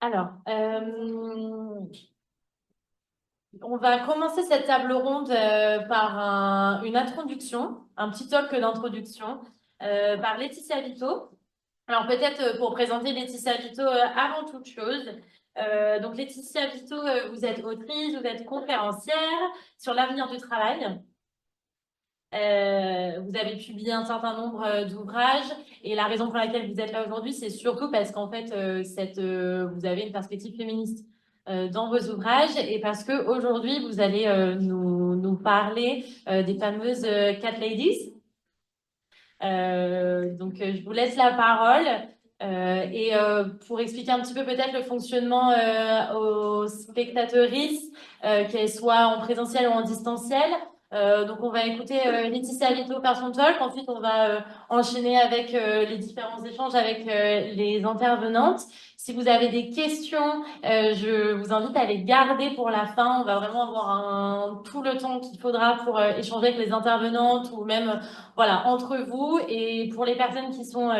Alors, on va commencer cette table ronde par une introduction, un petit talk d'introduction par Laetitia Vito. Alors peut-être pour présenter Laetitia Vito avant toute chose. Donc Laetitia Vito, vous êtes autrice, vous êtes conférencière sur l'avenir du travail. Vous avez publié un certain nombre d'ouvrages et la raison pour laquelle vous êtes là aujourd'hui, c'est surtout parce qu'en fait, vous avez une perspective féministe dans vos ouvrages et parce que aujourd'hui, vous allez nous parler des fameuses Cat Ladies. Je vous laisse la parole. Pour expliquer un petit peu peut-être le fonctionnement aux spectatrices, qu'elles soient en présentiel ou en distanciel. On va écouter Laetitia Vito faire son talk. Ensuite, on va enchaîner avec les différents échanges avec les intervenantes. Si vous avez des questions, je vous invite à les garder pour la fin. On va vraiment avoir tout le temps qu'il faudra pour échanger avec les intervenantes ou même voilà, entre vous. Et pour les personnes qui sont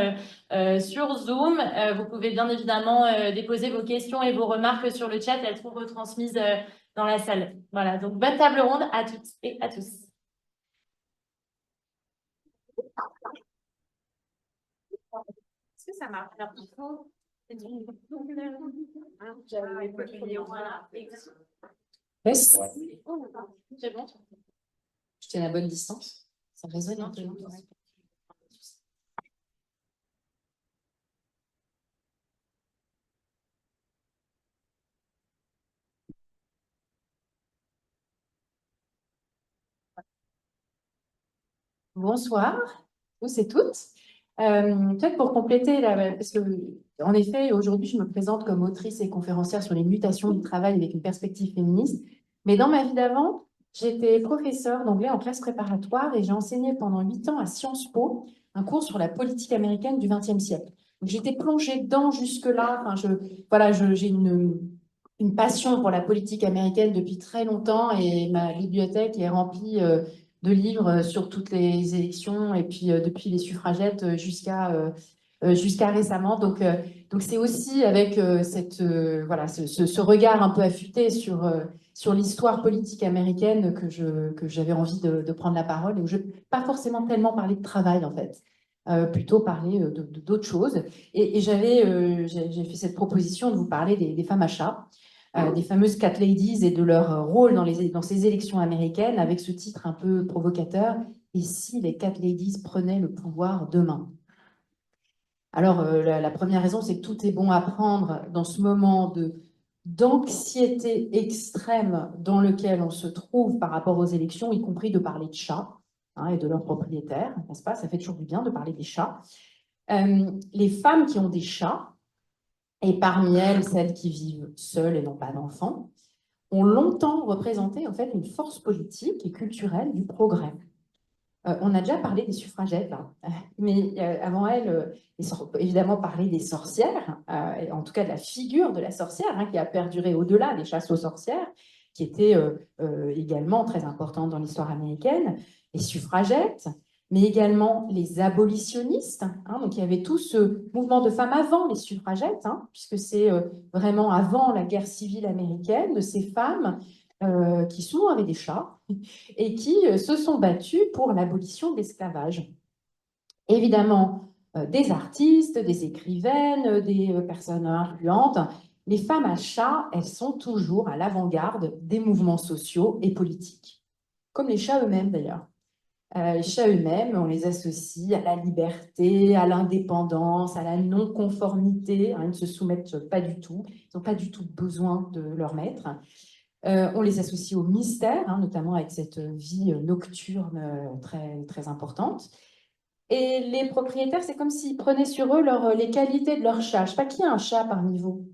sur Zoom, vous pouvez bien évidemment déposer vos questions et vos remarques sur le chat. Elles seront retransmises dans la salle. Voilà, donc bonne table ronde à toutes et à tous. Est-ce que ça marche? Alors, il faut... Voilà. Yes. C'est bon. Je tiens la bonne distance. Ça résonne un peu. Bonsoir, tous et toutes. Peut-être pour compléter, parce que en effet, aujourd'hui, je me présente comme autrice et conférencière sur les mutations du travail avec une perspective féministe. Mais dans ma vie d'avant, j'étais professeure d'anglais en classe préparatoire et j'ai enseigné pendant 8 ans à Sciences Po un cours sur la politique américaine du XXe siècle. Donc, j'étais plongée dedans jusque-là. Enfin, j'ai une passion pour la politique américaine depuis très longtemps et ma bibliothèque est remplie de livres sur toutes les élections et puis depuis les suffragettes jusqu'à récemment. Donc c'est aussi avec ce regard un peu affûté sur l'histoire politique américaine que j'avais envie de prendre la parole et où je pas forcément tellement parler de travail en fait. Plutôt parler d'autres choses. Et j'ai fait cette proposition de vous parler des femmes à chat, des fameuses Cat Ladies et de leur rôle dans ces élections américaines, avec ce titre un peu provocateur, et si les Cat Ladies prenaient le pouvoir demain? Alors, la première raison, c'est que tout est bon à prendre dans ce moment d'anxiété extrême dans lequel on se trouve par rapport aux élections, y compris de parler de chats et de leurs propriétaires, n'est-ce pas? Ça fait toujours du bien de parler des chats. Les femmes qui ont des chats, et parmi elles, celles qui vivent seules et n'ont pas d'enfants, ont longtemps représenté en fait une force politique et culturelle du progrès. On a déjà parlé des suffragettes, hein. Mais avant elles, évidemment parlé des sorcières, en tout cas de la figure de la sorcière qui a perduré au-delà des chasses aux sorcières, qui était également très importante dans l'histoire américaine, les suffragettes, mais également les abolitionnistes. Donc il y avait tout ce mouvement de femmes avant les suffragettes, puisque c'est vraiment avant la guerre civile américaine, de ces femmes qui souvent avaient des chats et qui se sont battus pour l'abolition de l'esclavage. Évidemment, des artistes, des écrivaines, des personnes influentes, les femmes à chat, elles sont toujours à l'avant-garde des mouvements sociaux et politiques, comme les chats eux-mêmes d'ailleurs. Les chats eux-mêmes, on les associe à la liberté, à l'indépendance, à la non-conformité. Ils ne se soumettent pas du tout, ils n'ont pas du tout besoin de leur maître. On les associe au mystère, notamment avec cette vie nocturne très, très importante. Et les propriétaires, c'est comme s'ils prenaient sur eux les qualités de leur chat. Je ne sais pas qui a un chat parmi vous.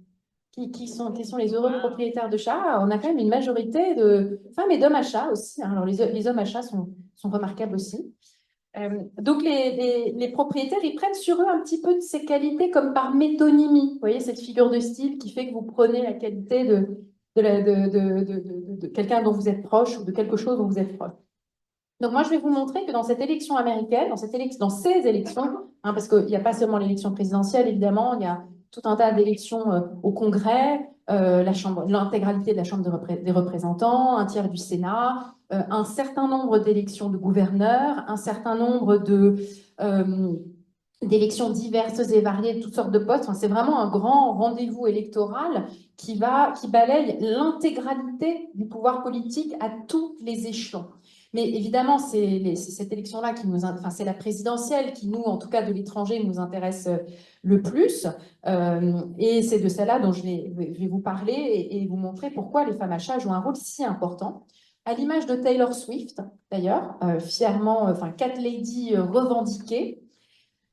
Qui sont les heureux propriétaires de chats? On a quand même une majorité de femmes et d'hommes à chat aussi. Alors les hommes à chat sont remarquables aussi. Donc les propriétaires, ils prennent sur eux un petit peu de ces qualités comme par métonymie. Vous voyez, cette figure de style qui fait que vous prenez la qualité de quelqu'un dont vous êtes proche ou de quelque chose dont vous êtes proche. Donc moi, je vais vous montrer que dans cette élection américaine, dans ces élections, parce qu'il n'y a pas seulement l'élection présidentielle, évidemment, il y a tout un tas d'élections au Congrès, l'intégralité de la Chambre des représentants, un tiers du Sénat, un certain nombre d'élections de gouverneurs, un certain nombre d'élections diverses et variées, de toutes sortes de postes. Enfin, c'est vraiment un grand rendez-vous électoral qui balaye l'intégralité du pouvoir politique à tous les échelons. Mais évidemment, c'est cette élection-là enfin, c'est la présidentielle qui, nous, en tout cas de l'étranger, nous intéresse le plus. Et c'est de celle-là dont je vais vous parler et vous montrer pourquoi les femmes achats jouent un rôle si important. À l'image de Taylor Swift, d'ailleurs, fièrement, enfin, Cat Lady revendiquée.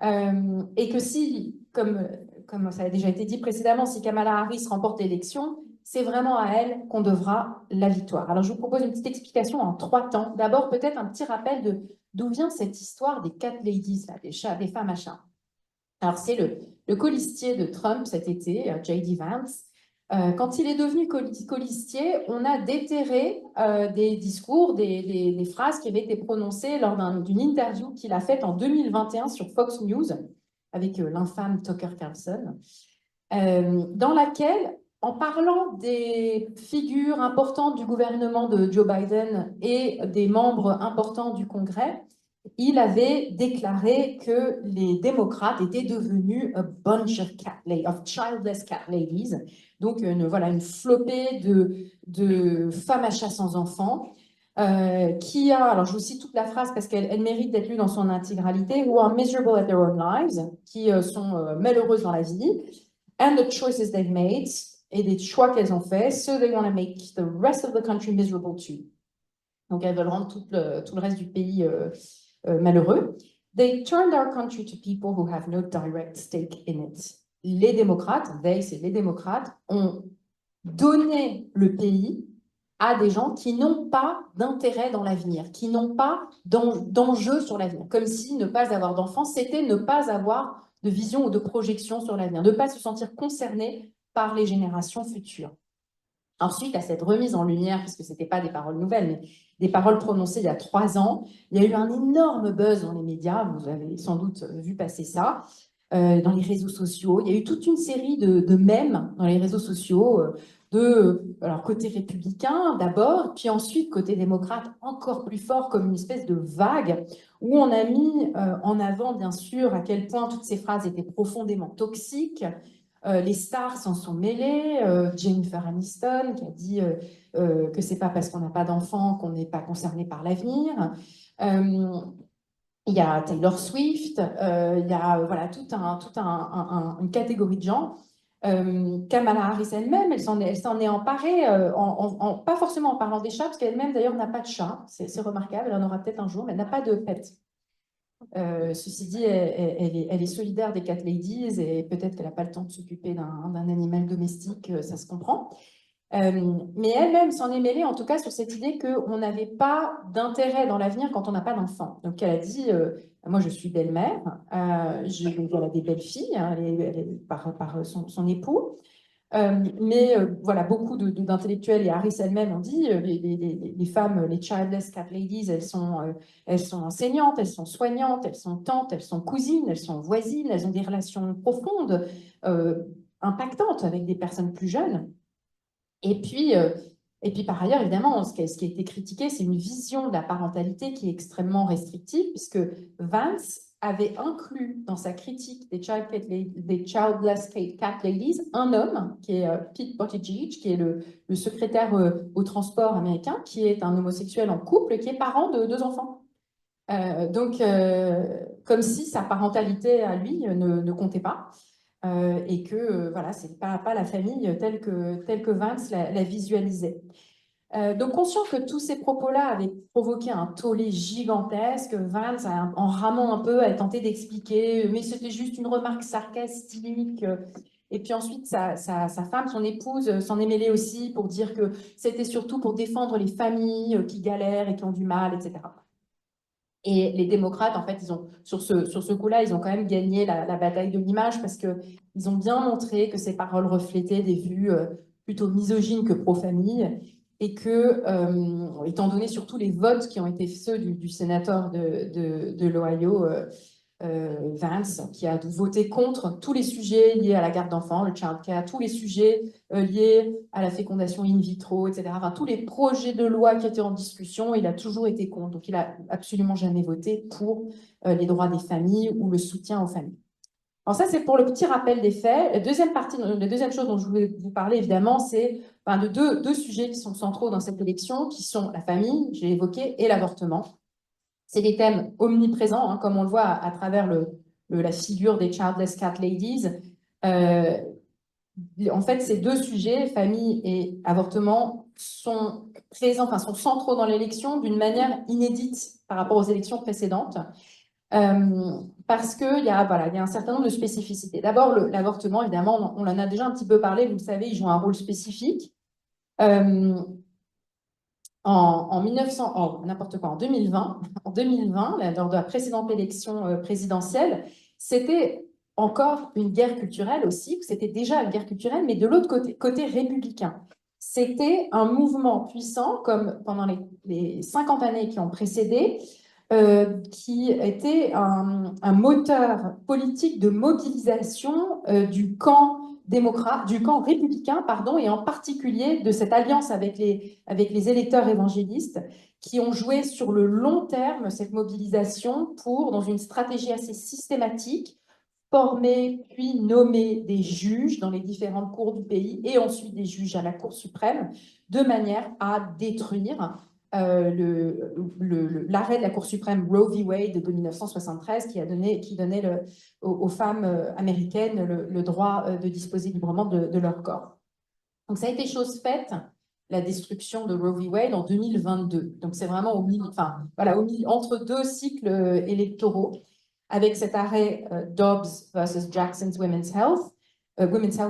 Et que si, comme ça a déjà été dit précédemment, si Kamala Harris remporte l'élection, c'est vraiment à elle qu'on devra la victoire. Alors, je vous propose une petite explication en 3 temps. D'abord, peut-être un petit rappel de d'où vient cette histoire des Cat Ladies, là, des femmes à chat. Alors, c'est le colistier de Trump cet été, J.D. Vance. Quand il est devenu colistier, on a déterré des discours, des phrases qui avaient été prononcées lors d'une interview qu'il a faite en 2021 sur Fox News avec l'infâme Tucker Carlson, dans laquelle, en parlant des figures importantes du gouvernement de Joe Biden et des membres importants du Congrès, il avait déclaré que les démocrates étaient devenus a bunch of childless cat ladies, donc voilà, une flopée de femmes à chat sans enfants, alors je vous cite toute la phrase parce qu'elle mérite d'être lue dans son intégralité, who are miserable at their own lives, qui sont malheureuses dans la vie, and the choices they've made, et des choix qu'elles ont faits, so they want to make the rest of the country miserable too. Donc elles veulent rendre tout le reste du pays malheureux. They turned our country to people who have no direct stake in it. Les démocrates, c'est les démocrates, ont donné le pays à des gens qui n'ont pas d'intérêt dans l'avenir, qui n'ont pas d'enjeu sur l'avenir. Comme si ne pas avoir d'enfants, c'était ne pas avoir de vision ou de projection sur l'avenir, ne pas se sentir concerné par les générations futures. Ensuite, à cette remise en lumière, puisque ce n'étaient pas des paroles nouvelles, mais des paroles prononcées il y a 3 ans, il y a eu un énorme buzz dans les médias, vous avez sans doute vu passer ça, dans les réseaux sociaux. Il y a eu toute une série de mèmes dans les réseaux sociaux, alors côté républicain d'abord, puis ensuite côté démocrate encore plus fort, comme une espèce de vague, où on a mis en avant, bien sûr, à quel point toutes ces phrases étaient profondément toxiques. Les stars s'en sont mêlées. Jennifer Aniston qui a dit que c'est pas parce qu'on n'a pas d'enfants qu'on n'est pas concerné par l'avenir. Il y a Taylor Swift. Il y a voilà une catégorie de gens. Kamala Harris elle-même, elle s'en est emparée, pas forcément en parlant des chats, parce qu'elle-même d'ailleurs n'a pas de chat. C'est remarquable. Elle en aura peut-être un jour, mais elle n'a pas de pet. Ceci dit, elle est solidaire des Cat Ladies et peut-être qu'elle n'a pas le temps de s'occuper d'un animal domestique, ça se comprend. Mais elle-même s'en est mêlée, en tout cas, sur cette idée qu'on n'avait pas d'intérêt dans l'avenir quand on n'a pas d'enfant. Donc, elle a dit, moi, je suis belle-mère, elle a des belles filles, hein, par son époux. Mais voilà, beaucoup d'intellectuels et Harris elle-même ont dit les femmes, les childless cat ladies, elles sont enseignantes, elles sont soignantes, elles sont tantes, elles sont cousines, elles sont voisines, elles ont des relations profondes, impactantes avec des personnes plus jeunes. Et puis par ailleurs, évidemment, ce qui a été critiqué, c'est une vision de la parentalité qui est extrêmement restrictive, puisque Vance avait inclus dans sa critique des childless cat ladies un homme, qui est Pete Buttigieg, qui est le secrétaire au transport américain, qui est un homosexuel en couple, qui est parent de 2 enfants. Donc, comme si sa parentalité à lui ne comptait pas. Et que voilà, c'est pas la famille telle que Vance la visualisait. Donc, conscient que tous ces propos-là avaient provoqué un tollé gigantesque, Vance, en ramant un peu, a tenté d'expliquer, mais c'était juste une remarque sarcastique. Et puis ensuite, sa femme, son épouse, s'en est mêlée aussi pour dire que c'était surtout pour défendre les familles qui galèrent et qui ont du mal, etc. Et les démocrates, en fait, sur ce coup-là, ils ont quand même gagné la bataille de l'image parce qu'ils ont bien montré que ces paroles reflétaient des vues plutôt misogynes que pro-famille et que, étant donné surtout les votes qui ont été ceux du sénateur de l'Ohio, Vance, qui a voté contre tous les sujets liés à la garde d'enfants, le child care, tous les sujets liés à la fécondation in vitro, etc. Enfin, tous les projets de loi qui étaient en discussion, il a toujours été contre. Donc, il n'a absolument jamais voté pour les droits des familles ou le soutien aux familles. Alors ça, c'est pour le petit rappel des faits. La deuxième chose dont je voulais vous parler, évidemment, c'est de deux sujets qui sont centraux dans cette élection, qui sont la famille, j'ai évoqué, et l'avortement. C'est des thèmes omniprésents, hein, comme on le voit à travers la figure des Childless Cat Ladies. En fait, ces deux sujets, famille et avortement, sont présents, enfin, sont centraux dans l'élection d'une manière inédite par rapport aux élections précédentes. Parce qu'il y a un certain nombre de spécificités. D'abord, l'avortement, évidemment, on en a déjà un petit peu parlé, vous le savez, il joue un rôle spécifique. En 2020, lors de la précédente élection présidentielle, c'était encore une guerre culturelle aussi, c'était déjà une guerre culturelle, mais de l'autre côté républicain. C'était un mouvement puissant, comme pendant les 50 années qui ont précédé, qui était un moteur politique de mobilisation du camp démocrate, du camp républicain, pardon, et en particulier de cette alliance avec les électeurs évangélistes qui ont joué sur le long terme cette mobilisation pour, dans une stratégie assez systématique, former puis nommer des juges dans les différentes cours du pays et ensuite des juges à la Cour suprême de manière à détruire l'arrêt de la Cour suprême Roe v. Wade de 1973 qui donnait aux femmes américaines le droit de disposer librement de leur corps. Donc ça a été chose faite, la destruction de Roe v. Wade en 2022. Donc c'est vraiment entre deux cycles électoraux, avec cet arrêt Dobbs versus Jackson's Women's Health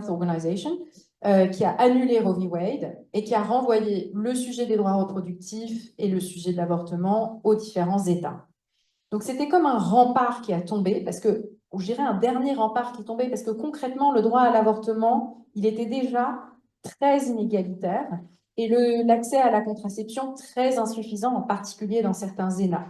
Organization, qui a annulé Roe v. Wade et qui a renvoyé le sujet des droits reproductifs et le sujet de l'avortement aux différents États. Donc c'était comme un rempart qui a tombé, ou je dirais un dernier rempart qui est tombé, parce que concrètement, le droit à l'avortement, il était déjà très inégalitaire et l'accès à la contraception très insuffisant, en particulier dans certains États.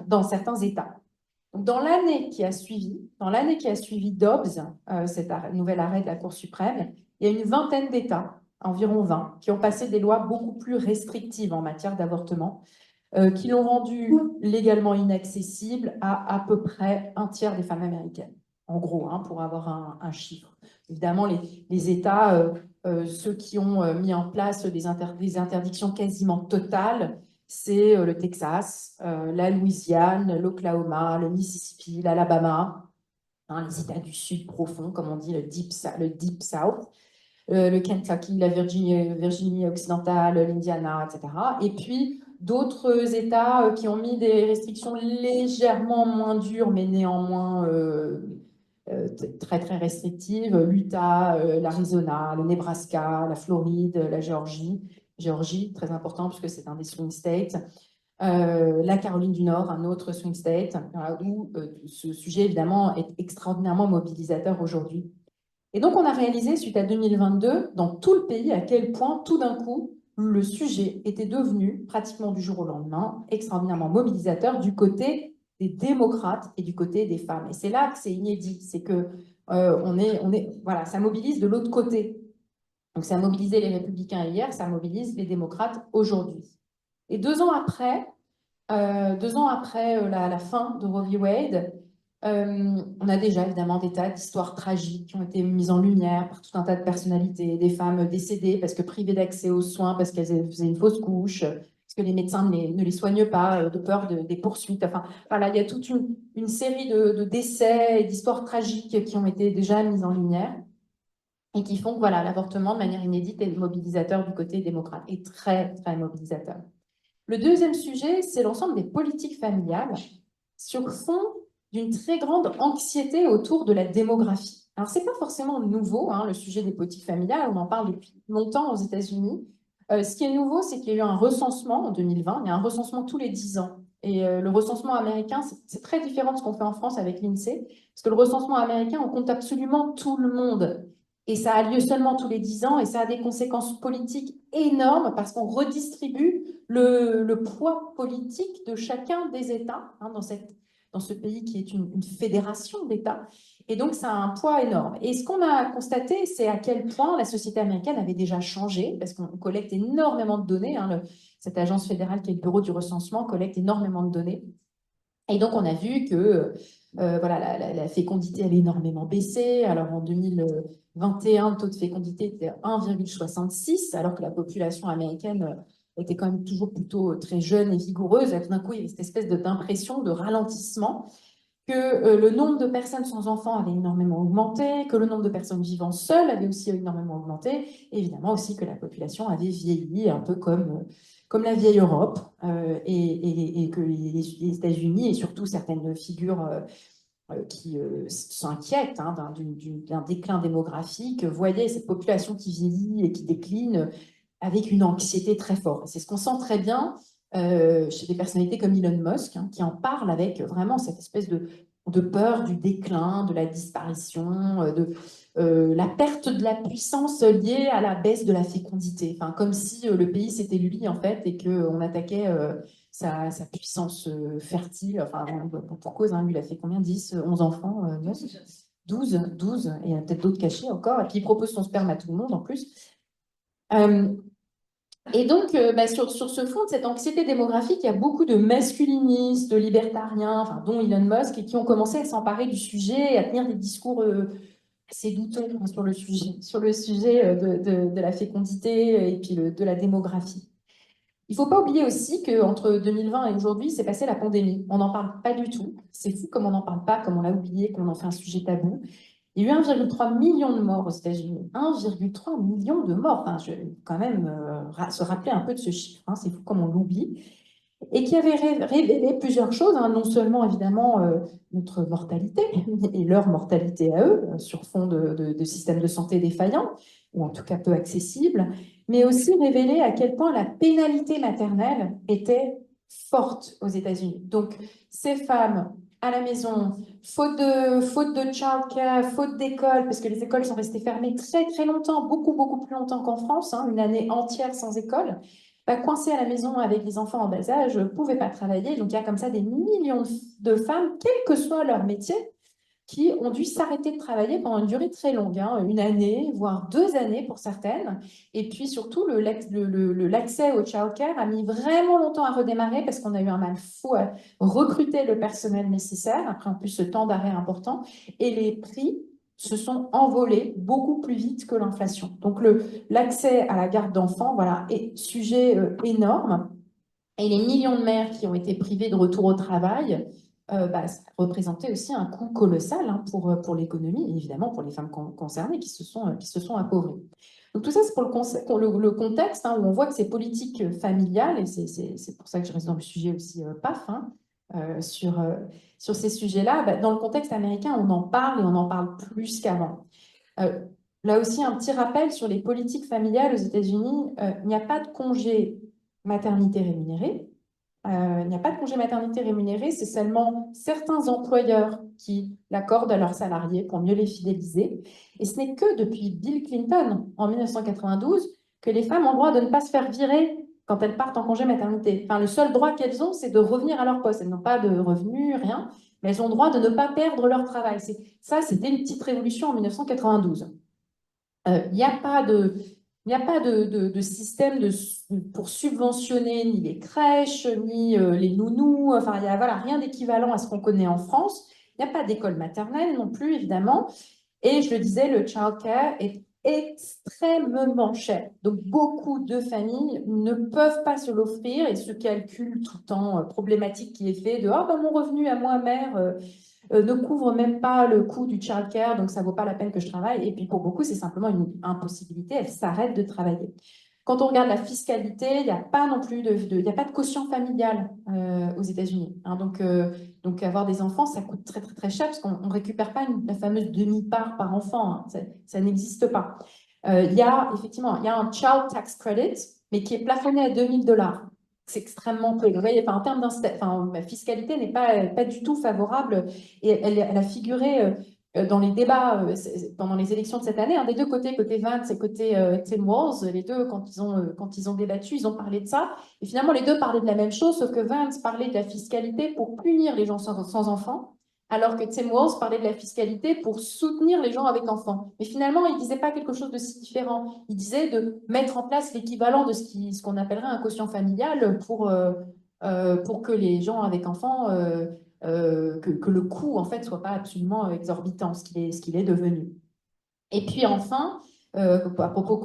Dans l'année qui a suivi Dobbs, cet nouvel arrêt de la Cour suprême, il y a une vingtaine d'États, environ 20, qui ont passé des lois beaucoup plus restrictives en matière d'avortement, qui l'ont rendu légalement inaccessible à peu près un tiers des femmes américaines, en gros, hein, pour avoir un chiffre. Évidemment, les États, ceux qui ont mis en place des interdictions quasiment totales, c'est le Texas, la Louisiane, l'Oklahoma, le Mississippi, l'Alabama, hein, les États du Sud profond, comme on dit, le Deep South, le Kentucky, la Virginie occidentale, l'Indiana, etc. Et puis d'autres États qui ont mis des restrictions légèrement moins dures, mais néanmoins très très restrictives, l'Utah, l'Arizona, le Nebraska, la Floride, la Géorgie, très important puisque c'est un des swing states, la Caroline du Nord, un autre swing state, où ce sujet évidemment est extraordinairement mobilisateur aujourd'hui. Et donc on a réalisé, suite à 2022, dans tout le pays, à quel point tout d'un coup, le sujet était devenu, pratiquement du jour au lendemain, extraordinairement mobilisateur du côté des démocrates et du côté des femmes. Et c'est là que c'est inédit, c'est que voilà, ça mobilise de l'autre côté. Donc ça a mobilisé les républicains hier, ça mobilise les démocrates aujourd'hui. Et 2 ans après, la fin de Roe v. Wade, on a déjà évidemment des tas d'histoires tragiques qui ont été mises en lumière par tout un tas de personnalités, des femmes décédées parce que privées d'accès aux soins, parce qu'elles faisaient une fausse couche, parce que les médecins ne les soignent pas, de peur des poursuites. Enfin, voilà, il y a toute une série de décès et d'histoires tragiques qui ont été déjà mises en lumière et qui font que voilà, l'avortement, de manière inédite, est mobilisateur du côté démocrate et très, très mobilisateur. Le deuxième sujet, c'est l'ensemble des politiques familiales sur fond d'une très grande anxiété autour de la démographie. Alors, ce n'est pas forcément nouveau, hein, le sujet des politiques familiales, on en parle depuis longtemps aux États-Unis. Ce qui est nouveau, c'est qu'il y a eu un recensement en 2020, il y a un recensement tous les 10 ans. Et le recensement américain, c'est très différent de ce qu'on fait en France avec l'INSEE, parce que le recensement américain, on compte absolument tout le monde. Et ça a lieu seulement tous les 10 ans et ça a des conséquences politiques énormes parce qu'on redistribue le poids politique de chacun des États, hein, dans ce pays qui est une fédération d'États. Et donc, ça a un poids énorme. Et ce qu'on a constaté, c'est à quel point la société américaine avait déjà changé, parce qu'on collecte énormément de données. Cette agence fédérale qui est le bureau du recensement collecte énormément de données. Et donc, on a vu que voilà, la fécondité avait énormément baissé. Alors, en 2021, le taux de fécondité était 1,66, alors que la population américaine était quand même toujours plutôt très jeune et vigoureuse. Et tout d'un coup, il y avait cette espèce d'impression de ralentissement, que le nombre de personnes sans enfants avait énormément augmenté, que le nombre de personnes vivant seules avait aussi énormément augmenté, et évidemment aussi que la population avait vieilli, un peu comme la vieille Europe, et que les États-Unis, et surtout certaines figures qui s'inquiètent d'un déclin démographique, voyaient cette population qui vieillit et qui décline avec une anxiété très forte. C'est ce qu'on sent très bien chez des personnalités comme Elon Musk, qui en parlent avec vraiment cette espèce de peur du déclin, de la disparition, de la perte de la puissance liée à la baisse de la fécondité. Enfin, comme si le pays c'était lui en fait et qu'on attaquait sa puissance fertile. Enfin, pour cause, lui il a fait combien? 10, 11 enfants, 12, 12, et il y en a peut-être d'autres cachés encore. Et puis il propose son sperme à tout le monde en plus. Et donc, sur ce fond de cette anxiété démographique, il y a beaucoup de masculinistes, de libertariens, enfin, dont Elon Musk, et qui ont commencé à s'emparer du sujet et à tenir des discours assez douteux sur le sujet de la fécondité et puis de la démographie. Il ne faut pas oublier aussi qu'entre 2020 et aujourd'hui, c'est passé la pandémie. On n'en parle pas du tout. C'est fou comme on n'en parle pas, comme on l'a oublié, qu'on en fait un sujet tabou. Il y a eu 1,3 million de morts aux États-Unis. 1,3 million de morts. Enfin, je vais quand même se rappeler un peu de ce chiffre. C'est fou comme on l'oublie. Et qui avait révélé plusieurs choses. Non seulement, évidemment, notre mortalité et leur mortalité à eux, sur fond de systèmes de santé défaillants, ou en tout cas peu accessibles, mais aussi révélé à quel point la pénalité maternelle était forte aux États-Unis. Donc, ces femmes à la maison, faute de childcare, faute d'école, parce que les écoles sont restées fermées très très longtemps, beaucoup beaucoup plus longtemps qu'en France, une année entière sans école, coincées à la maison avec les enfants en bas âge, ne pouvaient pas travailler. Donc il y a comme ça des millions de femmes, quel que soit leur métier, qui ont dû s'arrêter de travailler pendant une durée très longue, une année, voire 2 années pour certaines. Et puis surtout, l'accès au childcare a mis vraiment longtemps à redémarrer parce qu'on a eu un mal fou à recruter le personnel nécessaire, après en plus ce temps d'arrêt important, et les prix se sont envolés beaucoup plus vite que l'inflation. Donc l'accès à la garde d'enfants, voilà, est sujet énorme. Et les millions de mères qui ont été privées de retour au travail, ça représentait aussi un coût colossal pour l'économie et évidemment pour les femmes concernées qui se sont appauvries. Donc tout ça, c'est pour le contexte où on voit que ces politiques familiales, et c'est pour ça que je reste dans le sujet aussi PAF, sur ces sujets-là, dans le contexte américain, on en parle et on en parle plus qu'avant. Là aussi, un petit rappel sur les politiques familiales aux États-Unis, il n'y a pas de congé maternité rémunéré. Il n'y a pas de congé maternité rémunéré, c'est seulement certains employeurs qui l'accordent à leurs salariés pour mieux les fidéliser. Et ce n'est que depuis Bill Clinton, en 1992, que les femmes ont le droit de ne pas se faire virer quand elles partent en congé maternité. Enfin, le seul droit qu'elles ont, c'est de revenir à leur poste. Elles n'ont pas de revenus, rien, mais elles ont le droit de ne pas perdre leur travail. Ça, c'était une petite révolution en 1992. Il n'y a pas de système pour subventionner ni les crèches, ni les nounous. Enfin, il n'y a voilà, rien d'équivalent à ce qu'on connaît en France. Il n'y a pas d'école maternelle non plus, évidemment. Et je le disais, le childcare est extrêmement cher. Donc, beaucoup de familles ne peuvent pas se l'offrir et ce calcul tout le temps problématique qui est fait de « Ah, mon revenu à moi, mère, ne couvre même pas le coût du childcare, donc ça ne vaut pas la peine que je travaille. » Et puis, pour beaucoup, c'est simplement une impossibilité. Elles s'arrêtent de travailler. Quand on regarde la fiscalité, il n'y a pas non plus il y a pas de quotient familial aux États-Unis. Donc, avoir des enfants, ça coûte très, très, très cher parce qu'on ne récupère pas la fameuse demi-part par enfant. Ça n'existe pas. Il y a effectivement un Child Tax Credit, mais qui est plafonné à $2000. C'est extrêmement peu. Vous voyez, en termes la fiscalité n'est pas du tout favorable et elle a figuré dans les débats pendant les élections de cette année, des deux côtés, côté Vance et côté Tim Walz, les deux, quand ils ont débattu, ils ont parlé de ça. Et finalement, les deux parlaient de la même chose, sauf que Vance parlait de la fiscalité pour punir les gens sans enfants, alors que Tim Walz parlait de la fiscalité pour soutenir les gens avec enfants. Mais finalement, il ne disait pas quelque chose de si différent. Il disait de mettre en place l'équivalent de ce qu'on appellerait un quotient familial pour que les gens avec enfants que le coût en fait soit pas absolument exorbitant, ce qu'il est devenu. Et puis enfin, à propos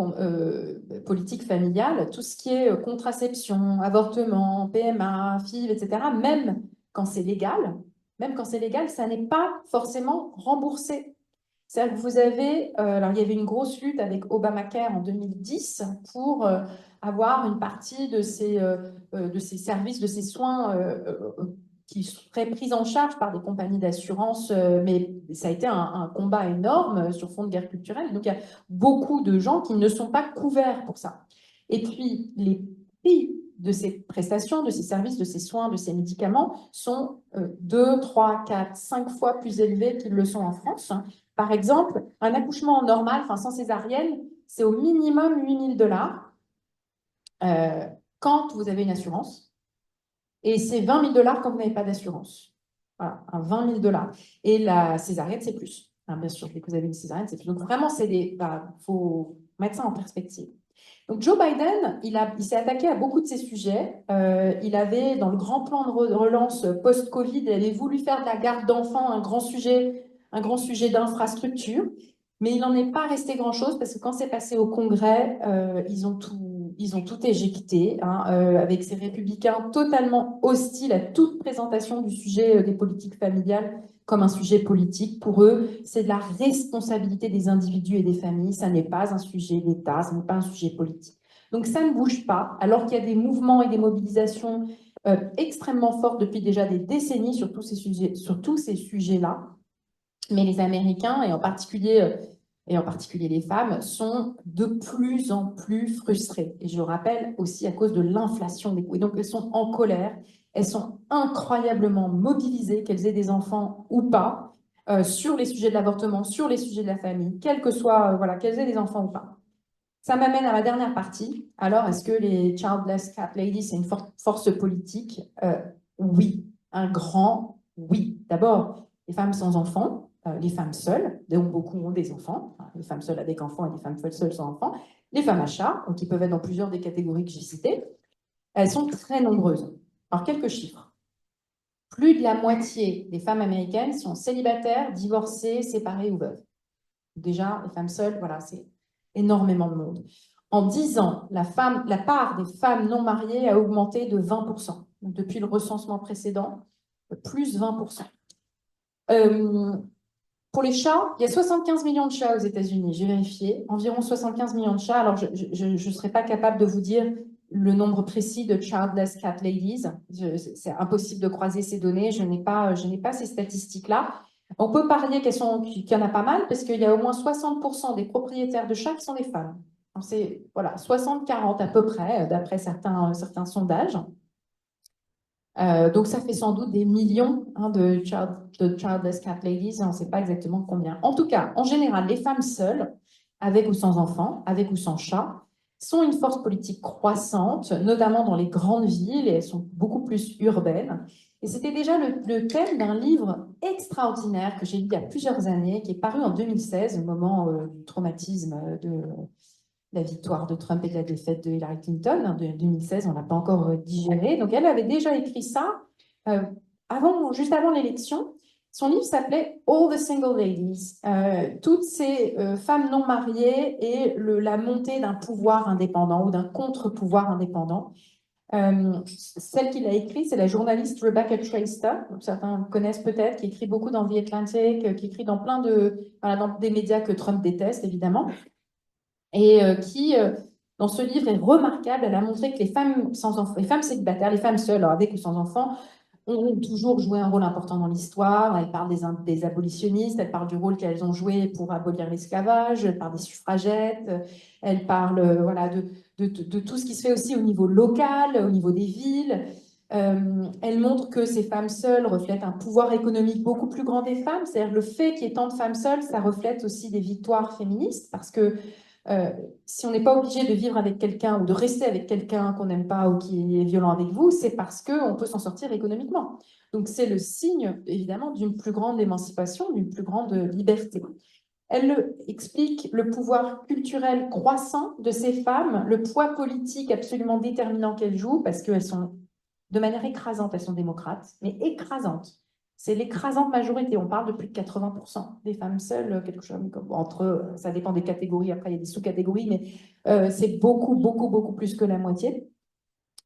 politique familiale, tout ce qui est contraception, avortement, PMA, FIV, etc., même quand c'est légal, ça n'est pas forcément remboursé. C'est-à-dire que vous avez, alors il y avait une grosse lutte avec Obamacare en 2010 pour avoir une partie de ces services, de ces soins qui seraient pris en charge par des compagnies d'assurance, mais ça a été un combat énorme sur fond de guerre culturelle. Donc il y a beaucoup de gens qui ne sont pas couverts pour ça. Et puis les prix de ces prestations, de ces services, de ces soins, de ces médicaments sont 2, 3, 4, 5 fois plus élevés qu'ils le sont en France. Par exemple, un accouchement normal, enfin sans césarienne, c'est au minimum 8 000 $ quand vous avez une assurance. Et c'est 20 000 $ quand vous n'avez pas d'assurance. Voilà, 20 000 $. Et la césarienne, c'est plus. Bien sûr, dès que vous avez une césarienne, c'est plus. Donc vraiment, faut mettre ça en perspective. Donc Joe Biden, il s'est attaqué à beaucoup de ces sujets. Il avait, dans le grand plan de relance post-Covid, il avait voulu faire de la garde d'enfants un grand sujet d'infrastructure. Mais il n'en est pas resté grand-chose parce que quand c'est passé au Congrès, ils ont tout éjecté, avec ces républicains totalement hostiles à toute présentation du sujet des politiques familiales comme un sujet politique. Pour eux, c'est de la responsabilité des individus et des familles. Ça n'est pas un sujet d'État, ça n'est pas un sujet politique. Donc ça ne bouge pas, alors qu'il y a des mouvements et des mobilisations extrêmement fortes depuis déjà des décennies sur tous ces sujets-là. Mais les Américains, et en particulier les femmes, sont de plus en plus frustrées. Et je le rappelle aussi à cause de l'inflation des coûts. Et donc, elles sont en colère, elles sont incroyablement mobilisées, qu'elles aient des enfants ou pas, sur les sujets de l'avortement, sur les sujets de la famille, quel que soit, voilà, qu'elles aient des enfants ou pas. Ça m'amène à ma dernière partie. Alors, est-ce que les Childless Cat Ladies, c'est une force politique? Oui, un grand oui. D'abord, les femmes sans enfants, les femmes seules, dont beaucoup ont des enfants, les femmes seules avec enfants et les femmes seules sans enfants, les femmes à chat, qui peuvent être dans plusieurs des catégories que j'ai citées, elles sont très nombreuses. Alors, quelques chiffres. Plus de la moitié des femmes américaines sont célibataires, divorcées, séparées ou veuves. Déjà, les femmes seules, voilà, c'est énormément de monde. En 10 ans, la part des femmes non mariées a augmenté de 20%. Donc, depuis le recensement précédent, plus 20%. Pour les chats, il y a 75 millions de chats aux États-Unis, j'ai vérifié, environ 75 millions de chats. Alors, je ne serais pas capable de vous dire le nombre précis de childless cat ladies. C'est impossible de croiser ces données, je n'ai pas ces statistiques-là. On peut parier qu'il y en a pas mal, parce qu'il y a au moins 60% des propriétaires de chats qui sont des femmes. C'est voilà, 60-40 à peu près, d'après certains sondages. Donc, ça fait sans doute des millions de childless cat ladies, on ne sait pas exactement combien. En tout cas, en général, les femmes seules, avec ou sans enfants, avec ou sans chat, sont une force politique croissante, notamment dans les grandes villes, et elles sont beaucoup plus urbaines. Et c'était déjà le thème d'un livre extraordinaire que j'ai lu il y a plusieurs années, qui est paru en 2016, au moment du traumatisme de la victoire de Trump et de la défaite de Hillary Clinton, de 2016, on ne l'a pas encore digéré. Donc elle avait déjà écrit ça juste avant l'élection. Son livre s'appelait All the Single Ladies, toutes ces femmes non mariées et la montée d'un pouvoir indépendant ou d'un contre-pouvoir indépendant. Celle qu'il a écrit, c'est la journaliste Rebecca Traister, certains connaissent peut-être, qui écrit beaucoup dans The Atlantic, qui écrit dans dans des médias que Trump déteste, évidemment, et qui, dans ce livre, est remarquable. Elle a montré que les femmes célibataires, les femmes seules, alors avec ou sans enfants, ont toujours joué un rôle important dans l'histoire. Elle parle des abolitionnistes, elle parle du rôle qu'elles ont joué pour abolir l'esclavage, elle parle des suffragettes, elle parle voilà, de tout ce qui se fait aussi au niveau local, au niveau des villes. Elle montre que ces femmes seules reflètent un pouvoir économique beaucoup plus grand des femmes. C'est-à-dire le fait qu'il y ait tant de femmes seules, ça reflète aussi des victoires féministes parce que si on n'est pas obligé de vivre avec quelqu'un ou de rester avec quelqu'un qu'on n'aime pas ou qui est violent avec vous, c'est parce qu'on peut s'en sortir économiquement. Donc c'est le signe, évidemment, d'une plus grande émancipation, d'une plus grande liberté. Elle explique le pouvoir culturel croissant de ces femmes, le poids politique absolument déterminant qu'elles jouent, parce qu'elles sont, de manière écrasante, elles sont démocrates, mais écrasantes. C'est l'écrasante majorité. On parle de plus de 80% des femmes seules, quelque chose comme entre, ça dépend des catégories, après il y a des sous-catégories, mais c'est beaucoup, beaucoup, beaucoup plus que la moitié.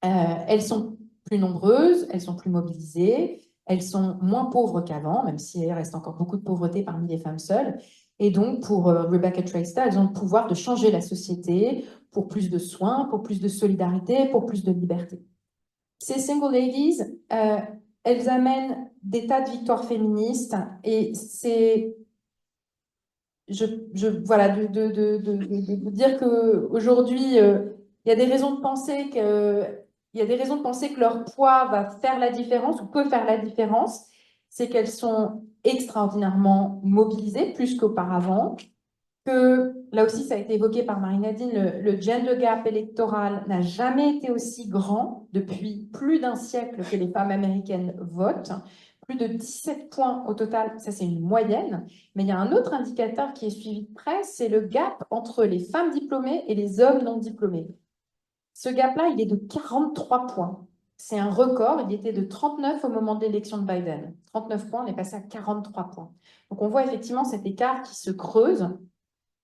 Elles sont plus nombreuses, elles sont plus mobilisées, elles sont moins pauvres qu'avant, même s'il reste encore beaucoup de pauvreté parmi les femmes seules. Et donc, pour Rebecca Traister, elles ont le pouvoir de changer la société pour plus de soins, pour plus de solidarité, pour plus de liberté. Ces single ladies, elles amènent des tas de victoires féministes et c'est voilà, de dire qu'aujourd'hui, il y a des raisons de penser que leur poids va faire la différence ou peut faire la différence. C'est qu'elles sont extraordinairement mobilisées, plus qu'auparavant. Que, là aussi, ça a été évoqué par Marie-Nadine, le gender gap électoral n'a jamais été aussi grand depuis plus d'un siècle que les femmes américaines votent. Plus de 17 points au total, ça c'est une moyenne. Mais il y a un autre indicateur qui est suivi de près, c'est le gap entre les femmes diplômées et les hommes non diplômés. Ce gap-là, il est de 43 points. C'est un record, il était de 39 au moment de l'élection de Biden. 39 points, on est passé à 43 points. Donc on voit effectivement cet écart qui se creuse.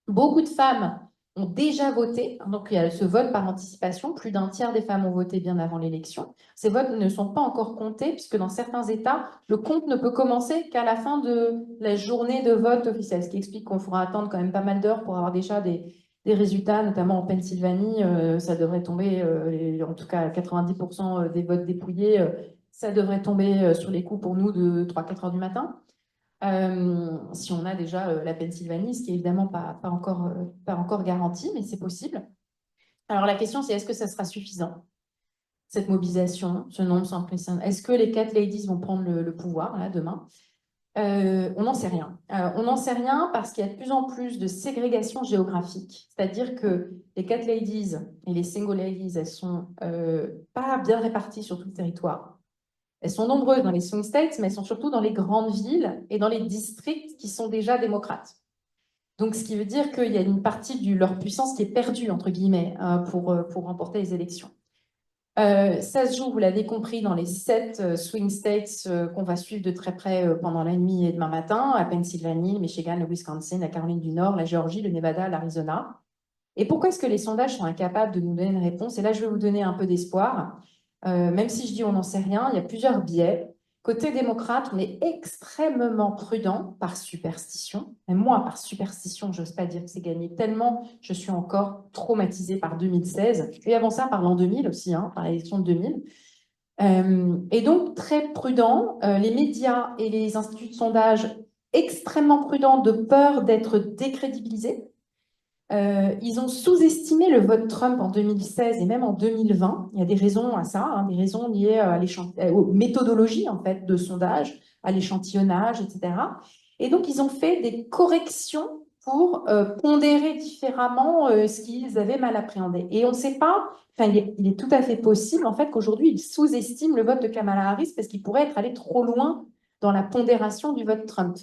Beaucoup de femmes ont déjà voté, donc il y a ce vote par anticipation, plus d'un tiers des femmes ont voté bien avant l'élection. Ces votes ne sont pas encore comptés, puisque dans certains États, le compte ne peut commencer qu'à la fin de la journée de vote officielle, ce qui explique qu'on faudra attendre quand même pas mal d'heures pour avoir déjà des résultats, notamment en Pennsylvanie, ça devrait tomber, en tout cas 90% des votes dépouillés, ça devrait tomber sur les coups pour nous de 3-4 heures du matin. Si on a déjà la Pennsylvanie, ce qui est évidemment pas encore garanti, mais c'est possible. Alors la question, c'est est-ce que ça sera suffisant, cette mobilisation, ce nombre sans précédent? Est-ce que les Cat Ladies vont prendre le pouvoir là, demain? On n'en sait rien. On n'en sait rien parce qu'il y a de plus en plus de ségrégation géographique. C'est-à-dire que les Cat Ladies et les Single Ladies, elles sont pas bien réparties sur tout le territoire. Elles sont nombreuses dans les swing states, mais elles sont surtout dans les grandes villes et dans les districts qui sont déjà démocrates. Donc, ce qui veut dire qu'il y a une partie de leur puissance qui est perdue, entre guillemets, pour remporter les élections. Ça se joue, vous l'avez compris, dans les 7 swing states qu'on va suivre de très près pendant la nuit et demain matin, la Pennsylvanie, le Michigan, le Wisconsin, la Caroline du Nord, la Géorgie, le Nevada, l'Arizona. Et pourquoi est-ce que les sondages sont incapables de nous donner une réponse? Et là, je vais vous donner un peu d'espoir. Même si je dis on n'en sait rien, il y a plusieurs biais. Côté démocrate, on est extrêmement prudent par superstition. Et moi, par superstition, je n'ose pas dire que c'est gagné tellement je suis encore traumatisée par 2016. Et avant ça, par l'an 2000 aussi, hein, par l'élection de 2000. Et donc, très prudent. Les médias et les instituts de sondage extrêmement prudents de peur d'être décrédibilisés. Ils ont sous-estimé le vote Trump en 2016 et même en 2020. Il y a des raisons à ça, hein, des raisons liées aux méthodologies en fait, de sondage, à l'échantillonnage, etc. Et donc, ils ont fait des corrections pour pondérer différemment ce qu'ils avaient mal appréhendé. Et on ne sait pas, enfin, il est tout à fait possible en fait, qu'aujourd'hui, ils sous-estiment le vote de Kamala Harris parce qu'il pourrait être allé trop loin dans la pondération du vote Trump.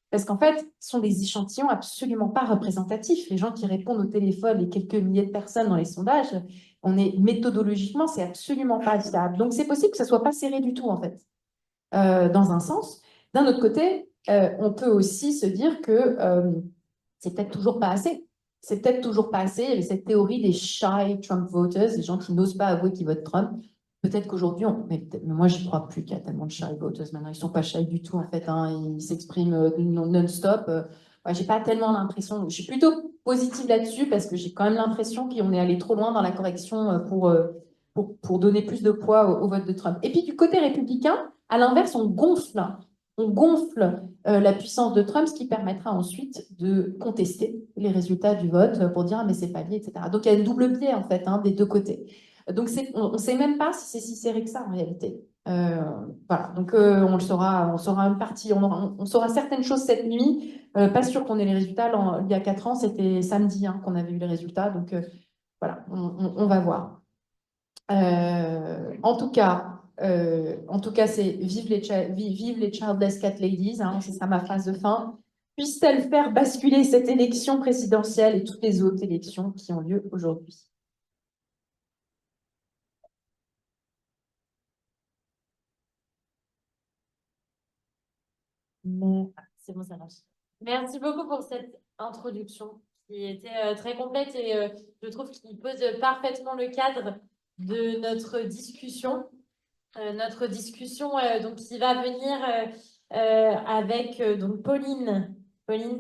Parce qu'en fait, ce sont des échantillons absolument pas représentatifs. Les gens qui répondent au téléphone, les quelques milliers de personnes dans les sondages, méthodologiquement, c'est absolument pas stable. Donc, c'est possible que ça soit pas serré du tout, en fait, dans un sens. D'un autre côté, on peut aussi se dire que c'est peut-être toujours pas assez. C'est peut-être toujours pas assez. Il y avait cette théorie des shy Trump voters, des gens qui n'osent pas avouer qu'ils votent Trump. Peut-être qu'aujourd'hui, mais moi, je ne crois plus qu'il y a tellement de shy voters maintenant. Ils ne sont pas shy du tout, en fait. Hein. Ils s'expriment non-stop. Ouais, je n'ai pas tellement l'impression. Je suis plutôt positive là-dessus parce que j'ai quand même l'impression qu'on est allé trop loin dans la correction pour donner plus de poids au vote de Trump. Et puis, du côté républicain, à l'inverse, on gonfle la puissance de Trump, ce qui permettra ensuite de contester les résultats du vote pour dire ah, mais c'est pas lié, etc. Donc, il y a un double biais, en fait, hein, des deux côtés. Donc, on ne sait même pas si c'est si serré que ça, en réalité. Voilà, donc on saura une partie, on saura certaines choses cette nuit. Pas sûr qu'on ait les résultats. Il y a 4 ans, c'était samedi hein, qu'on avait eu les résultats. Donc voilà, on va voir. En tout cas, c'est vive les Childless Cat Ladies, hein, c'est ça ma phrase de fin. Puisse-t-elle faire basculer cette élection présidentielle et toutes les autres élections qui ont lieu aujourd'hui. C'est bon, ça marche. Merci beaucoup pour cette introduction qui était très complète et je trouve qu'il pose parfaitement le cadre de notre discussion. Donc, qui va venir avec donc Pauline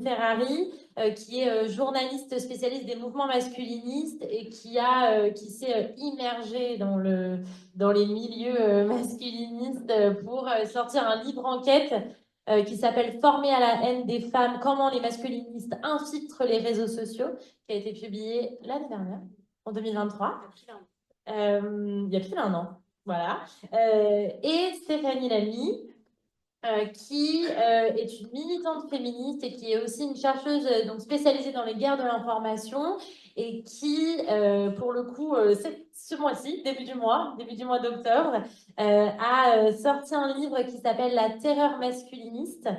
Ferrari, qui est journaliste spécialiste des mouvements masculinistes et qui s'est immergée dans les milieux masculinistes pour sortir un livre enquête qui s'appelle Former à la haine des femmes, comment les masculinistes infiltrent les réseaux sociaux, qui a été publié l'année dernière, en 2023. Il y a pile un an. Voilà. Et Stéphanie Lamy, qui est une militante féministe et qui est aussi une chercheuse donc spécialisée dans les guerres de l'information et qui, pour le coup, ce mois-ci, début du mois d'octobre, a sorti un livre qui s'appelle La terreur masculiniste.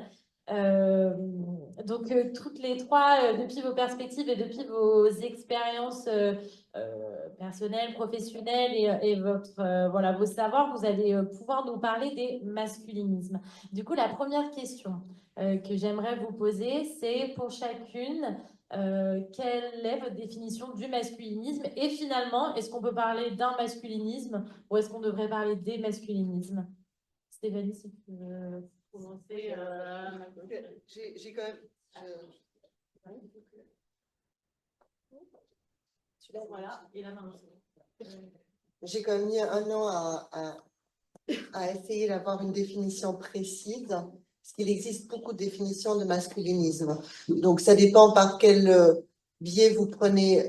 Toutes les trois, depuis vos perspectives et depuis vos expériences personnelles, professionnelles et voilà, vos savoirs, vous allez pouvoir nous parler des masculinismes. Du coup, la première question que j'aimerais vous poser, c'est pour chacune, quelle est votre définition du masculinisme? Et finalement, est-ce qu'on peut parler d'un masculinisme ou est-ce qu'on devrait parler des masculinismes? Stéphanie, si tu veux commencer. J'ai quand même. Voilà, et là maintenant. J'ai quand même mis un an à essayer d'avoir une définition précise, parce qu'il existe beaucoup de définitions de masculinisme. Donc, ça dépend par quel biais vous prenez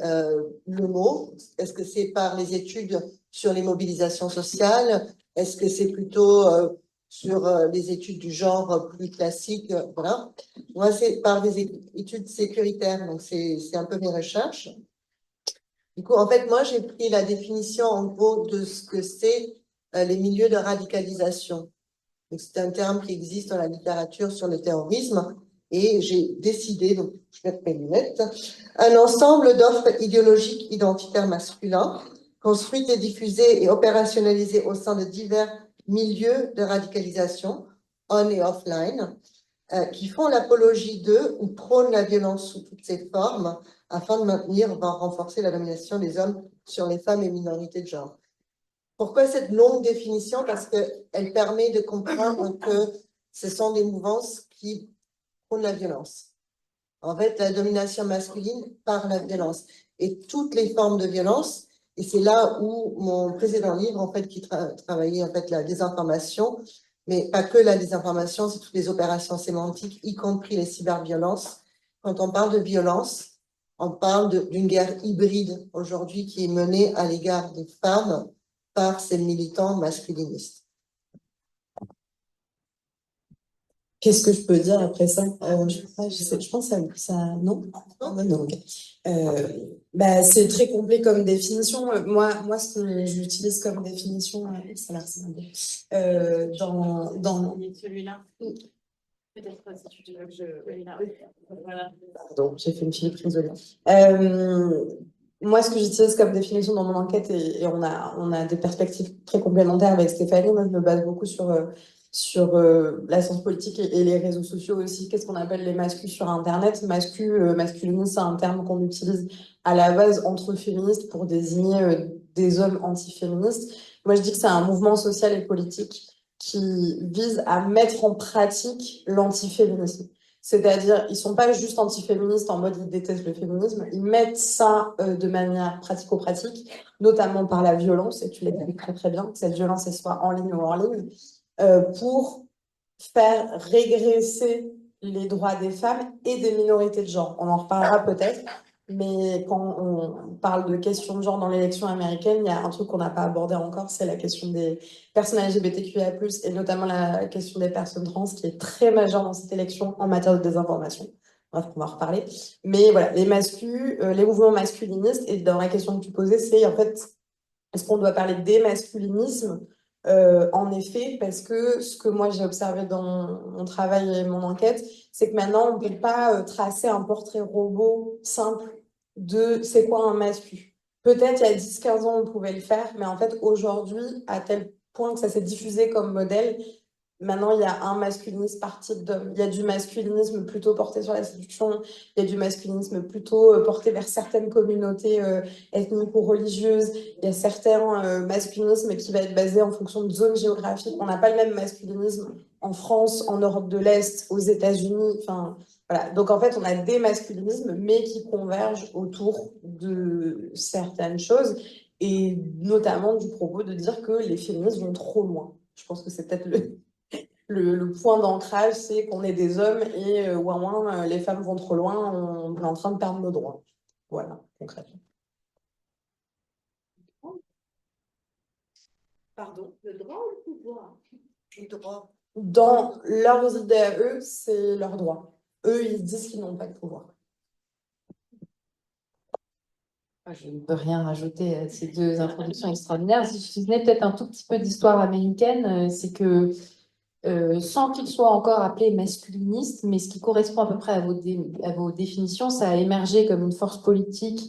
le mot. Est-ce que c'est par les études sur les mobilisations sociales? Est-ce que c'est plutôt sur les études du genre plus classiques? Voilà. Moi, c'est par des études sécuritaires, donc c'est un peu mes recherches. Du coup, en fait, moi, j'ai pris la définition, en gros, de ce que c'est les milieux de radicalisation. C'est un terme qui existe dans la littérature sur le terrorisme. Et j'ai décidé, donc je vais mettre mes lunettes, un ensemble d'offres idéologiques identitaires masculins, construites et diffusées et opérationnalisées au sein de divers milieux de radicalisation, on et offline, qui font l'apologie de ou prônent la violence sous toutes ses formes afin de maintenir, voire renforcer la domination des hommes sur les femmes et minorités de genre. Pourquoi cette longue définition? Parce qu'elle permet de comprendre que ce sont des mouvances qui prônent la violence. En fait, la domination masculine par la violence. Et toutes les formes de violence, et c'est là où mon précédent livre, en fait, qui travaillait en fait la désinformation, mais pas que la désinformation, c'est toutes les opérations sémantiques, y compris les cyberviolences. Quand on parle de violence, on parle d'une guerre hybride aujourd'hui qui est menée à l'égard des femmes par ces militants masculinistes. Qu'est-ce que je peux dire après ça? Je pense que ça non? Non, ok. C'est très complet comme définition. Moi, ce que j'utilise comme définition, ça a l'air dans celui-là. Peut-être si tu veux que je. Voilà. Pardon, j'ai fait une fine prise de lien. Moi, ce que j'utilise comme définition dans mon enquête, et on a des perspectives très complémentaires avec Stéphanie, moi, je me base beaucoup sur la science politique et les réseaux sociaux aussi. Qu'est-ce qu'on appelle les masculins sur Internet? Masculinisme, c'est un terme qu'on utilise à la base entre féministes pour désigner des hommes antiféministes. Moi, je dis que c'est un mouvement social et politique qui vise à mettre en pratique l'antiféminisme. C'est-à-dire, ils sont pas juste antiféministes en mode ils détestent le féminisme, ils mettent ça de manière pratico-pratique, notamment par la violence, et tu l'as dit très très bien, que cette violence elle soit en ligne ou hors ligne, pour faire régresser les droits des femmes et des minorités de genre. On en reparlera peut-être, Mais quand on parle de questions de genre dans l'élection américaine, il y a un truc qu'on n'a pas abordé encore, c'est la question des personnes LGBTQIA+, et notamment la question des personnes trans, qui est très majeure dans cette élection en matière de désinformation. Bref, on va en reparler. Mais voilà, les mouvements masculinistes, et dans la question que tu posais, c'est en fait, est-ce qu'on doit parler des masculinismes? En effet, parce que ce que moi j'ai observé dans mon travail et mon enquête, c'est que maintenant on ne peut pas tracer un portrait robot simple de c'est quoi un mascu. Peut-être il y a 10-15 ans on pouvait le faire, mais en fait aujourd'hui, à tel point que ça s'est diffusé comme modèle, maintenant, il y a un masculinisme par type d'homme. Il y a du masculinisme plutôt porté sur la séduction. Il y a du masculinisme plutôt porté vers certaines communautés ethniques ou religieuses. Il y a certains masculinismes qui va être basé en fonction de zones géographiques. On n'a pas le même masculinisme en France, en Europe de l'Est, aux États-Unis. Enfin, voilà. Donc, en fait, on a des masculinismes, mais qui convergent autour de certaines choses, et notamment du propos de dire que les féministes vont trop loin. Je pense que c'est peut-être le point d'ancrage, c'est qu'on est des hommes et ouin ouin, les femmes vont trop loin, on est en train de perdre nos droits. Voilà, concrètement. Pardon, le droit ou le pouvoir? Le droit. Dans leurs idées à eux, c'est leur droit. Eux, ils disent qu'ils n'ont pas de pouvoir. Je ne peux rien rajouter à ces deux introductions extraordinaires. Si je faisais peut-être un tout petit peu d'histoire américaine, c'est que sans qu'il soit encore appelé masculiniste, mais ce qui correspond à peu près à vos définitions, ça a émergé comme une force politique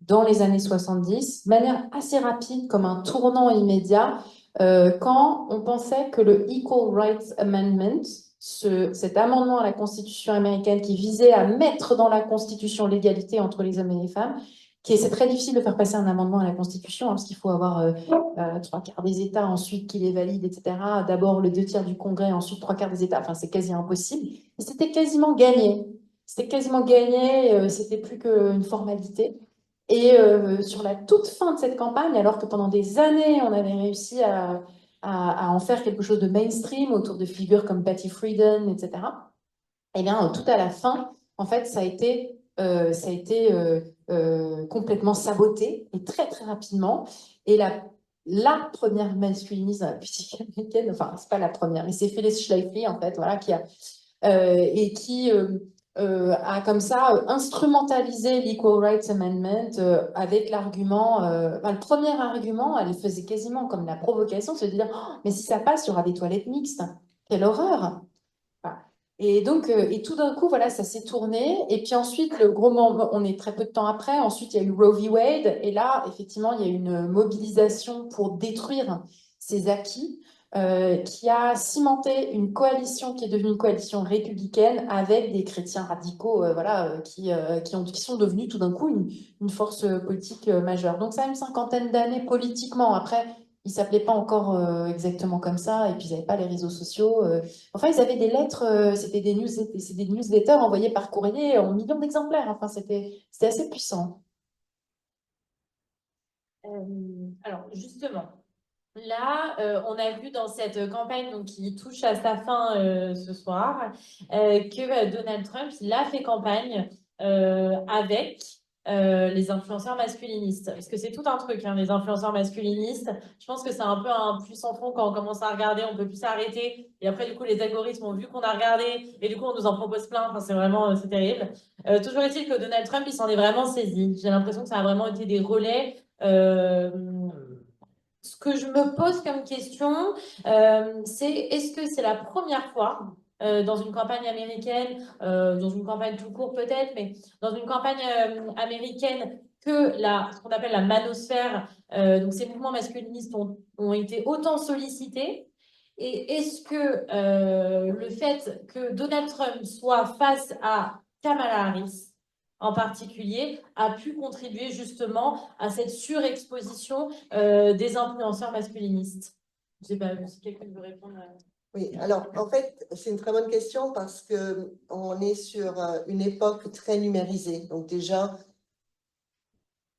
dans les années 70, de manière assez rapide, comme un tournant immédiat, quand on pensait que le Equal Rights Amendment, cet amendement à la Constitution américaine qui visait à mettre dans la Constitution l'égalité entre les hommes et les femmes, c'est très difficile de faire passer un amendement à la Constitution, hein, parce qu'il faut avoir 3/4 des États ensuite qui les valident, etc. D'abord le 2/3 du Congrès, ensuite 3/4 des États. Enfin, c'est quasi impossible. Et c'était quasiment gagné. C'était quasiment gagné, c'était plus qu'une formalité. Et sur la toute fin de cette campagne, alors que pendant des années, on avait réussi à en faire quelque chose de mainstream autour de figures comme Patty Friedan, etc. Eh bien, tout à la fin, en fait, ça a été complètement saboté et très, très rapidement. Et la première masculiniste dans la politique américaine, enfin, c'est pas la première, mais c'est Phyllis Schlafly, en fait, voilà, qui a comme ça instrumentalisé l'Equal Rights Amendment avec l'argument, le premier argument, elle faisait quasiment comme la provocation, c'est de dire, oh, mais si ça passe, il y aura des toilettes mixtes. Quelle horreur! Voilà. Et donc, et tout d'un coup, voilà, ça s'est tourné. Et puis ensuite, le gros moment, on est très peu de temps après. Ensuite, il y a eu Roe v. Wade. Et là, effectivement, il y a eu une mobilisation pour détruire ces acquis qui a cimenté une coalition qui est devenue une coalition républicaine avec des chrétiens radicaux, voilà, qui sont devenus tout d'un coup une force politique majeure. Donc, ça a une cinquantaine d'années politiquement. Après, ils s'appelaient pas encore exactement comme ça, et puis ils n'avaient pas les réseaux sociaux. Enfin, ils avaient des lettres, c'était c'est des newsletters envoyés par courrier en millions d'exemplaires. Enfin, c'était assez puissant. Alors, justement, là, on a vu dans cette campagne donc, qui touche à sa fin ce soir que Donald Trump, il a fait campagne avec les influenceurs masculinistes. Parce que c'est tout un truc, hein, les influenceurs masculinistes. Je pense que c'est un peu un puits sans fond quand on commence à regarder, on peut plus s'arrêter. Et après, du coup, les algorithmes ont vu qu'on a regardé et du coup, on nous en propose plein. Enfin, c'est vraiment, c'est terrible. Toujours est-il que Donald Trump, il s'en est vraiment saisi. J'ai l'impression que ça a vraiment été des relais. Ce que je me pose comme question, c'est est-ce que c'est la première fois dans une campagne américaine, dans une campagne tout court peut-être, mais dans une campagne américaine que ce qu'on appelle la manosphère, donc ces mouvements masculinistes ont été autant sollicités? Et est-ce que le fait que Donald Trump soit face à Kamala Harris, en particulier, a pu contribuer justement à cette surexposition des influenceurs masculinistes? Je sais pas si quelqu'un veut répondre. Oui, alors en fait, c'est une très bonne question parce que on est sur une époque très numérisée. Donc déjà,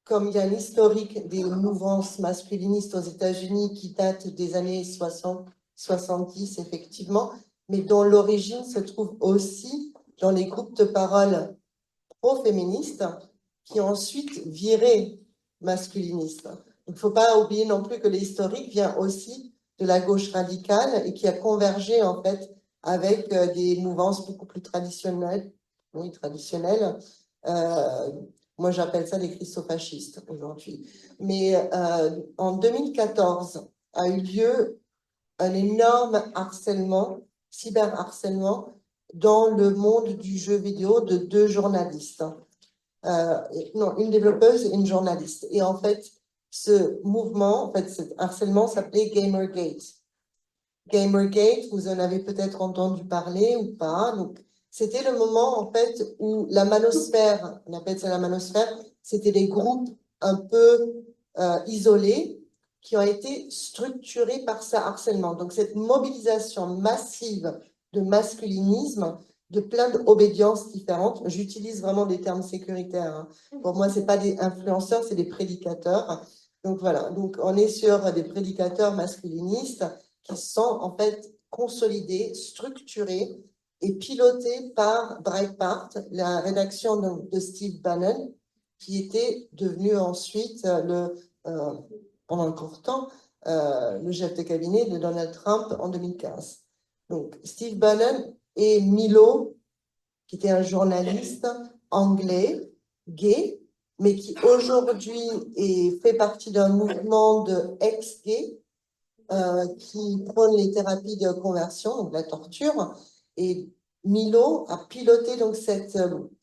comme il y a un historique des mouvances masculinistes aux États-Unis qui date des années 60, 70, effectivement, mais dont l'origine se trouve aussi dans les groupes de parole pro-féministes qui ont ensuite viré masculiniste. Il ne faut pas oublier non plus que l'historique vient aussi de la gauche radicale et qui a convergé en fait avec des mouvances beaucoup plus traditionnelles. Oui, traditionnelles. Moi, j'appelle ça les christofascistes aujourd'hui. Mais en 2014 a eu lieu un énorme harcèlement, cyberharcèlement, dans le monde du jeu vidéo de deux journalistes. Non, une développeuse et une journaliste. Et en fait, ce mouvement, en fait, ce harcèlement s'appelait Gamergate. Gamergate, vous en avez peut-être entendu parler ou pas. Donc, c'était le moment, en fait, où la manosphère, on appelle ça la manosphère, c'était des groupes un peu isolés qui ont été structurés par ce harcèlement. Donc, cette mobilisation massive de masculinisme, de plein d'obédiences différentes. J'utilise vraiment des termes sécuritaires. Hein. Pour moi, c'est pas des influenceurs, c'est des prédicateurs. Donc, voilà. Donc, on est sur des prédicateurs masculinistes qui sont en fait consolidés, structurés et pilotés par Breitbart, la rédaction de Steve Bannon, qui était devenu ensuite pendant un court temps, le chef de cabinet de Donald Trump en 2015. Donc, Steve Bannon et Milo, qui était un journaliste anglais, gay, mais qui aujourd'hui fait partie d'un mouvement de ex-gays, qui prône les thérapies de conversion, donc la torture. Et Milo a piloté donc cette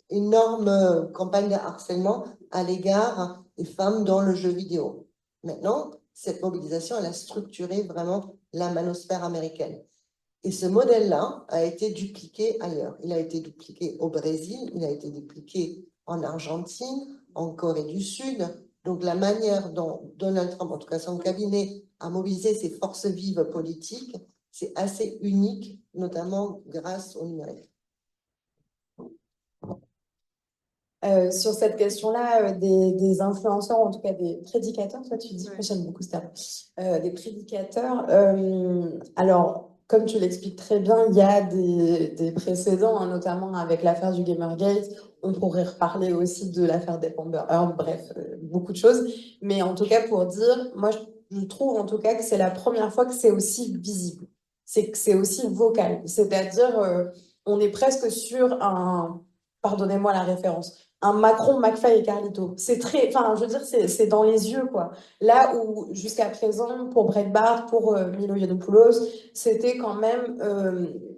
énorme campagne de harcèlement à l'égard des femmes dans le jeu vidéo. Maintenant, cette mobilisation, elle a structuré vraiment la manosphère américaine. Et ce modèle-là a été dupliqué ailleurs. Il a été dupliqué au Brésil, il a été dupliqué en Argentine, en Corée du Sud. Donc la manière dont Donald Trump, en tout cas son cabinet, a mobilisé ses forces vives politiques, c'est assez unique, notamment grâce au numérique. Sur cette question-là, des influenceurs, en tout cas des prédicateurs, toi tu dis, j'aime beaucoup ce terme, des prédicateurs. Alors, comme tu l'expliques très bien, il y a des précédents, hein, notamment avec l'affaire du Gamergate. On pourrait reparler aussi de l'affaire des Amber Heard, bref, beaucoup de choses. Mais en tout cas, pour dire, moi, je trouve en tout cas que c'est la première fois que c'est aussi visible. C'est que c'est aussi vocal. C'est-à-dire, on est presque sur un, pardonnez-moi la référence, un Macron, McFly et Carlito. C'est très, enfin, je veux dire, c'est dans les yeux, quoi. Là où, jusqu'à présent, pour Breitbart, pour Milo Yiannopoulos, c'était quand même,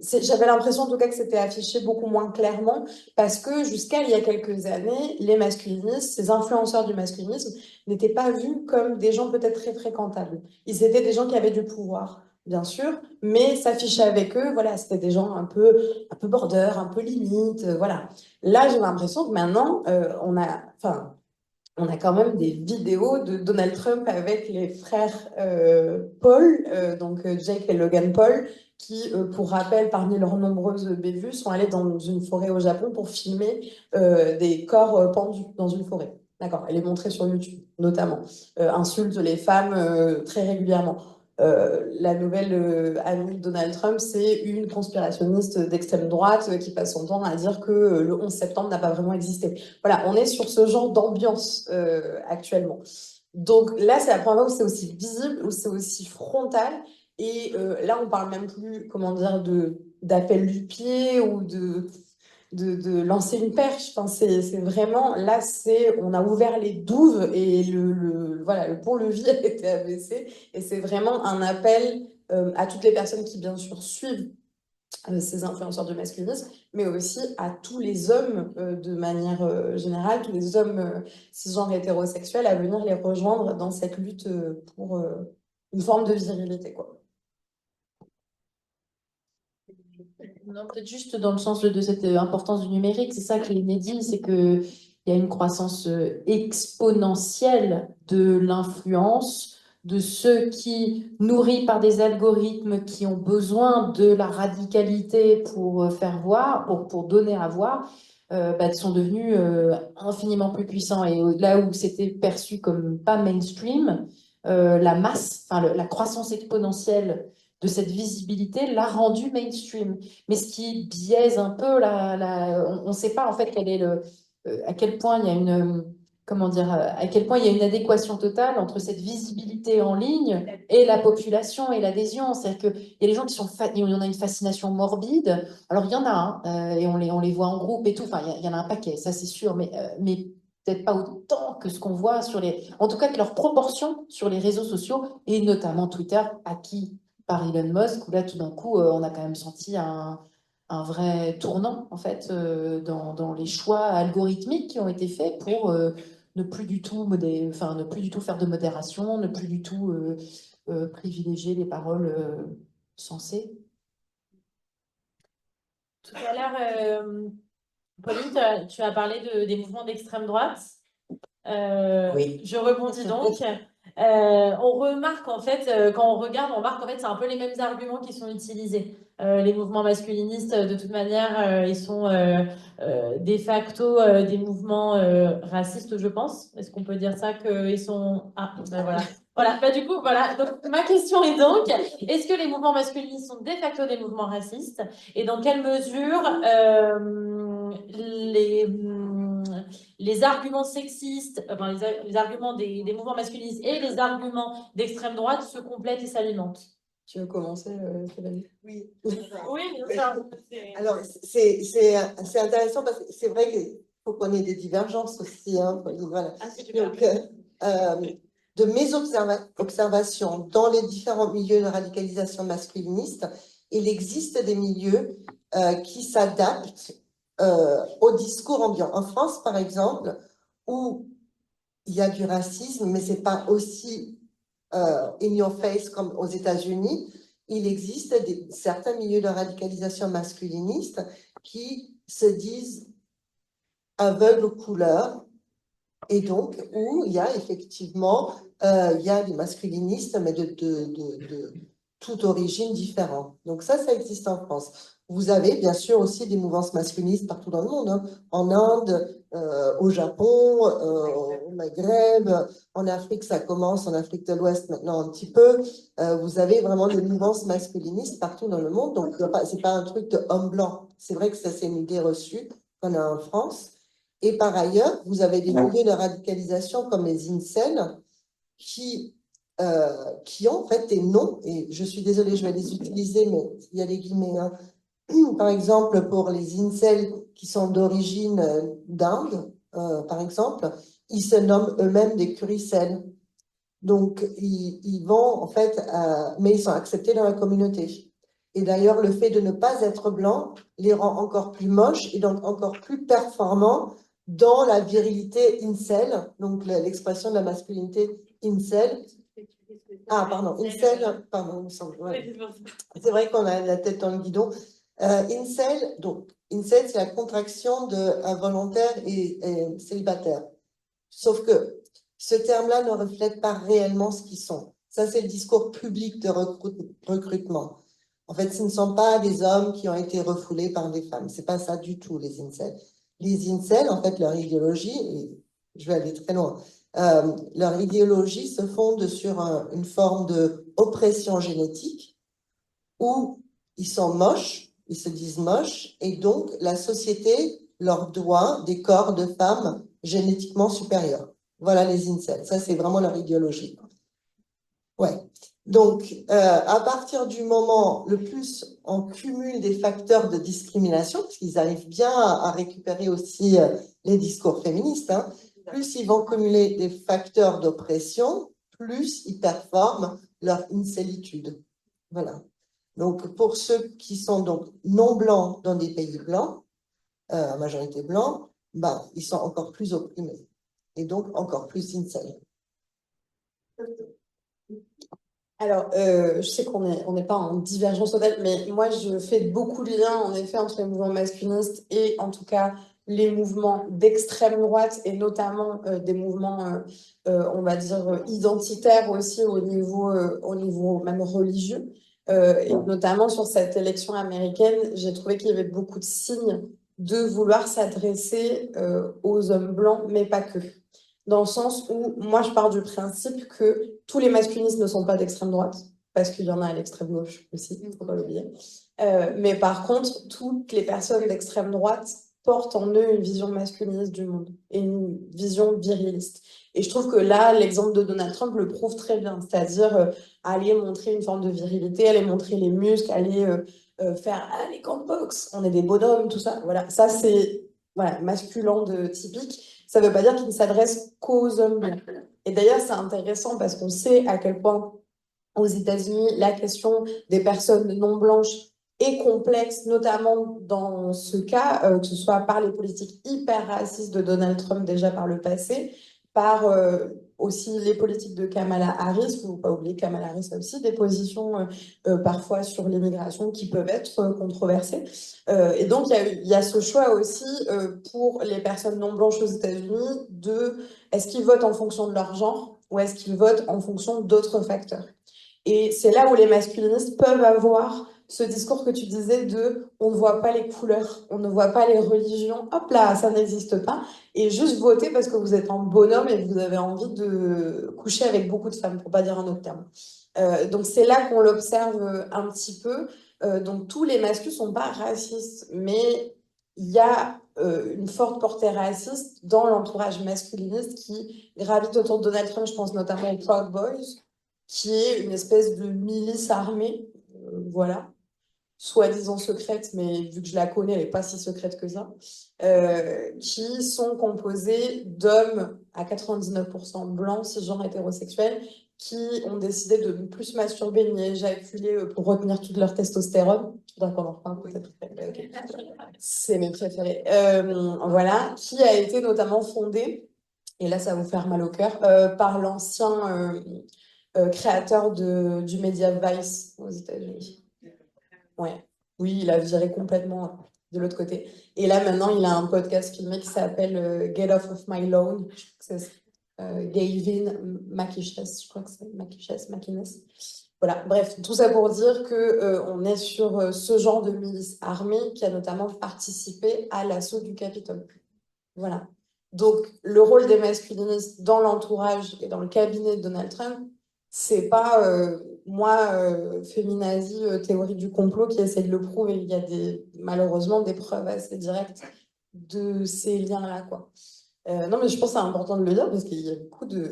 j'avais l'impression, en tout cas, que c'était affiché beaucoup moins clairement, parce que jusqu'à il y a quelques années, les masculinistes, ces influenceurs du masculinisme, n'étaient pas vus comme des gens peut-être très fréquentables. Ils étaient des gens qui avaient du pouvoir, bien sûr, mais s'afficher avec eux, voilà, c'était des gens un peu border, un peu limite, voilà. Là, j'ai l'impression que maintenant, on a quand même des vidéos de Donald Trump avec les frères Paul, donc Jake et Logan Paul, qui, pour rappel, parmi leurs nombreuses bévues, sont allés dans une forêt au Japon pour filmer des corps pendus dans une forêt. D'accord, et les montrer sur YouTube, notamment. Insultent les femmes très régulièrement. La nouvelle amie de Donald Trump, c'est une conspirationniste d'extrême droite qui passe son temps à dire que le 11 septembre n'a pas vraiment existé. Voilà, on est sur ce genre d'ambiance actuellement. Donc là, c'est la première fois où c'est aussi visible, où c'est aussi frontal. Et là, on parle même plus, comment dire, d'appel du pied ou de lancer une perche. Enfin, c'est vraiment, là, on a ouvert les douves et voilà, le pont-levis a été abaissé. Et c'est vraiment un appel à toutes les personnes qui, bien sûr, suivent ces influenceurs de masculinisme, mais aussi à tous les hommes de manière générale, tous les hommes cisgenres hétérosexuels à venir les rejoindre dans cette lutte pour une forme de virilité, quoi. Non, peut-être juste dans le sens de cette importance du numérique, c'est ça qui est inédit, c'est qu'il y a une croissance exponentielle de l'influence de ceux qui, nourris par des algorithmes qui ont besoin de la radicalité pour faire voir, pour donner à voir, sont devenus infiniment plus puissants. Et là où c'était perçu comme pas mainstream, la masse, enfin la croissance exponentielle de cette visibilité l'a rendu mainstream. Mais ce qui biaise un peu, on ne sait pas en fait quel est à quel point il y a comment dire, à quel point il y a une adéquation totale entre cette visibilité en ligne et la population et l'adhésion. C'est-à-dire qu'il y a des gens qui sont, il y en a une fascination morbide. Alors il y en a, hein, et on les voit en groupe et tout. Enfin, il y en a un paquet, ça c'est sûr, mais peut-être pas autant que ce qu'on voit en tout cas que leur proportion sur les réseaux sociaux et notamment Twitter, acquis par Elon Musk, où là tout d'un coup, on a quand même senti un vrai tournant en fait dans les choix algorithmiques qui ont été faits pour ne plus du tout ne plus du tout faire de modération, ne plus du tout privilégier les paroles sensées. Tout à l'heure, Pauline, tu as parlé des mouvements d'extrême droite. Oui. Je rebondis donc. On remarque en fait, quand on regarde, on remarque en fait c'est un peu les mêmes arguments qui sont utilisés. Les mouvements masculinistes, de toute manière, ils sont de facto des mouvements racistes, je pense. Est-ce qu'on peut dire ça qu'ils sont... Ah, ben voilà. Voilà, bah du coup, voilà. Donc, ma question est donc, est-ce que les mouvements masculinistes sont de facto des mouvements racistes? Et dans quelle mesure les arguments sexistes, enfin, les arguments des mouvements masculinistes et les arguments d'extrême droite se complètent et s'alimentent? Tu veux commencer, Stéphanie? Oui. Oui, bien sûr. Alors, c'est intéressant parce que c'est vrai qu'il faut qu'on ait des divergences aussi. Hein, voilà. Ah, c'est super. Donc, de mes observations dans les différents milieux de radicalisation masculiniste, il existe des milieux qui s'adaptent au discours ambiant. En France, par exemple, où il y a du racisme, mais c'est pas aussi in your face comme aux États-Unis, il existe certains milieux de radicalisation masculiniste qui se disent aveugles aux couleurs et donc où il y a effectivement il y a des masculinistes mais de toute origine différente. Donc ça existe en France. Vous avez bien sûr aussi des mouvances masculinistes partout dans le monde, hein. En Inde, au Japon, au Maghreb, en Afrique ça commence, en Afrique de l'Ouest maintenant un petit peu. Vous avez vraiment des mouvances masculinistes partout dans le monde, donc c'est pas un truc de homme blanc. C'est vrai que ça c'est une idée reçue qu'on a en France. Et par ailleurs, vous avez des milieux de radicalisation comme les incels qui ont en fait des noms, et je suis désolée, je vais les utiliser, mais il y a des guillemets, hein. Par exemple, pour les incels qui sont d'origine d'Inde, par exemple, ils se nomment eux-mêmes des curicels. Donc, ils vont, en fait, mais ils sont acceptés dans la communauté. Et d'ailleurs, le fait de ne pas être blanc les rend encore plus moches et donc encore plus performants dans la virilité incel, donc l'expression de la masculinité incel. Ah, pardon, incel, pardon, il me semble. Ouais. C'est vrai qu'on a la tête dans le guidon. Incel, donc, incel, c'est la contraction de involontaire et célibataire. Sauf que ce terme-là ne reflète pas réellement ce qu'ils sont. Ça, c'est le discours public de recrutement. En fait, ce ne sont pas des hommes qui ont été refoulés par des femmes. C'est pas ça du tout, les incels. Les incels, en fait, leur idéologie, et je vais aller très loin, leur idéologie se fonde sur une forme de oppression génétique où ils sont moches, ils se disent moches, et donc la société leur doit des corps de femmes génétiquement supérieurs. Voilà les incels. Ça, c'est vraiment leur idéologie. Ouais. Donc, à partir du moment, le plus on cumule des facteurs de discrimination, parce qu'ils arrivent bien à récupérer aussi les discours féministes, hein, plus ils vont cumuler des facteurs d'oppression, plus ils performent leur incélitude. Voilà. Donc, pour ceux qui sont donc non blancs dans des pays blancs, à majorité blanc, ben, ils sont encore plus opprimés et donc encore plus incel. Alors, je sais qu'on n'est pas en divergence totale, mais moi, je fais beaucoup de liens, en effet, entre les mouvements masculinistes et, en tout cas, les mouvements d'extrême droite, et notamment des mouvements, on va dire, identitaires aussi au niveau même religieux. Et notamment sur cette élection américaine, j'ai trouvé qu'il y avait beaucoup de signes de vouloir s'adresser aux hommes blancs, mais pas que. Dans le sens où moi je pars du principe que tous les masculinistes ne sont pas d'extrême droite, parce qu'il y en a à l'extrême gauche aussi, il ne faut pas l'oublier. Mais par contre, toutes les personnes d'extrême droite portent en eux une vision masculiniste du monde et une vision viriliste. Et je trouve que là, l'exemple de Donald Trump le prouve très bien, c'est-à-dire aller montrer une forme de virilité, aller montrer les muscles, aller faire les camps de boxe, on est des bonhommes, tout ça. Voilà, ça c'est voilà, masculin de typique. Ça ne veut pas dire qu'il ne s'adresse qu'aux hommes blancs. Et d'ailleurs, c'est intéressant parce qu'on sait à quel point aux États-Unis, la question des personnes non blanches est complexe, notamment dans ce cas, que ce soit par les politiques hyper racistes de Donald Trump déjà par le passé, par aussi les politiques de Kamala Harris. Il ne faut pas oublier que Kamala Harris a aussi des positions parfois sur l'immigration qui peuvent être controversées. Et donc, il y a ce choix aussi pour les personnes non blanches aux États-Unis de est-ce qu'ils votent en fonction de leur genre ou est-ce qu'ils votent en fonction d'autres facteurs. Et c'est là où les masculinistes peuvent avoir ce discours que tu disais de on ne voit pas les couleurs, on ne voit pas les religions, hop là, ça n'existe pas. Et juste voter parce que vous êtes un bonhomme et que vous avez envie de coucher avec beaucoup de femmes, pour pas dire un autre terme. Donc c'est là qu'on l'observe un petit peu. Donc tous les masculins sont pas racistes, mais il y a une forte portée raciste dans l'entourage masculiniste qui gravite autour de Donald Trump. Je pense notamment aux Proud Boys, qui est une espèce de milice armée, voilà, soi-disant secrète, mais vu que je la connais, elle n'est pas si secrète que ça, qui sont composés d'hommes à 99% blancs, cisgenres hétérosexuels, qui ont décidé de ne plus se masturber ni éjaculer pour retenir toute leur testostérone. Faudra qu'on en reparle peut-être. Okay. C'est mes préférés. Voilà, qui a été notamment fondé, et là ça va vous faire mal au cœur, par l'ancien créateur du média Vice aux États-Unis. Ouais. Oui, il a viré complètement de l'autre côté. Et là, maintenant, il a un podcast filmé qui s'appelle Get Off of My Lawn. Je crois que c'est Gavin McInnes. Je crois que c'est McInnes. Voilà, bref, tout ça pour dire que on est sur ce genre de milice armée qui a notamment participé à l'assaut du Capitole. Voilà. Donc, le rôle des masculinistes dans l'entourage et dans le cabinet de Donald Trump, c'est pas moi, féminazie, théorie du complot qui essaie de le prouver. Il y a malheureusement des preuves assez directes de ces liens-là, quoi. Non, mais je pense que c'est important de le dire parce qu'il y a beaucoup de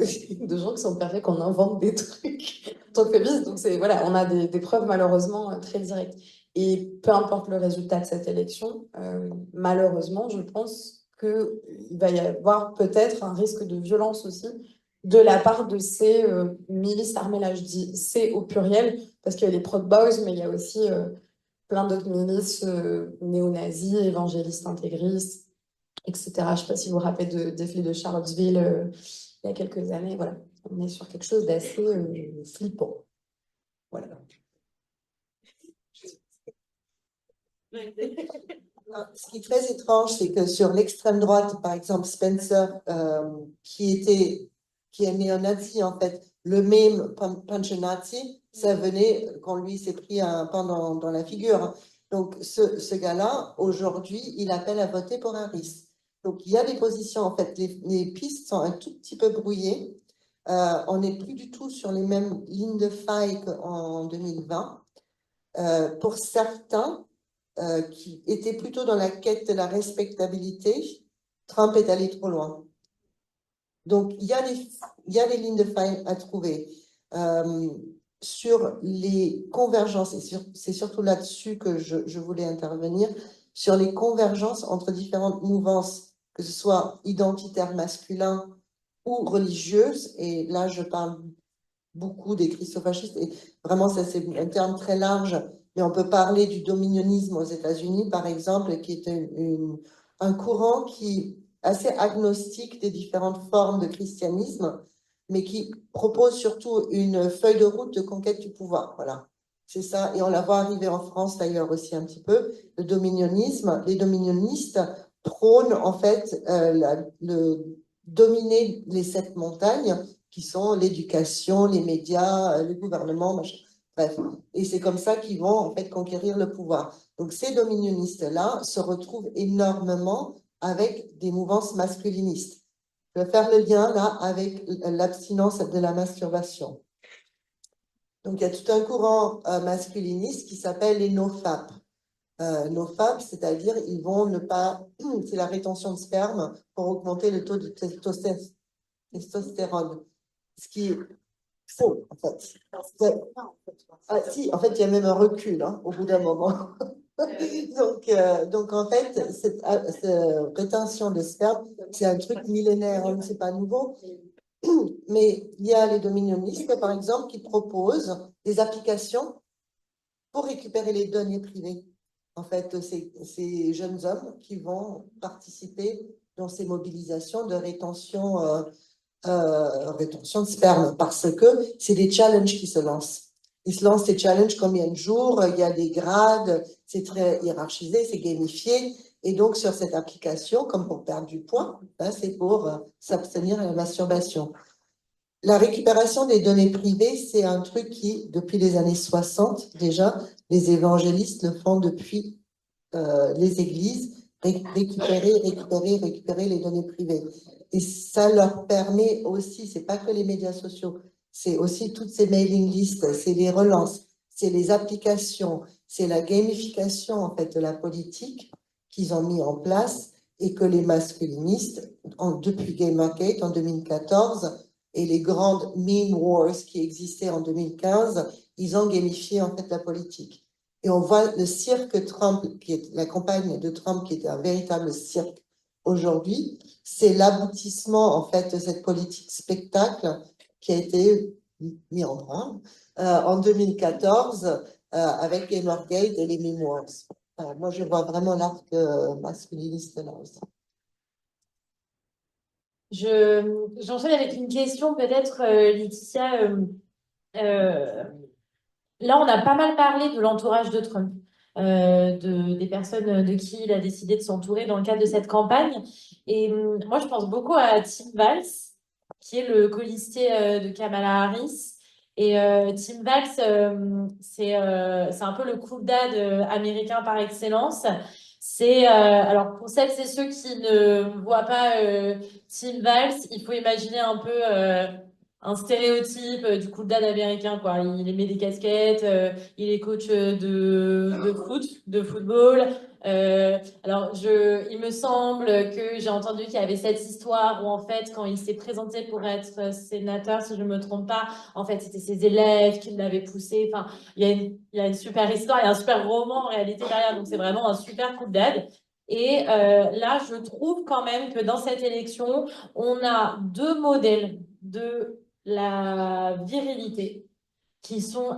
gens qui sont persuadés qu'on invente des trucs en tant que féministe. Donc, voilà, on a des preuves malheureusement très directes. Et peu importe le résultat de cette élection, malheureusement, je pense qu'il va y avoir peut-être un risque de violence aussi de la part de ces milices armées. Là, je dis c'est au pluriel parce qu'il y a les Proud Boys, mais il y a aussi plein d'autres milices néo-nazis, évangélistes intégristes, etc. Je ne sais pas si vous vous rappelez des défilés de Charlottesville il y a quelques années. Voilà, on est sur quelque chose d'assez flippant. Voilà. Ce qui est très étrange, c'est que sur l'extrême droite, par exemple, Spencer, qui est néo-nazi, en fait, le meme punch nazi, ça venait quand lui s'est pris un pain dans la figure. Donc, ce gars-là, aujourd'hui, il appelle à voter pour Harris. Donc, il y a des positions, en fait, les pistes sont un tout petit peu brouillées. On n'est plus du tout sur les mêmes lignes de faille qu'en 2020. Pour certains, qui étaient plutôt dans la quête de la respectabilité, Trump est allé trop loin. Donc, il y a des lignes de faille à trouver. Sur les convergences, et c'est surtout là-dessus que je voulais intervenir, sur les convergences entre différentes mouvances, que ce soit identitaires masculins ou religieuses, et là je parle beaucoup des christofascistes, et vraiment ça c'est un terme très large, mais on peut parler du dominionisme aux États-Unis, par exemple, qui est un courant qui est assez agnostique des différentes formes de christianisme, mais qui propose surtout une feuille de route de conquête du pouvoir. Voilà, c'est ça. Et on la voit arriver en France d'ailleurs aussi un petit peu, le dominionisme. Les dominionistes prônent en fait le dominer les 7 montagnes, qui sont l'éducation, les médias, le gouvernement, machin. Bref, et c'est comme ça qu'ils vont en fait conquérir le pouvoir. Donc ces dominionistes-là se retrouvent énormément avec des mouvances masculinistes. Je vais faire le lien là avec l'abstinence de la masturbation. Donc il y a tout un courant masculiniste qui s'appelle les nofap. nos femmes, c'est-à-dire ils vont ne pas, c'est la rétention de sperme pour augmenter le taux de testostérone, ce qui est faux en fait. Ah, si, en fait, il y a même un recul hein, au bout d'un moment. Donc, en fait, cette rétention de sperme, c'est un truc millénaire, hein, c'est pas nouveau. Mais il y a les dominionistes, par exemple, qui proposent des applications pour récupérer les données privées. En fait, ces jeunes hommes qui vont participer dans ces mobilisations de rétention de sperme, parce que c'est des challenges qui se lancent. Ils se lancent des challenges combien de jours, il y a des grades, c'est très hiérarchisé, c'est gamifié. Et donc, sur cette application, comme pour perdre du poids, ben, c'est pour s'abstenir de la masturbation. La récupération des données privées, c'est un truc qui, depuis les années 60, déjà, les évangélistes le font depuis les églises, récupérer les données privées. Et ça leur permet aussi, c'est pas que les médias sociaux, c'est aussi toutes ces mailing lists, c'est les relances, c'est les applications, c'est la gamification en fait de la politique qu'ils ont mis en place et que les masculinistes, depuis Gamergate en 2014 et les grandes meme wars qui existaient en 2015, ils ont gamifié en fait la politique. Et on voit le cirque Trump, qui est la campagne de Trump, qui était un véritable cirque aujourd'hui, c'est l'aboutissement en fait de cette politique spectacle qui a été mis en branle en 2014 avec Gamergate et les Meme Wars. Moi, je vois vraiment l'arc masculiniste là aussi. J'enchaîne avec une question peut-être, Laetitia. Là, on a pas mal parlé de l'entourage de Trump, des personnes de qui il a décidé de s'entourer dans le cadre de cette campagne. Et moi, je pense beaucoup à Tim Walz, qui est le colistier de Kamala Harris. Et Tim Walz, c'est un peu le cool dad américain par excellence. Alors, pour celles et ceux qui ne voient pas Tim Walz, il faut imaginer un peu un stéréotype du cool dad américain, quoi. Il met des casquettes, il est coach de football. Il me semble que j'ai entendu qu'il y avait cette histoire où, en fait, quand il s'est présenté pour être sénateur, si je ne me trompe pas, en fait, c'était ses élèves qui l'avaient poussé. Enfin, il y a une super histoire, il y a un super roman en réalité derrière, donc c'est vraiment un super cool dad. Et là, je trouve quand même que dans cette élection, on a deux modèles de la virilité, qui sont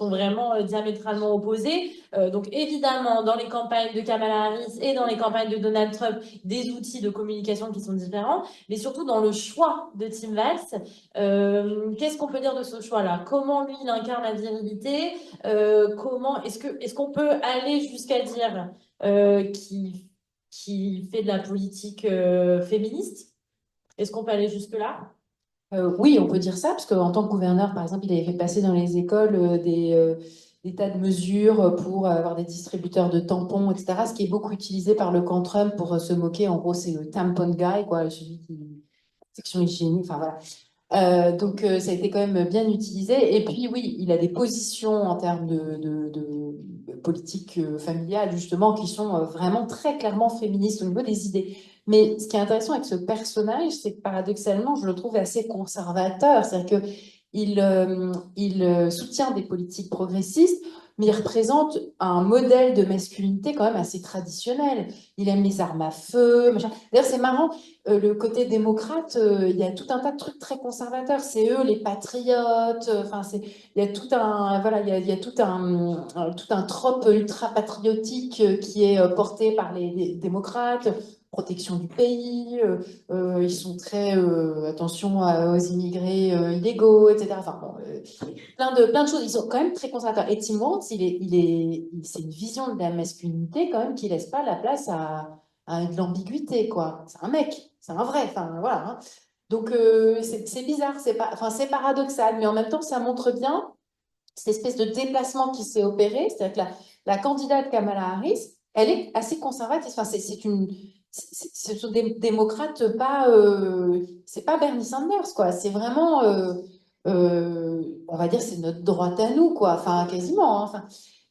vraiment diamétralement opposés. Donc évidemment, dans les campagnes de Kamala Harris et dans les campagnes de Donald Trump, des outils de communication qui sont différents, mais surtout dans le choix de Tim Walz. Qu'est-ce qu'on peut dire de ce choix-là? Comment lui, il incarne la virilité? Est-ce qu'on peut aller jusqu'à dire qu'il fait de la politique féministe? Est-ce qu'on peut aller jusque-là? Oui, on peut dire ça, parce qu'en tant que gouverneur, par exemple, il avait fait passer dans les écoles des tas de mesures pour avoir des distributeurs de tampons, etc., ce qui est beaucoup utilisé par le camp Trump pour se moquer. En gros, c'est le tampon guy, quoi, celui qui... section hygiénique, enfin voilà. Ça a été quand même bien utilisé. Et puis, oui, il a des positions en termes de politique familiale, justement, qui sont vraiment très clairement féministes au niveau des idées. Mais ce qui est intéressant avec ce personnage, c'est que paradoxalement, je le trouve assez conservateur. C'est-à-dire qu'il soutient des politiques progressistes, mais il représente un modèle de masculinité quand même assez traditionnel. Il aime les armes à feu, machin. D'ailleurs, c'est marrant, le côté démocrate, il y a tout un tas de trucs très conservateurs. C'est eux les patriotes. Enfin, il y a tout un, voilà, il y a tout un trope ultra patriotique qui est porté par les démocrates. Protection du pays, ils sont très attention aux immigrés illégaux, etc. Enfin, bon, plein de choses. Ils sont quand même très conservateurs. Et Tim Walz, c'est une vision de la masculinité quand même qui laisse pas la place à de l'ambiguïté, quoi. C'est un mec, c'est un vrai. Enfin, voilà. Hein. Donc, c'est bizarre, c'est paradoxal, mais en même temps, ça montre bien cette espèce de déplacement qui s'est opéré. C'est-à-dire que la candidate Kamala Harris, elle est assez conservatrice. Enfin, ce sont des démocrates pas, c'est pas Bernie Sanders, quoi. C'est vraiment, on va dire, c'est notre droite à nous, quoi. Enfin, quasiment. Hein. Enfin,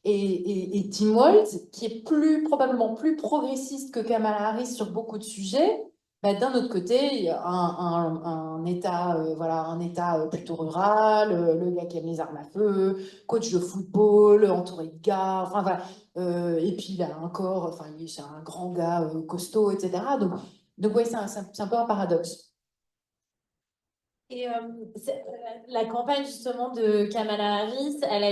et Tim Walz, qui est probablement plus progressiste que Kamala Harris sur beaucoup de sujets, bah, d'un autre côté, il y a un État, voilà, un État plutôt rural, le gars qui aime les armes à feu, coach de football, entouré de gars, enfin voilà. Et puis il a un corps, enfin c'est un grand gars costaud, etc. Donc ouais, c'est un peu un paradoxe. Et la campagne justement de Kamala Harris, elle a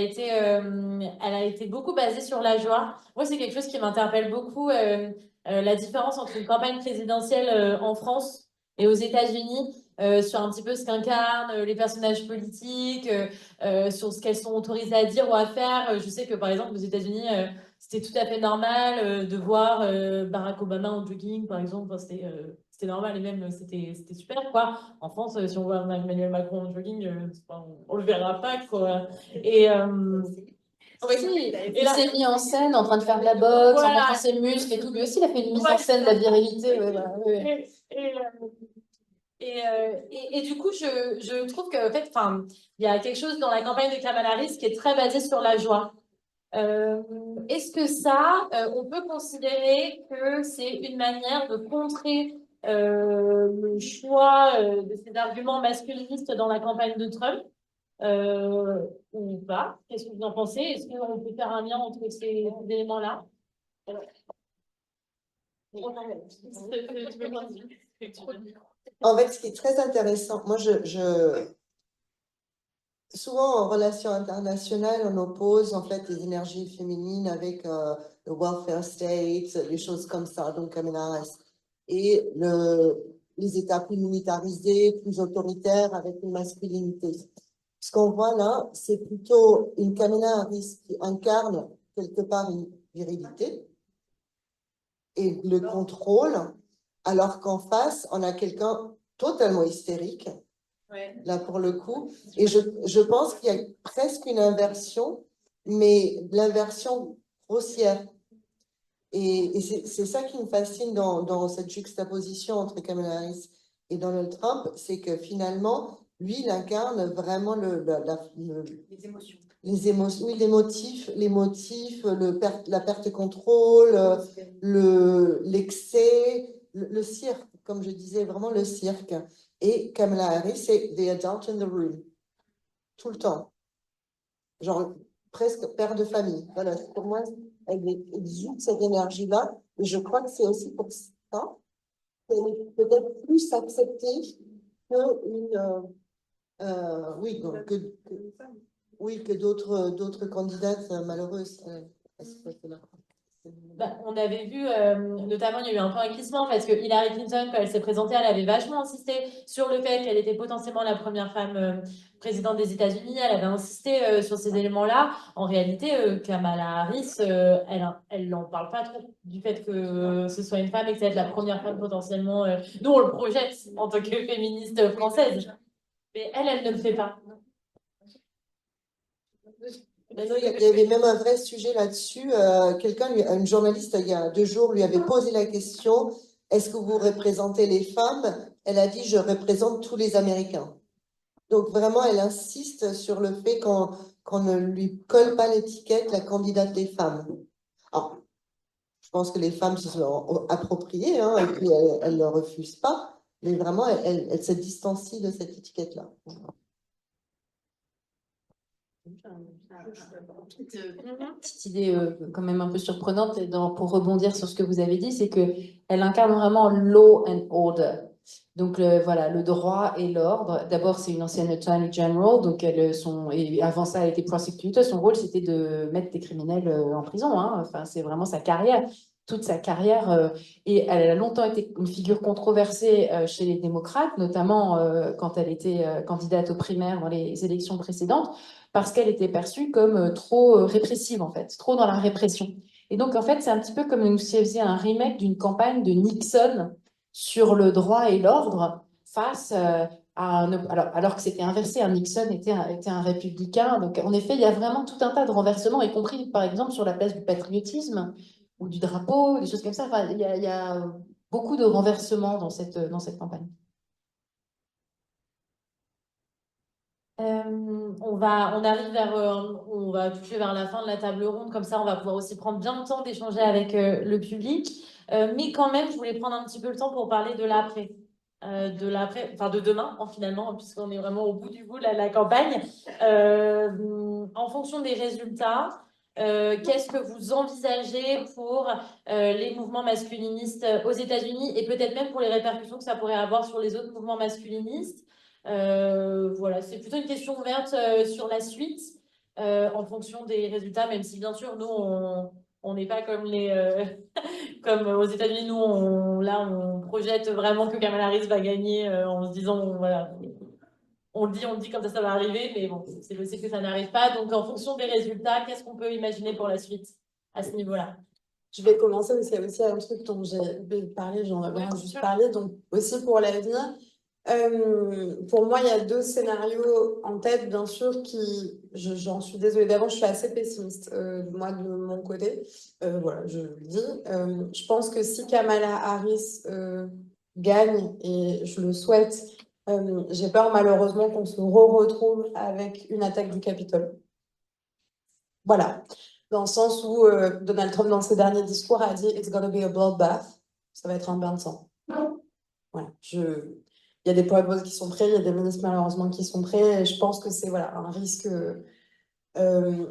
été beaucoup basée sur la joie. Moi, c'est quelque chose qui m'interpelle beaucoup, la différence entre une campagne présidentielle en France et aux États-Unis, sur un petit peu ce qu'incarnent les personnages politiques, sur ce qu'elles sont autorisées à dire ou à faire. Je sais que par exemple aux États-Unis, c'était tout à fait normal de voir Barack Obama en jogging, par exemple. Enfin, c'était normal et même c'était super, quoi. En France, si on voit Emmanuel Macron en jogging, on le verra pas, quoi. Et, ouais, Il s'est mis en scène en train de faire de la boxe, en voilà. montrant ses muscles et tout. Lui aussi, il a fait une mise en scène de la virilité. Ouais, voilà, ouais. Et du coup, je trouve que, en fait, enfin, il y a quelque chose dans la campagne de Kamala Harris qui est très basé sur la joie. Est-ce que ça, on peut considérer que c'est une manière de contrer le choix de ces arguments masculinistes dans la campagne de Trump ou pas? Qu'est-ce que vous en pensez? Est-ce qu'on peut faire un lien entre ces éléments-là? En fait, ce qui est très intéressant, moi, souvent en relations internationales, on oppose en fait les énergies féminines avec le welfare state, les choses comme ça, donc Kamala Harris, et les États plus militarisés, plus autoritaires avec une masculinité. Ce qu'on voit là, c'est plutôt une Kamala Harris qui incarne quelque part une virilité et le contrôle, alors qu'en face, on a quelqu'un totalement hystérique, là pour le coup. Et je pense qu'il y a presque une inversion, mais l'inversion grossière. Et c'est ça qui me fascine dans cette juxtaposition entre Kamala Harris et Donald Trump, c'est que finalement, lui, il incarne vraiment Les émotions. les émotions, oui, les motifs, la perte de contrôle, l'excès, le cirque, comme je disais, vraiment le cirque. Et Kamala Harris, c'est the adult in the room, tout le temps. Genre, presque père de famille. Voilà, pour moi, elle exude cette énergie-là. Et je crois que c'est aussi pour ça qu'elle est peut-être plus acceptée oui, oui, que d'autres candidates malheureuses à ce poste-là. Bah, on avait vu, notamment, il y a eu un peu un glissement parce que Hillary Clinton, quand elle s'est présentée, elle avait vachement insisté sur le fait qu'elle était potentiellement la première femme présidente des États-Unis. Elle avait insisté sur ces éléments-là. En réalité, Kamala Harris, elle n'en parle pas trop du fait que ce soit une femme et que c'est la première femme potentiellement. Nous, on le projette en tant que féministe française. Mais elle ne le fait pas. Non, il y avait même un vrai sujet là-dessus. Une journaliste, il y a 2 jours, lui avait posé la question, est-ce que vous représentez les femmes? Elle a dit, je représente tous les Américains. Donc vraiment, elle insiste sur le fait qu'on ne lui colle pas l'étiquette la candidate des femmes. Alors, je pense que les femmes se sont appropriées, hein, et puis elles ne le refusent pas, mais vraiment, elle se distancie de cette étiquette-là. Petite idée quand même un peu surprenante pour rebondir sur ce que vous avez dit, c'est qu'elle incarne vraiment law and order. Donc voilà, le droit et l'ordre. D'abord, c'est une ancienne attorney general, donc et avant ça, elle était prosecutor. Son rôle, c'était de mettre des criminels en prison, hein. Enfin, c'est vraiment sa carrière, toute sa carrière. Et elle a longtemps été une figure controversée chez les démocrates, notamment quand elle était candidate aux primaires dans les élections précédentes, parce qu'elle était perçue comme trop répressive, en fait, trop dans la répression. Et donc, en fait, c'est un petit peu comme si elle faisait un remake d'une campagne de Nixon sur le droit et l'ordre face alors que c'était inversé, un Nixon était un républicain. Donc, en effet, il y a vraiment tout un tas de renversements, y compris, par exemple, sur la place du patriotisme ou du drapeau, des choses comme ça. Enfin, il y a beaucoup de renversements dans cette campagne. On arrive on va toucher vers la fin de la table ronde, comme ça on va pouvoir aussi prendre bien le temps d'échanger avec le public. Mais quand même, je voulais prendre un petit peu le temps pour parler de l'après. Enfin de demain, finalement, puisqu'on est vraiment au bout du bout de la campagne. En fonction des résultats, qu'est-ce que vous envisagez pour les mouvements masculinistes aux États-Unis et peut-être même pour les répercussions que ça pourrait avoir sur les autres mouvements masculinistes? Voilà, c'est plutôt une question ouverte sur la suite en fonction des résultats, même si bien sûr, nous, on n'est pas comme comme aux États-Unis, nous, on projette vraiment que Kamala Harris va gagner en se disant, voilà, on le dit comme ça va arriver, mais bon, c'est possible que ça n'arrive pas. Donc, en fonction des résultats, qu'est-ce qu'on peut imaginer pour la suite à ce niveau-là? Je vais commencer, parce qu'il y a aussi un truc dont j'ai parlé, j'en avais juste parlé, donc aussi pour l'avenir. Pour moi, il y a deux scénarios en tête, bien sûr, j'en suis désolée d'avance, je suis assez pessimiste, moi, de mon côté. Voilà, je le dis. Je pense que si Kamala Harris gagne, et je le souhaite, j'ai peur malheureusement qu'on se retrouve avec une attaque du Capitole. Voilà. Dans le sens où Donald Trump, dans ses derniers discours, a dit It's gonna be a bloodbath. Ça va être un bain de sang. Voilà. Il y a des poids qui sont prêts, il y a des ministres malheureusement qui sont prêts. Et je pense que c'est voilà, un risque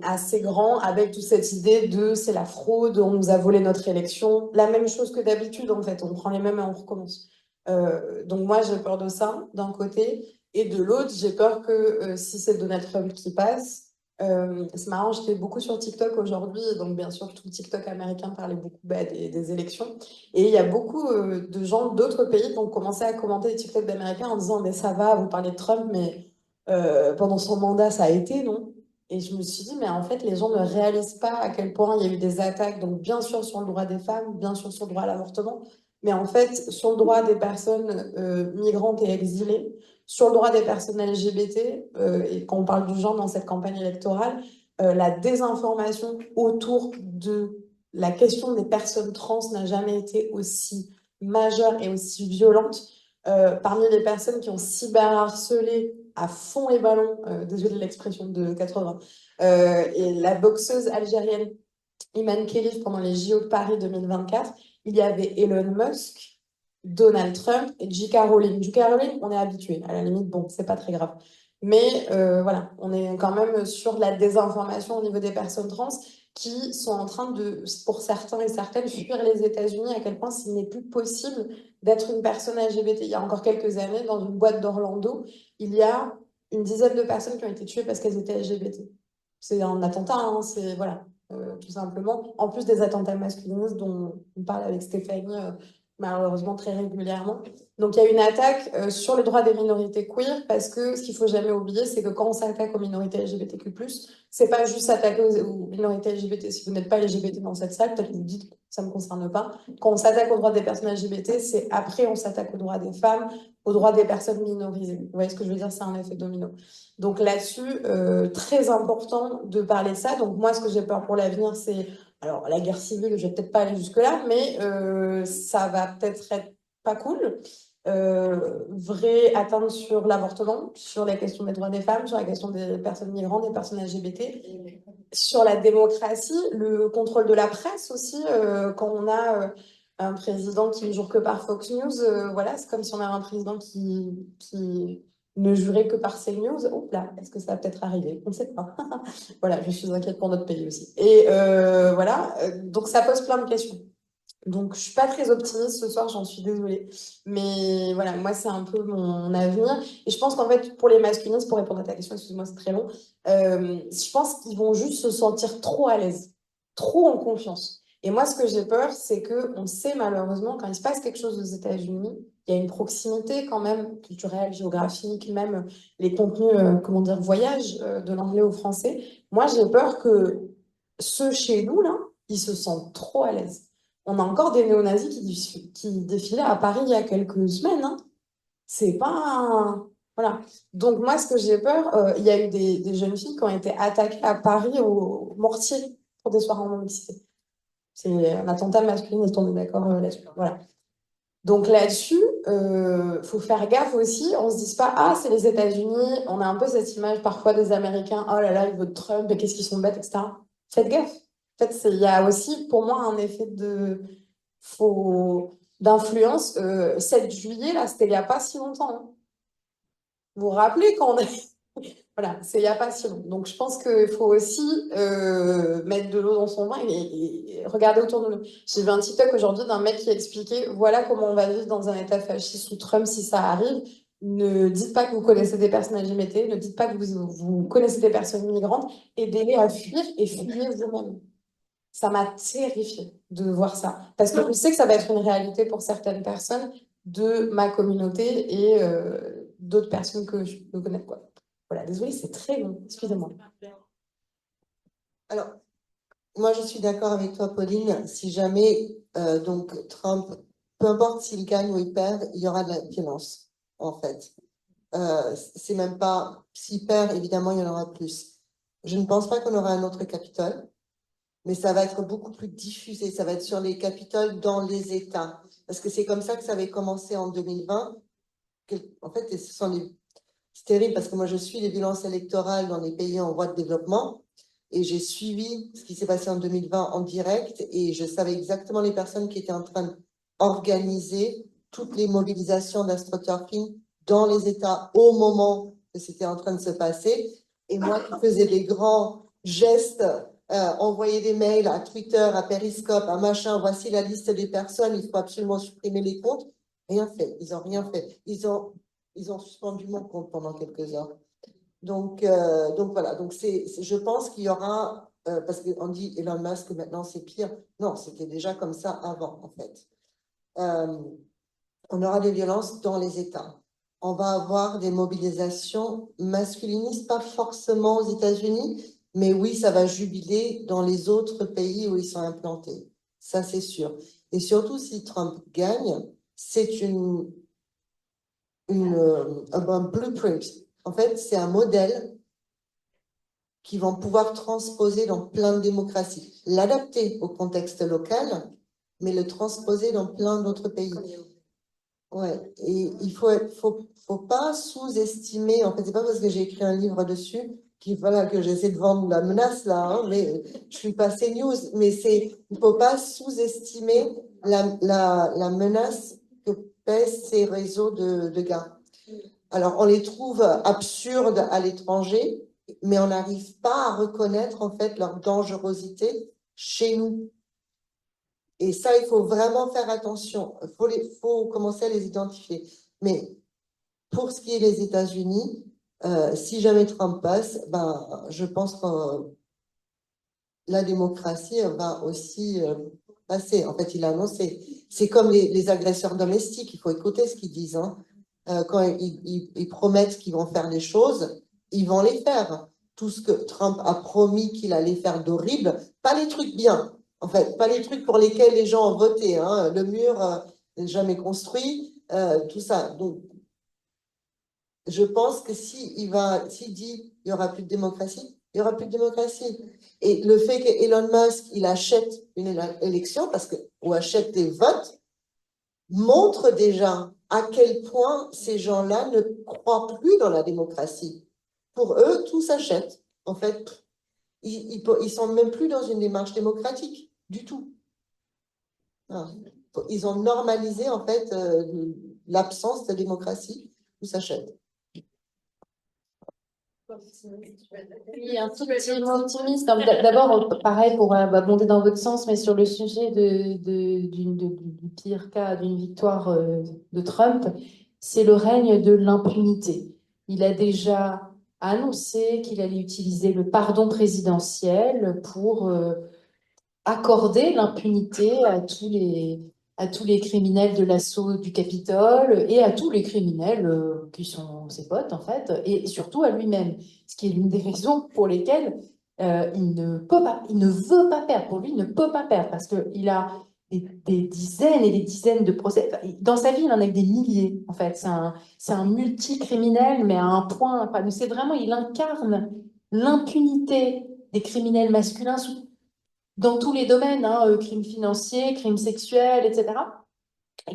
assez grand avec toute cette idée de c'est la fraude, on nous a volé notre élection. La même chose que d'habitude, en fait. On prend les mêmes et on recommence. Donc moi, j'ai peur de ça, d'un côté. Et de l'autre, j'ai peur que si c'est Donald Trump qui passe, c'est marrant, j'étais beaucoup sur TikTok aujourd'hui, donc bien sûr, tout le TikTok américain parlait beaucoup des élections. Et il y a beaucoup de gens d'autres pays qui ont commencé à commenter les TikTok d'Américains en disant, mais ça va, vous parlez de Trump, mais pendant son mandat, ça a été, non? Et je me suis dit, mais en fait, les gens ne réalisent pas à quel point il y a eu des attaques, donc bien sûr sur le droit des femmes, bien sûr sur le droit à l'avortement, mais en fait, sur le droit des personnes migrantes et exilées, sur le droit des personnes LGBT, et quand on parle du genre dans cette campagne électorale, la désinformation autour de la question des personnes trans n'a jamais été aussi majeure et aussi violente. Parmi les personnes qui ont cyberharcelé à fond les ballons, désolé de l'expression de 80, et la boxeuse algérienne Iman Khelif pendant les JO de Paris 2024, il y avait Elon Musk, Donald Trump et J.K. Rowling. J.K. Rowling, on est habitué, à la limite, bon, c'est pas très grave. Mais voilà, on est quand même sur de la désinformation au niveau des personnes trans qui sont en train de, pour certains et certaines, fuir les États-Unis, à quel point s'il n'est plus possible d'être une personne LGBT. Il y a encore quelques années, dans une boîte d'Orlando, il y a une dizaine de personnes qui ont été tuées parce qu'elles étaient LGBT. C'est un attentat, hein, c'est voilà, tout simplement. En plus des attentats masculinistes dont on parle avec Stéphanie malheureusement très régulièrement. Donc il y a une attaque sur le droit des minorités queer parce que ce qu'il faut jamais oublier, c'est que quand on s'attaque aux minorités LGBTQ+, c'est pas juste s'attaquer aux minorités LGBT. Si vous n'êtes pas LGBT dans cette salle, peut-être que vous dites ça me concerne pas. Quand on s'attaque aux droits des personnes LGBT, c'est après on s'attaque aux droits des femmes, aux droits des personnes minorisées. Vous voyez ce que je veux dire? C'est un effet domino. Donc là-dessus, très important de parler de ça. Donc moi, ce que j'ai peur pour l'avenir, c'est alors la guerre civile. Je vais peut-être pas aller jusque-là, mais ça va peut-être être pas cool. Vraie atteinte sur l'avortement, sur la question des droits des femmes, sur la question des personnes migrantes, des personnes LGBT, sur la démocratie, le contrôle de la presse aussi, quand on a un président qui ne jure que par Fox News, voilà, c'est comme si on avait un président qui ne jurait que par CNews. Oh là, est-ce que ça va peut-être arriver? On ne sait pas. Voilà, je suis inquiète pour notre pays aussi. Et voilà, donc ça pose plein de questions. Donc, je suis pas très optimiste ce soir, j'en suis désolée. Mais voilà, moi, c'est un peu mon avenir. Et je pense qu'en fait, pour les masculinistes, pour répondre à ta question, excuse-moi, c'est très long, je pense qu'ils vont juste se sentir trop à l'aise, trop en confiance. Et moi, ce que j'ai peur, c'est que on sait malheureusement, quand il se passe quelque chose aux États-Unis, il y a une proximité quand même culturelle, géographique, même les contenus, comment dire, voyage de l'anglais au français. Moi, j'ai peur que ceux chez nous, là, ils se sentent trop à l'aise. On a encore des néo-nazis qui défilaient à Paris il y a quelques semaines, hein. C'est pas Voilà. Donc moi, ce que j'ai peur, il y a eu des jeunes filles qui ont été attaquées à Paris au mortier pour des soirées en non-mixité. C'est un attentat masculiniste, on est d'accord là-dessus. Voilà. Donc là-dessus, faut faire gaffe aussi. On se dise pas, ah, c'est les États-Unis. On a un peu cette image parfois des Américains, oh là là, ils votent Trump et qu'est-ce qu'ils sont bêtes, etc. Faites gaffe. En fait, il y a aussi pour moi un effet d'influence. 7 juillet, là, c'était il n'y a pas si longtemps, hein. Vous vous rappelez quand on a... Voilà, c'est il n'y a pas si longtemps. Donc je pense qu'il faut aussi mettre de l'eau dans son vin et regarder autour de nous. J'ai vu un TikTok aujourd'hui d'un mec qui expliquait, voilà comment on va vivre dans un état fasciste sous Trump si ça arrive. Ne dites pas que vous connaissez des personnes LGBT, ne dites pas que vous connaissez des personnes migrantes, aidez-les à fuir et fuyez vous-même. Ça m'a terrifiée de voir ça. Parce que je sais que ça va être une réalité pour certaines personnes de ma communauté et d'autres personnes que je peux connaître, quoi. Voilà, désolée, c'est très long. Excusez-moi. Alors, moi, je suis d'accord avec toi, Pauline. Si jamais donc Trump, peu importe s'il gagne ou il perd, il y aura de la violence, en fait. C'est même pas s'il perd, évidemment, il y en aura plus. Je ne pense pas qu'on aura un autre Capitole, mais ça va être beaucoup plus diffusé. Ça va être sur les Capitoles dans les États, parce que c'est comme ça que ça avait commencé en 2020. En fait, c'est terrible parce que moi, je suis les violences électorales dans les pays en voie de développement. Et j'ai suivi ce qui s'est passé en 2020 en direct et je savais exactement les personnes qui étaient en train d'organiser toutes les mobilisations d'astroturfing dans les États au moment que c'était en train de se passer. Et moi qui faisais des grands gestes, envoyer des mails à Twitter, à Periscope, à machin, voici la liste des personnes, il faut absolument supprimer les comptes. Rien fait, ils n'ont rien fait. Ils ont suspendu mon compte pendant quelques heures. Donc voilà, donc je pense qu'il y aura, parce qu'on dit Elon Musk maintenant c'est pire. Non, c'était déjà comme ça avant, en fait. On aura des violences dans les États. On va avoir des mobilisations masculinistes, pas forcément aux États-Unis, mais oui, ça va jubiler dans les autres pays où ils sont implantés. Ça, c'est sûr. Et surtout, si Trump gagne, c'est un blueprint. En fait, c'est un modèle qui vont pouvoir transposer dans plein de démocraties, l'adapter au contexte local, mais le transposer dans plein d'autres pays. Ouais, et il faut pas sous-estimer, en fait, c'est pas parce que j'ai écrit un livre dessus voilà, que j'essaie de vendre la menace là, hein, mais je suis pas CNews, mais il faut pas sous-estimer la menace que pèsent ces réseaux de gars. Alors, on les trouve absurdes à l'étranger, mais on n'arrive pas à reconnaître en fait leur dangerosité chez nous. Et ça, il faut vraiment faire attention. Faut commencer à les identifier. Mais pour ce qui est des États-Unis, si jamais Trump passe, ben, je pense que la démocratie va aussi passer. En fait, il a annoncé. C'est comme les agresseurs domestiques. Il faut écouter ce qu'ils disent, hein. Quand ils promettent qu'ils vont faire les choses, ils vont les faire. Tout ce que Trump a promis qu'il allait faire d'horrible, pas les trucs bien, en fait, pas les trucs pour lesquels les gens ont voté, hein. Le mur n'est jamais construit, tout ça. Donc, je pense que s'il dit il n'y aura plus de démocratie, il n'y aura plus de démocratie. Et le fait qu'Elon Musk, il achète une élection, ou achète des votes, montre déjà à quel point ces gens-là ne croient plus dans la démocratie. Pour eux, tout s'achète. En fait, ils sont même plus dans une démarche démocratique, du tout. Ils ont normalisé, en fait, l'absence de démocratie, tout s'achète. Oui, un tout petit mot optimiste. D'abord, pareil, pour abonder dans votre sens, mais sur le sujet du pire cas d'une victoire de Trump, c'est le règne de l'impunité. Il a déjà annoncé qu'il allait utiliser le pardon présidentiel pour accorder l'impunité à tous les criminels de l'assaut du Capitole et à tous les criminels qui sont ses potes, en fait, et surtout à lui-même, ce qui est l'une des raisons pour lesquelles il ne peut pas, il ne veut pas perdre. Pour lui, il ne peut pas perdre parce qu'il a des dizaines et des dizaines de procès. Enfin, dans sa vie, il en a des milliers, en fait. C'est un multicriminel, mais à un point. Enfin, c'est vraiment, il incarne l'impunité des criminels masculins dans tous les domaines, hein, crimes financiers, crimes sexuels, etc.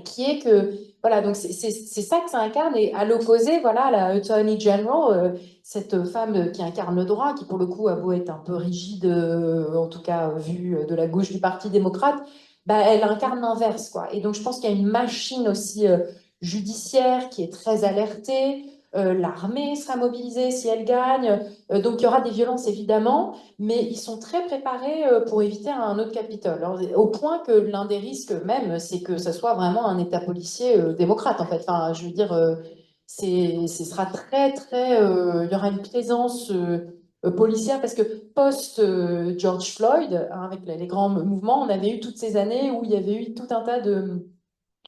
qui est que, voilà, donc c'est ça que ça incarne, et à l'opposé, voilà, la Attorney General, cette femme qui incarne le droit, qui pour le coup a beau être un peu rigide, en tout cas vue de la gauche du Parti démocrate, bah, elle incarne l'inverse, quoi. Et donc je pense qu'il y a une machine aussi judiciaire qui est très alertée, l'armée sera mobilisée si elle gagne, donc il y aura des violences évidemment, mais ils sont très préparés pour éviter un autre Capitole. Alors, au point que l'un des risques même, c'est que ce soit vraiment un État policier démocrate, en fait. Enfin, je veux dire, ce sera très, très... il y aura une présence policière, parce que post-George Floyd, hein, avec les grands mouvements, on avait eu toutes ces années où il y avait eu tout un tas de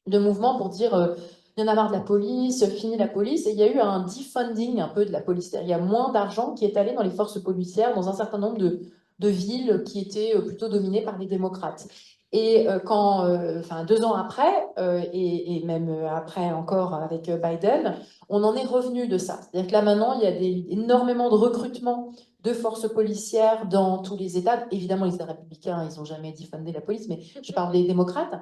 mouvements pour dire il y en a marre de la police, fini la police, et il y a eu un defunding un peu de la police. Il y a moins d'argent qui est allé dans les forces policières dans un certain nombre de villes qui étaient plutôt dominées par les démocrates. Et enfin 2 ans après, et même après encore avec Biden, on en est revenu de ça. C'est-à-dire que là maintenant, il y a énormément de recrutement de forces policières dans tous les États. Évidemment, les États républicains, ils n'ont jamais defundé la police, mais je parle des démocrates.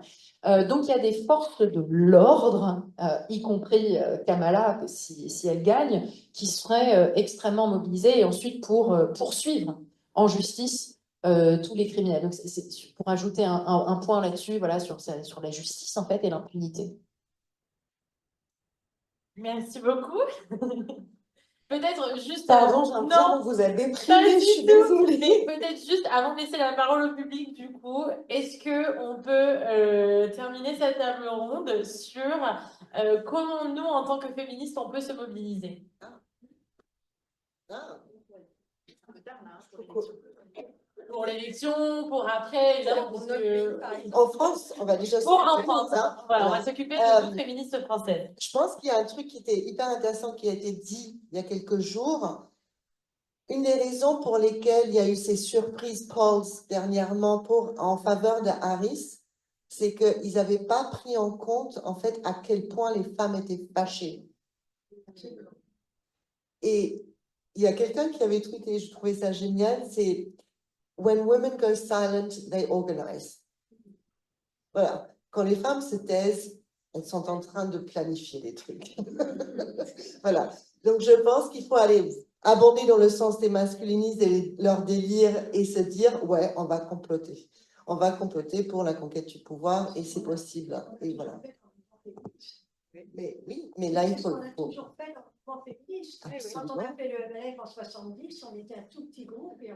Donc, il y a des forces de l'ordre, y compris Kamala, si elle gagne, qui seraient extrêmement mobilisées et ensuite pour poursuivre en justice tous les criminels. Donc, c'est pour ajouter un point là-dessus, voilà, sur la justice en fait et l'impunité. Merci beaucoup. Peut-être juste... Pardon, j'ai l'impression non, qu'on vous a pas déprimé, du je suis tout. désolée. Peut-être juste avant de laisser la parole au public, du coup, est-ce que on peut terminer cette table ronde sur comment nous, en tant que féministes, on peut se mobiliser? Ah, Pour l'élection, pour après, évidemment, parce que... en France, on va déjà Pour en s'occuper de France, ça. voilà, on Voilà. va s'occuper de nous, féministes françaises. Je pense qu'il y a un truc qui était hyper intéressant qui a été dit il y a quelques jours. Une des raisons pour lesquelles il y a eu ces surprises polls dernièrement en faveur de Harris, c'est qu'ils n'avaient pas pris en compte en fait à quel point les femmes étaient fâchées. Et il y a quelqu'un qui avait tweeté, je trouvais ça génial, c'est When women go silent, they organize. Voilà. Quand les femmes se taisent, elles sont en train de planifier des trucs. Voilà. Donc, je pense qu'il faut aller abonder dans le sens des masculinistes et leur délire et se dire, ouais, on va comploter. On va comploter pour la conquête du pouvoir et c'est possible. Et voilà. Mais oui, mais là, il faut... On a toujours fait dans le mouvement féministe. Quand on a fait le MLF en 70, on était un tout petit groupe et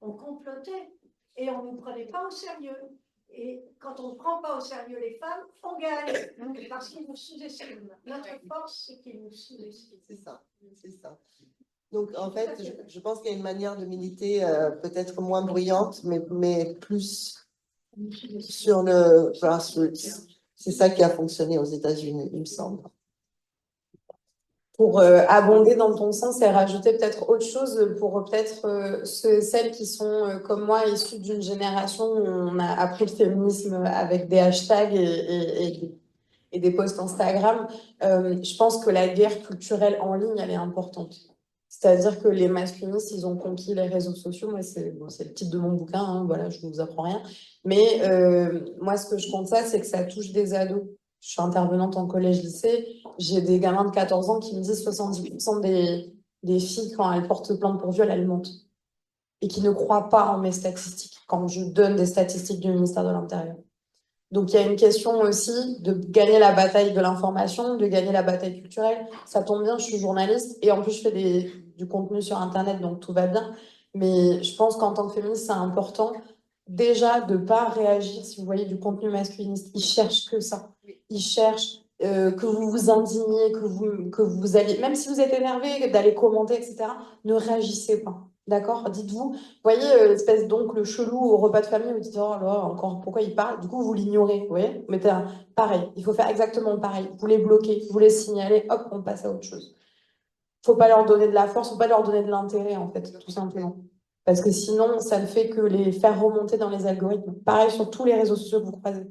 on complotait. Et on ne nous prenait pas au sérieux. Et quand on ne prend pas au sérieux les femmes, on gagne. Parce qu'ils nous sous-estiment. Notre force, c'est qu'ils nous sous-estiment. C'est ça, c'est ça. Donc, en fait, je pense qu'il y a une manière de militer peut-être moins bruyante, mais plus sur le grassroots. C'est ça qui a fonctionné aux États-Unis, il me semble. Pour abonder dans ton sens et rajouter peut-être autre chose pour peut-être celles qui sont comme moi issues d'une génération où on a appris le féminisme avec des hashtags et des posts Instagram. Je pense que la guerre culturelle en ligne, elle est importante. C'est-à-dire que les masculinistes, ils ont conquis les réseaux sociaux. Moi, c'est le titre de mon bouquin, hein, voilà, je ne vous apprends rien. Mais moi, ce que je compte ça, c'est que ça touche des ados. Je suis intervenante en collège-lycée. J'ai des gamins de 14 ans qui me disent 70% des filles, quand elles portent plainte pour viol, elles mentent. Et qui ne croient pas en mes statistiques, quand je donne des statistiques du ministère de l'Intérieur. Donc, il y a une question aussi de gagner la bataille de l'information, de gagner la bataille culturelle. Ça tombe bien, je suis journaliste et en plus, je fais du contenu sur Internet, donc tout va bien. Mais je pense qu'en tant que féministe, c'est important déjà de ne pas réagir si vous voyez du contenu masculiniste. Ils cherchent que ça. Ils cherchent que vous vous indigniez, que vous allez, même si vous êtes énervé, d'aller commenter, etc. Ne réagissez pas. D'accord? Dites-vous, voyez l'espèce d'oncle chelou au repas de famille, vous dites, oh là, encore, pourquoi il parle? Du coup, vous l'ignorez, vous voyez? Mettez pareil, il faut faire exactement pareil. Vous les bloquez, vous les signalez, hop, on passe à autre chose. Faut pas leur donner de la force, faut pas leur donner de l'intérêt, en fait, tout simplement. Parce que sinon, ça ne fait que les faire remonter dans les algorithmes. Pareil sur tous les réseaux sociaux que vous croisez.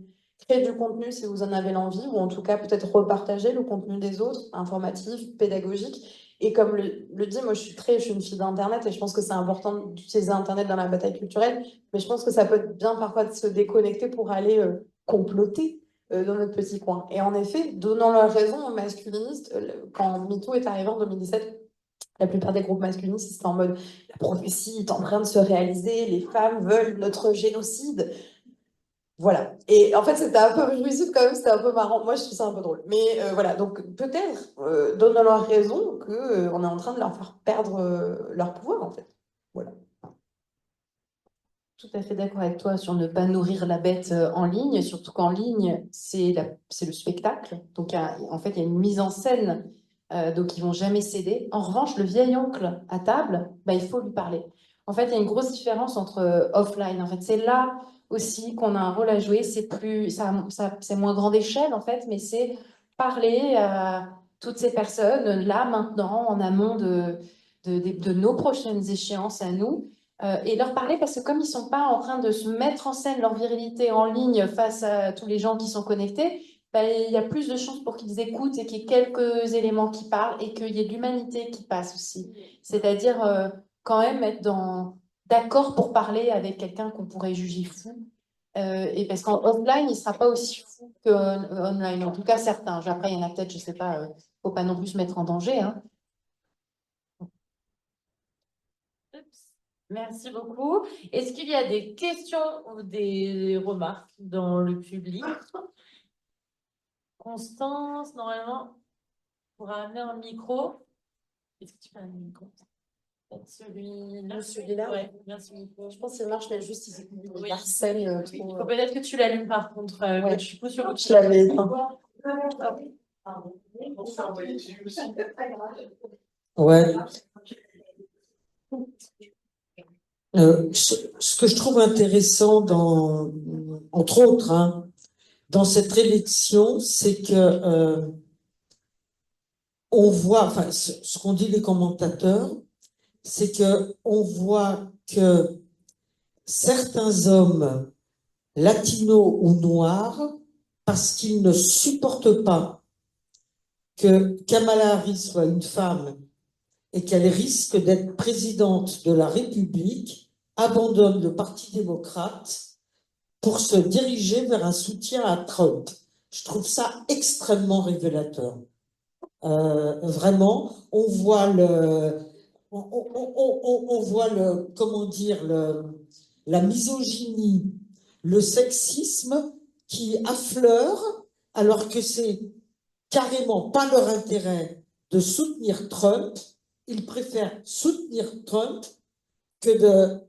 Créez du contenu si vous en avez l'envie, ou en tout cas peut-être repartager le contenu des autres, informatif, pédagogique. Et comme le dit, moi je suis une fille d'Internet et je pense que c'est important d'utiliser Internet dans la bataille culturelle, mais je pense que ça peut être bien parfois de se déconnecter pour aller comploter dans notre petit coin. Et en effet, donnant leur raison aux masculinistes, quand MeToo est arrivé en 2017, la plupart des groupes masculinistes, c'était en mode la prophétie est en train de se réaliser, les femmes veulent notre génocide. Voilà. Et en fait, c'était un peu réjouissif quand même, c'était un peu marrant. Moi, je trouve ça un peu drôle. Mais voilà, donc peut-être, donnant-leur raison, que, on est en train de leur faire perdre leur pouvoir, en fait. Voilà. Tout à fait d'accord avec toi sur ne pas nourrir la bête en ligne, surtout qu'en ligne, c'est le spectacle. Donc, en fait, il y a une mise en scène, donc ils vont jamais céder. En revanche, le vieil oncle à table, bah, il faut lui parler. En fait, il y a une grosse différence entre offline. En fait, c'est là aussi qu'on a un rôle à jouer. C'est plus, c'est moins grande échelle, en fait, mais c'est parler à toutes ces personnes, là, maintenant, en amont de nos prochaines échéances à nous et leur parler parce que comme ils sont pas en train de se mettre en scène leur virilité en ligne face à tous les gens qui sont connectés, ben, il y a plus de chances pour qu'ils écoutent et qu'il y ait quelques éléments qui parlent et qu'il y ait de l'humanité qui passe aussi. C'est-à-dire quand même être d'accord pour parler avec quelqu'un qu'on pourrait juger fou. Et parce qu'en offline, il sera pas aussi fou qu'online. En tout cas, certains. Après, il y en a peut-être, je sais pas, faut pas non plus se mettre en danger, hein. Merci beaucoup. Est-ce qu'il y a des questions ou des remarques dans le public? Constance, normalement, pourra amener un micro. Est-ce que tu peux amener un micro? Peut-être celui-là. Celui-là, Ouais, merci beaucoup. je pense qu'il marche, mais juste ici. Oui. Harcèle Il trop. faut peut-être que tu l'allumes par contre. Ouais. Que tu pousses sur Je l'avais éteint. Ouais. Ce que je trouve intéressant entre autres, hein, dans cette élection, c'est que on voit, enfin, ce qu'ont dit les commentateurs, c'est que on voit que certains hommes latinos ou noirs, parce qu'ils ne supportent pas que Kamala Harris soit une femme et qu'elle risque d'être présidente de la République, abandonnent le Parti démocrate pour se diriger vers un soutien à Trump. Je trouve ça extrêmement révélateur. Vraiment, on voit comment dire, la misogynie, le sexisme qui affleure, alors que c'est carrément pas leur intérêt de soutenir Trump. Ils préfèrent soutenir Trump que de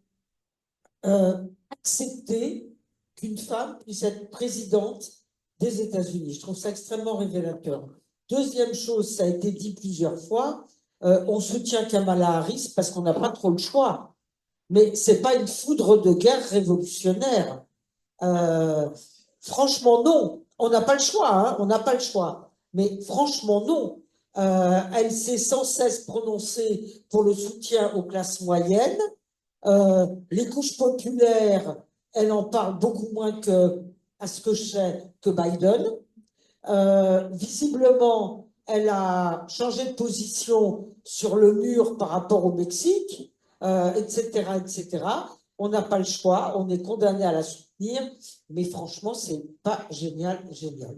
accepter qu'une femme puisse être présidente des États-Unis. Je trouve ça extrêmement révélateur. Deuxième chose, ça a été dit plusieurs fois, on soutient Kamala Harris parce qu'on n'a pas trop le choix. Mais c'est pas une foudre de guerre révolutionnaire. Franchement, non. On n'a pas le choix, hein, on n'a pas le choix. Mais franchement, non. Elle s'est sans cesse prononcée pour le soutien aux classes moyennes. Les couches populaires, elle en parle beaucoup moins que, à ce que je sais, que Biden. Visiblement, elle a changé de position sur le mur par rapport au Mexique, etc., etc. On n'a pas le choix, on est condamné à la soutenir, mais franchement, c'est pas génial, génial.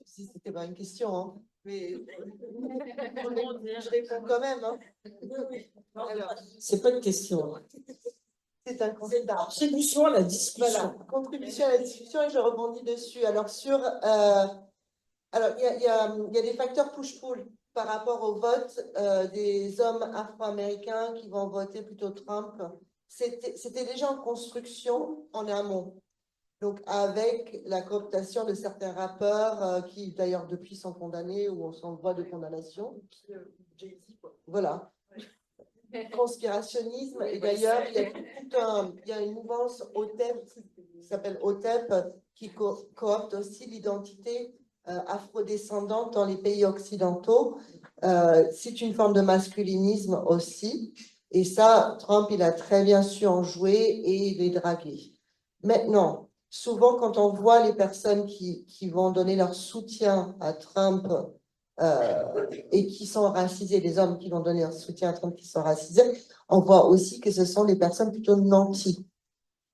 Si c'était pas une question, hein. Mais je réponds quand même. Hein. Alors, c'est pas une question. c'est un constat. Contribution à la discussion. Voilà, contribution à la discussion et je rebondis dessus. Alors, alors il y a des facteurs push-pull par rapport au vote des hommes afro-américains qui vont voter plutôt Trump. C'était déjà en construction en amont. Donc, avec la cooptation de certains rappeurs qui, d'ailleurs, depuis sont condamnés ou sont en voie de condamnation. Voilà. Conspirationnisme. Et d'ailleurs, il y a une mouvance OTEP qui s'appelle OTEP qui coopte aussi l'identité afrodescendante dans les pays occidentaux. C'est une forme de masculinisme aussi. Et ça, Trump, il a très bien su en jouer et les draguer. Maintenant, souvent, quand on voit les personnes qui vont donner leur soutien à Trump et qui sont racisés, les hommes qui vont donner leur soutien à Trump qui sont racisés, on voit aussi que ce sont des personnes plutôt nantis.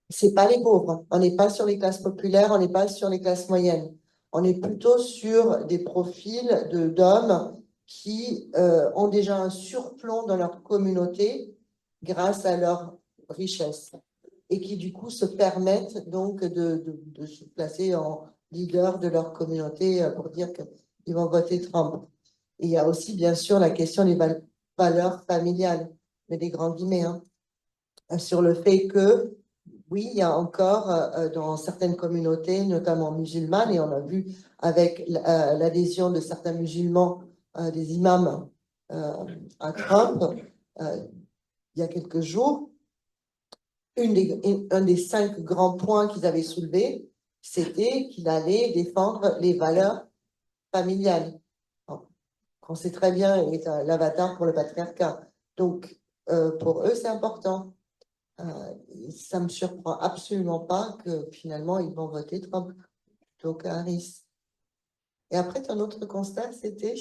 c'est pas les pauvres. On n'est pas sur les classes populaires, on n'est pas sur les classes moyennes. On est plutôt sur des profils d'hommes qui ont déjà un surplomb dans leur communauté grâce à leur richesse et qui du coup se permettent donc de se placer en leader de leur communauté pour dire qu'ils vont voter Trump. Et il y a aussi bien sûr la question des valeurs familiales, mais des grands guillemets, hein, sur le fait que oui, il y a encore dans certaines communautés, notamment musulmanes, et on a vu avec l'adhésion de certains musulmans, des imams à Trump, il y a quelques jours, un des 5 grands points qu'ils avaient soulevés, c'était qu'il allait défendre les valeurs familiales. On sait très bien, il est l'avatar pour le patriarcat. Donc, pour eux, c'est important. Ça me surprend absolument pas que finalement ils vont voter Trump plutôt qu'Harris. Et après, ton autre constat, c'était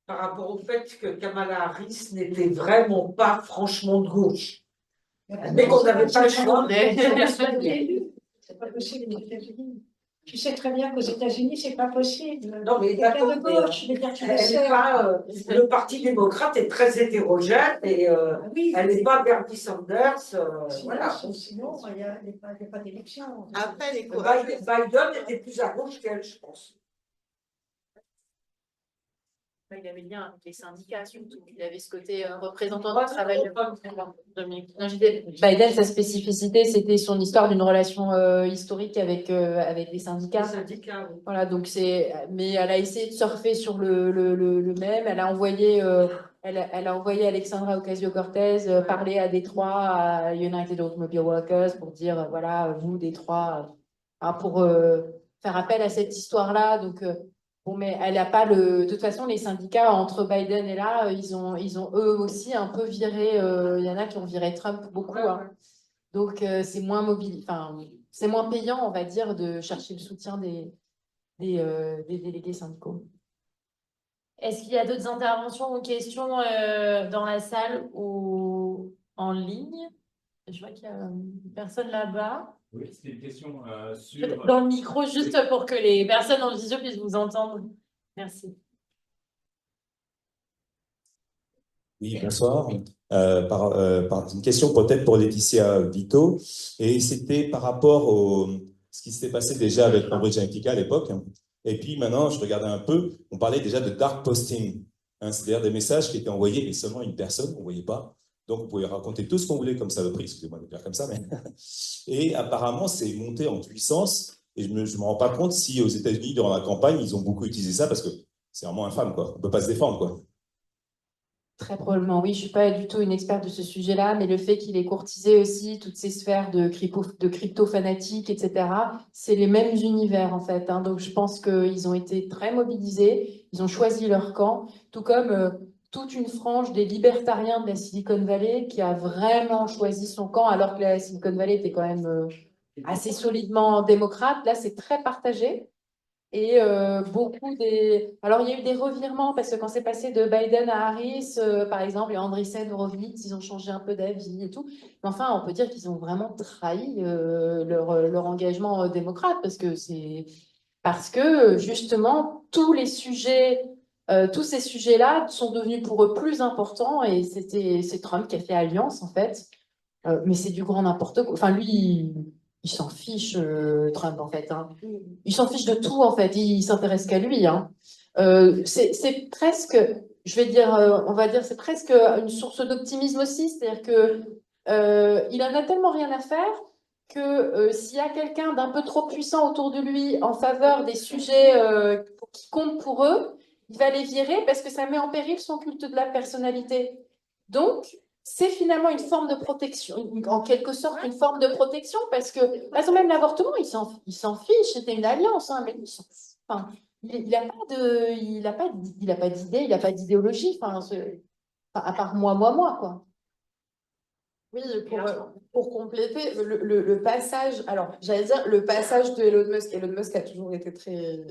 Par rapport au fait que Kamala Harris n'était vraiment pas franchement de gauche. Mais qu'on n'avait pas le choix. C'est pas possible aux États-Unis. Tu sais très bien qu'aux États-Unis, c'est pas possible. Non, mais Quelqu'un d'accord, de gauche, je veux dire, tu le elle sais. est pas, le Parti démocrate est très hétérogène et Ah oui, elle n'est pas Bernie Sanders. Voilà. sinon, il n'y a pas d'élection. après les Biden était plus à gauche qu'elle, je pense. Il avait lien avec les syndicats, surtout. Il avait ce côté représentant du travail. Non, je disais, Biden, sa spécificité, c'était son histoire d'une relation historique avec les syndicats. Les syndicats, oui. Voilà, donc mais elle a essayé de surfer sur le même. Elle a envoyé Alexandra Ocasio-Cortez parler à Détroit, à United Automobile Workers, pour dire, voilà, vous, Détroit, pour faire appel à cette histoire-là. Donc, bon, mais elle n'a pas de toute façon, les syndicats entre Biden et là, ils ont eux aussi un peu viré. Il y en a qui ont viré Trump beaucoup. Hein. Donc, c'est moins mobile, enfin, c'est moins payant, on va dire, de chercher le soutien des délégués syndicaux. Est-ce qu'il y a d'autres interventions ou questions dans la salle ou en ligne? Je vois qu'il y a une personne là-bas. Oui, c'était une question sur... Dans le micro, juste pour que les personnes en visio puissent vous entendre. Merci. Oui, bonsoir. Une question peut-être pour Laetitia Vito. Et c'était par rapport à ce qui s'était passé déjà avec Cambridge Analytica à l'époque. Et puis maintenant, je regardais un peu, on parlait déjà de dark posting. Hein, c'est-à-dire des messages qui étaient envoyés, mais seulement à une personne, on ne voyait pas. Donc, vous pouvez raconter tout ce qu'on voulait comme saloperie, excusez-moi de le dire comme ça. Mais... Et apparemment, c'est monté en puissance. Et je me rends pas compte si aux États-Unis, durant la campagne, ils ont beaucoup utilisé ça parce que c'est vraiment infâme, quoi. On ne peut pas se défendre, quoi. Très probablement, oui. Je ne suis pas du tout une experte de ce sujet-là, mais le fait qu'il ait courtisé aussi toutes ces sphères de crypto-fanatiques, etc., c'est les mêmes univers, en fait. Hein. Donc, je pense qu'ils ont été très mobilisés, ils ont choisi leur camp, tout comme toute une frange des libertariens de la Silicon Valley qui a vraiment choisi son camp, alors que la Silicon Valley était quand même assez solidement démocrate. Là, c'est très partagé. Et beaucoup des... Alors, il y a eu des revirements parce que quand c'est passé de Biden à Harris, par exemple, et Andreessen, Horowitz, ils ont changé un peu d'avis et tout. Mais enfin, on peut dire qu'ils ont vraiment trahi leur engagement démocrate parce que justement, tous ces sujets-là sont devenus pour eux plus importants et c'est Trump qui a fait alliance, en fait. Mais c'est du grand n'importe quoi. Enfin, lui, il s'en fiche, Trump, en fait. Hein. Il s'en fiche de tout, en fait. Il s'intéresse qu'à lui. Hein. C'est presque, je vais dire, on va dire, c'est presque une source d'optimisme aussi. C'est-à-dire que il en a tellement rien à faire que s'il y a quelqu'un d'un peu trop puissant autour de lui en faveur des sujets qui comptent pour eux, il va les virer parce que ça met en péril son culte de la personnalité. Donc, c'est finalement une forme de protection, en quelque sorte une forme de protection, parce que, par exemple, même l'avortement, il s'en fiche, c'était une alliance, hein, mais enfin, il n'a pas d'idée, il n'a pas d'idéologie, enfin, à part moi, quoi. Oui, pour compléter, le passage, alors j'allais dire le passage de Elon Musk a toujours été très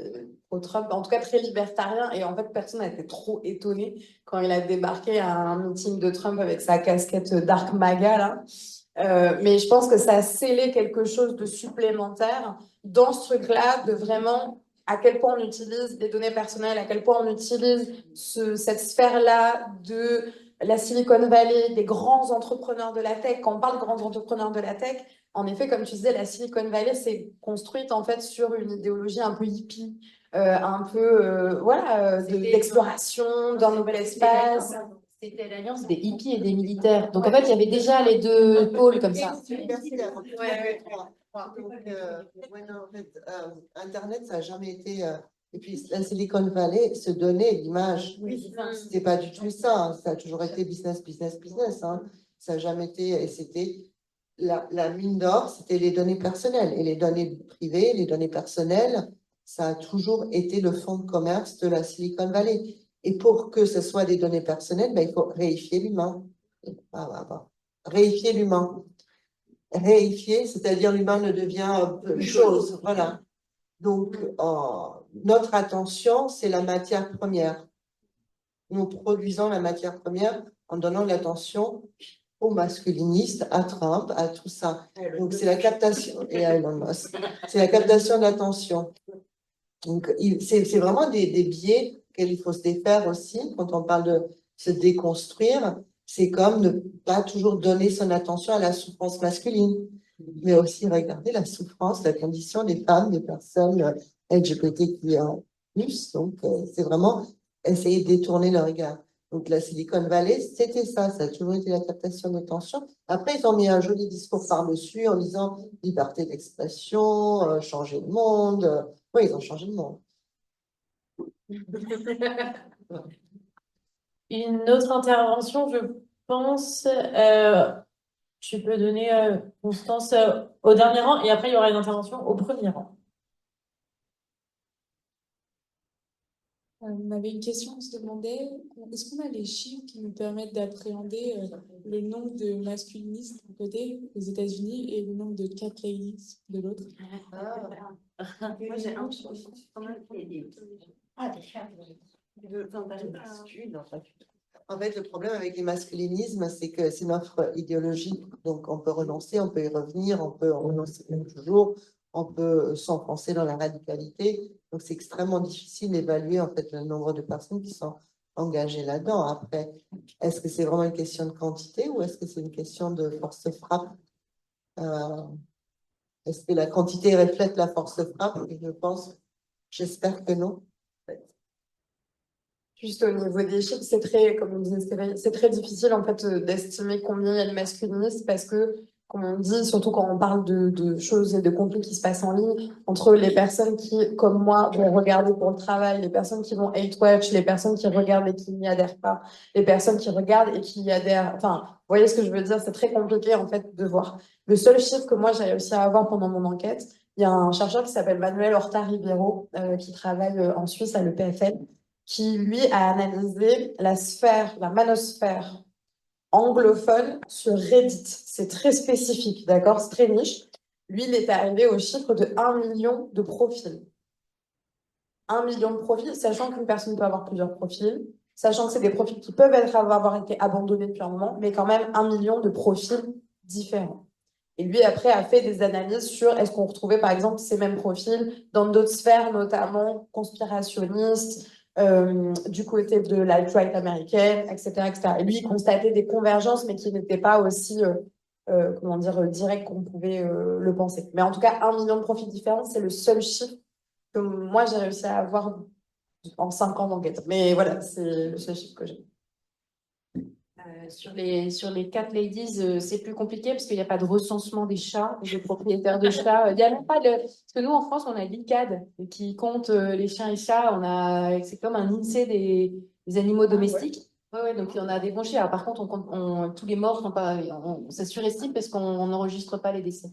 pro-Trump, en tout cas très libertarien, et en fait personne n'a été trop étonné quand il a débarqué à un meeting de Trump avec sa casquette Dark MAGA, là. Mais je pense que ça a scellé quelque chose de supplémentaire dans ce truc-là, de vraiment à quel point on utilise les données personnelles, à quel point on utilise cette sphère-là de la Silicon Valley, des grands entrepreneurs de la tech. Quand on parle de grands entrepreneurs de la tech, en effet, comme tu disais, la Silicon Valley s'est construite en fait sur une idéologie un peu hippie, un peu d'exploration d'un nouvel espace. C'était l'alliance des hippies et des militaires. Donc en fait, il y avait déjà les deux pôles comme ça. Non, en fait, Internet, ça n'a jamais été. Et puis la Silicon Valley se donnait l'image. C'était pas du tout ça. Hein. Ça a toujours été business, business, business. Hein. Ça n'a jamais été. Et c'était la mine d'or, c'était les données personnelles. Et les données privées, les données personnelles, ça a toujours été le fonds de commerce de la Silicon Valley. Et pour que ce soit des données personnelles, ben, il faut réifier l'humain. Réifier l'humain. Réifier, c'est-à-dire l'humain ne devient une chose. Voilà. Donc, notre attention, c'est la matière première. Nous produisons la matière première en donnant l'attention aux masculinistes, à Trump, à tout ça. Donc, c'est la captation, et à Elon Musk. C'est la captation de l'attention. Donc, c'est vraiment des biais qu'il faut se défaire aussi quand on parle de se déconstruire. C'est comme ne pas toujours donner son attention à la souffrance masculine, mais aussi regarder la souffrance, la condition des femmes, des personnes LGBTQIA+. Donc, c'est vraiment essayer de détourner le regard. Donc, la Silicon Valley, c'était ça, ça a toujours été la captation d'attention. Après, ils ont mis un joli discours par-dessus en disant liberté d'expression, changer le monde. Oui, ils ont changé le monde. Une autre intervention, je pense, tu peux donner Constance au dernier rang et après il y aura une intervention au premier rang. On avait une question, on se demandait, est-ce qu'on a les chiffres qui nous permettent d'appréhender le nombre de masculinistes d'un côté aux États-Unis et le nombre de cat ladies de l'autre? Moi, j'ai un chiffre. En fait, le problème avec les masculinismes, c'est que c'est notre idéologie. Donc, on peut renoncer, on peut y revenir, on peut en renoncer même toujours, on peut s'enfoncer dans la radicalité. Donc, c'est extrêmement difficile d'évaluer en fait le nombre de personnes qui sont engagées là-dedans. Après, est-ce que c'est vraiment une question de quantité ou est-ce que c'est une question de force de frappe? Est-ce que la quantité reflète la force de frappe? Et je pense, j'espère que non. Juste au niveau des chiffres, c'est très, comme on disait, c'est très difficile en fait d'estimer combien il y a de masculinistes parce que, comme on dit, surtout quand on parle de choses et de contenus qui se passent en ligne, entre les personnes qui, comme moi, vont regarder pour le travail, les personnes qui vont hate watch, les personnes qui regardent et qui n'y adhèrent pas, les personnes qui regardent et qui y adhèrent. Enfin, vous voyez ce que je veux dire? C'est très compliqué en fait de voir. Le seul chiffre que moi j'ai réussi à avoir pendant mon enquête, il y a un chercheur qui s'appelle Manuel Horta Ribeiro qui travaille en Suisse à l'EPFL, qui, lui, a analysé la sphère, la manosphère anglophone sur Reddit. C'est très spécifique, d'accord? C'est très niche. Lui, il est arrivé au chiffre de 1 million de profils. 1 million de profils, sachant qu'une personne peut avoir plusieurs profils, sachant que c'est des profils qui peuvent avoir été abandonnés depuis un moment, mais quand même 1 million de profils différents. Et lui, après, a fait des analyses sur est-ce qu'on retrouvait, par exemple, ces mêmes profils dans d'autres sphères, notamment conspirationnistes, du côté de l'alt-right américaine, etc., etc. Et lui, il constatait des convergences, mais qui n'étaient pas aussi, comment dire, directes qu'on pouvait le penser. Mais en tout cas, 1 million de profils différents, c'est le seul chiffre que moi, j'ai réussi à avoir en 5 ans d'enquête. Mais voilà, c'est le seul chiffre que j'ai. Sur les cat ladies, c'est plus compliqué parce qu'il n'y a pas de recensement des chats, des propriétaires de chats. Il n'y a même pas de... Parce que nous, en France, on a l'ICAD qui compte les chiens et chats. C'est comme un INSEE des animaux domestiques. Ouais, donc on a des bons chiens. Alors, par contre, tous les morts sont pas... ça surestime parce qu'on n'enregistre pas les décès.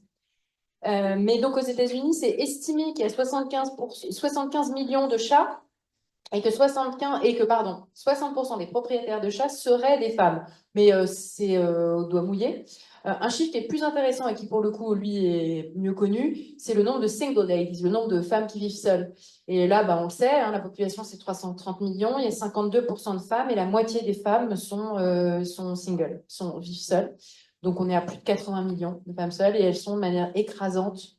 Mais donc, aux États-Unis, c'est estimé qu'il y a 75 millions de chats et que 60% des propriétaires de chats seraient des femmes. Mais c'est au doigt mouillé. Un chiffre qui est plus intéressant et qui, pour le coup, lui, est mieux connu, c'est le nombre de single ladies, le nombre de femmes qui vivent seules. Et là, on le sait, hein, la population, c'est 330 millions, il y a 52% de femmes et la moitié des femmes sont singles, vivent seules. Donc, on est à plus de 80 millions de femmes seules et elles sont de manière écrasante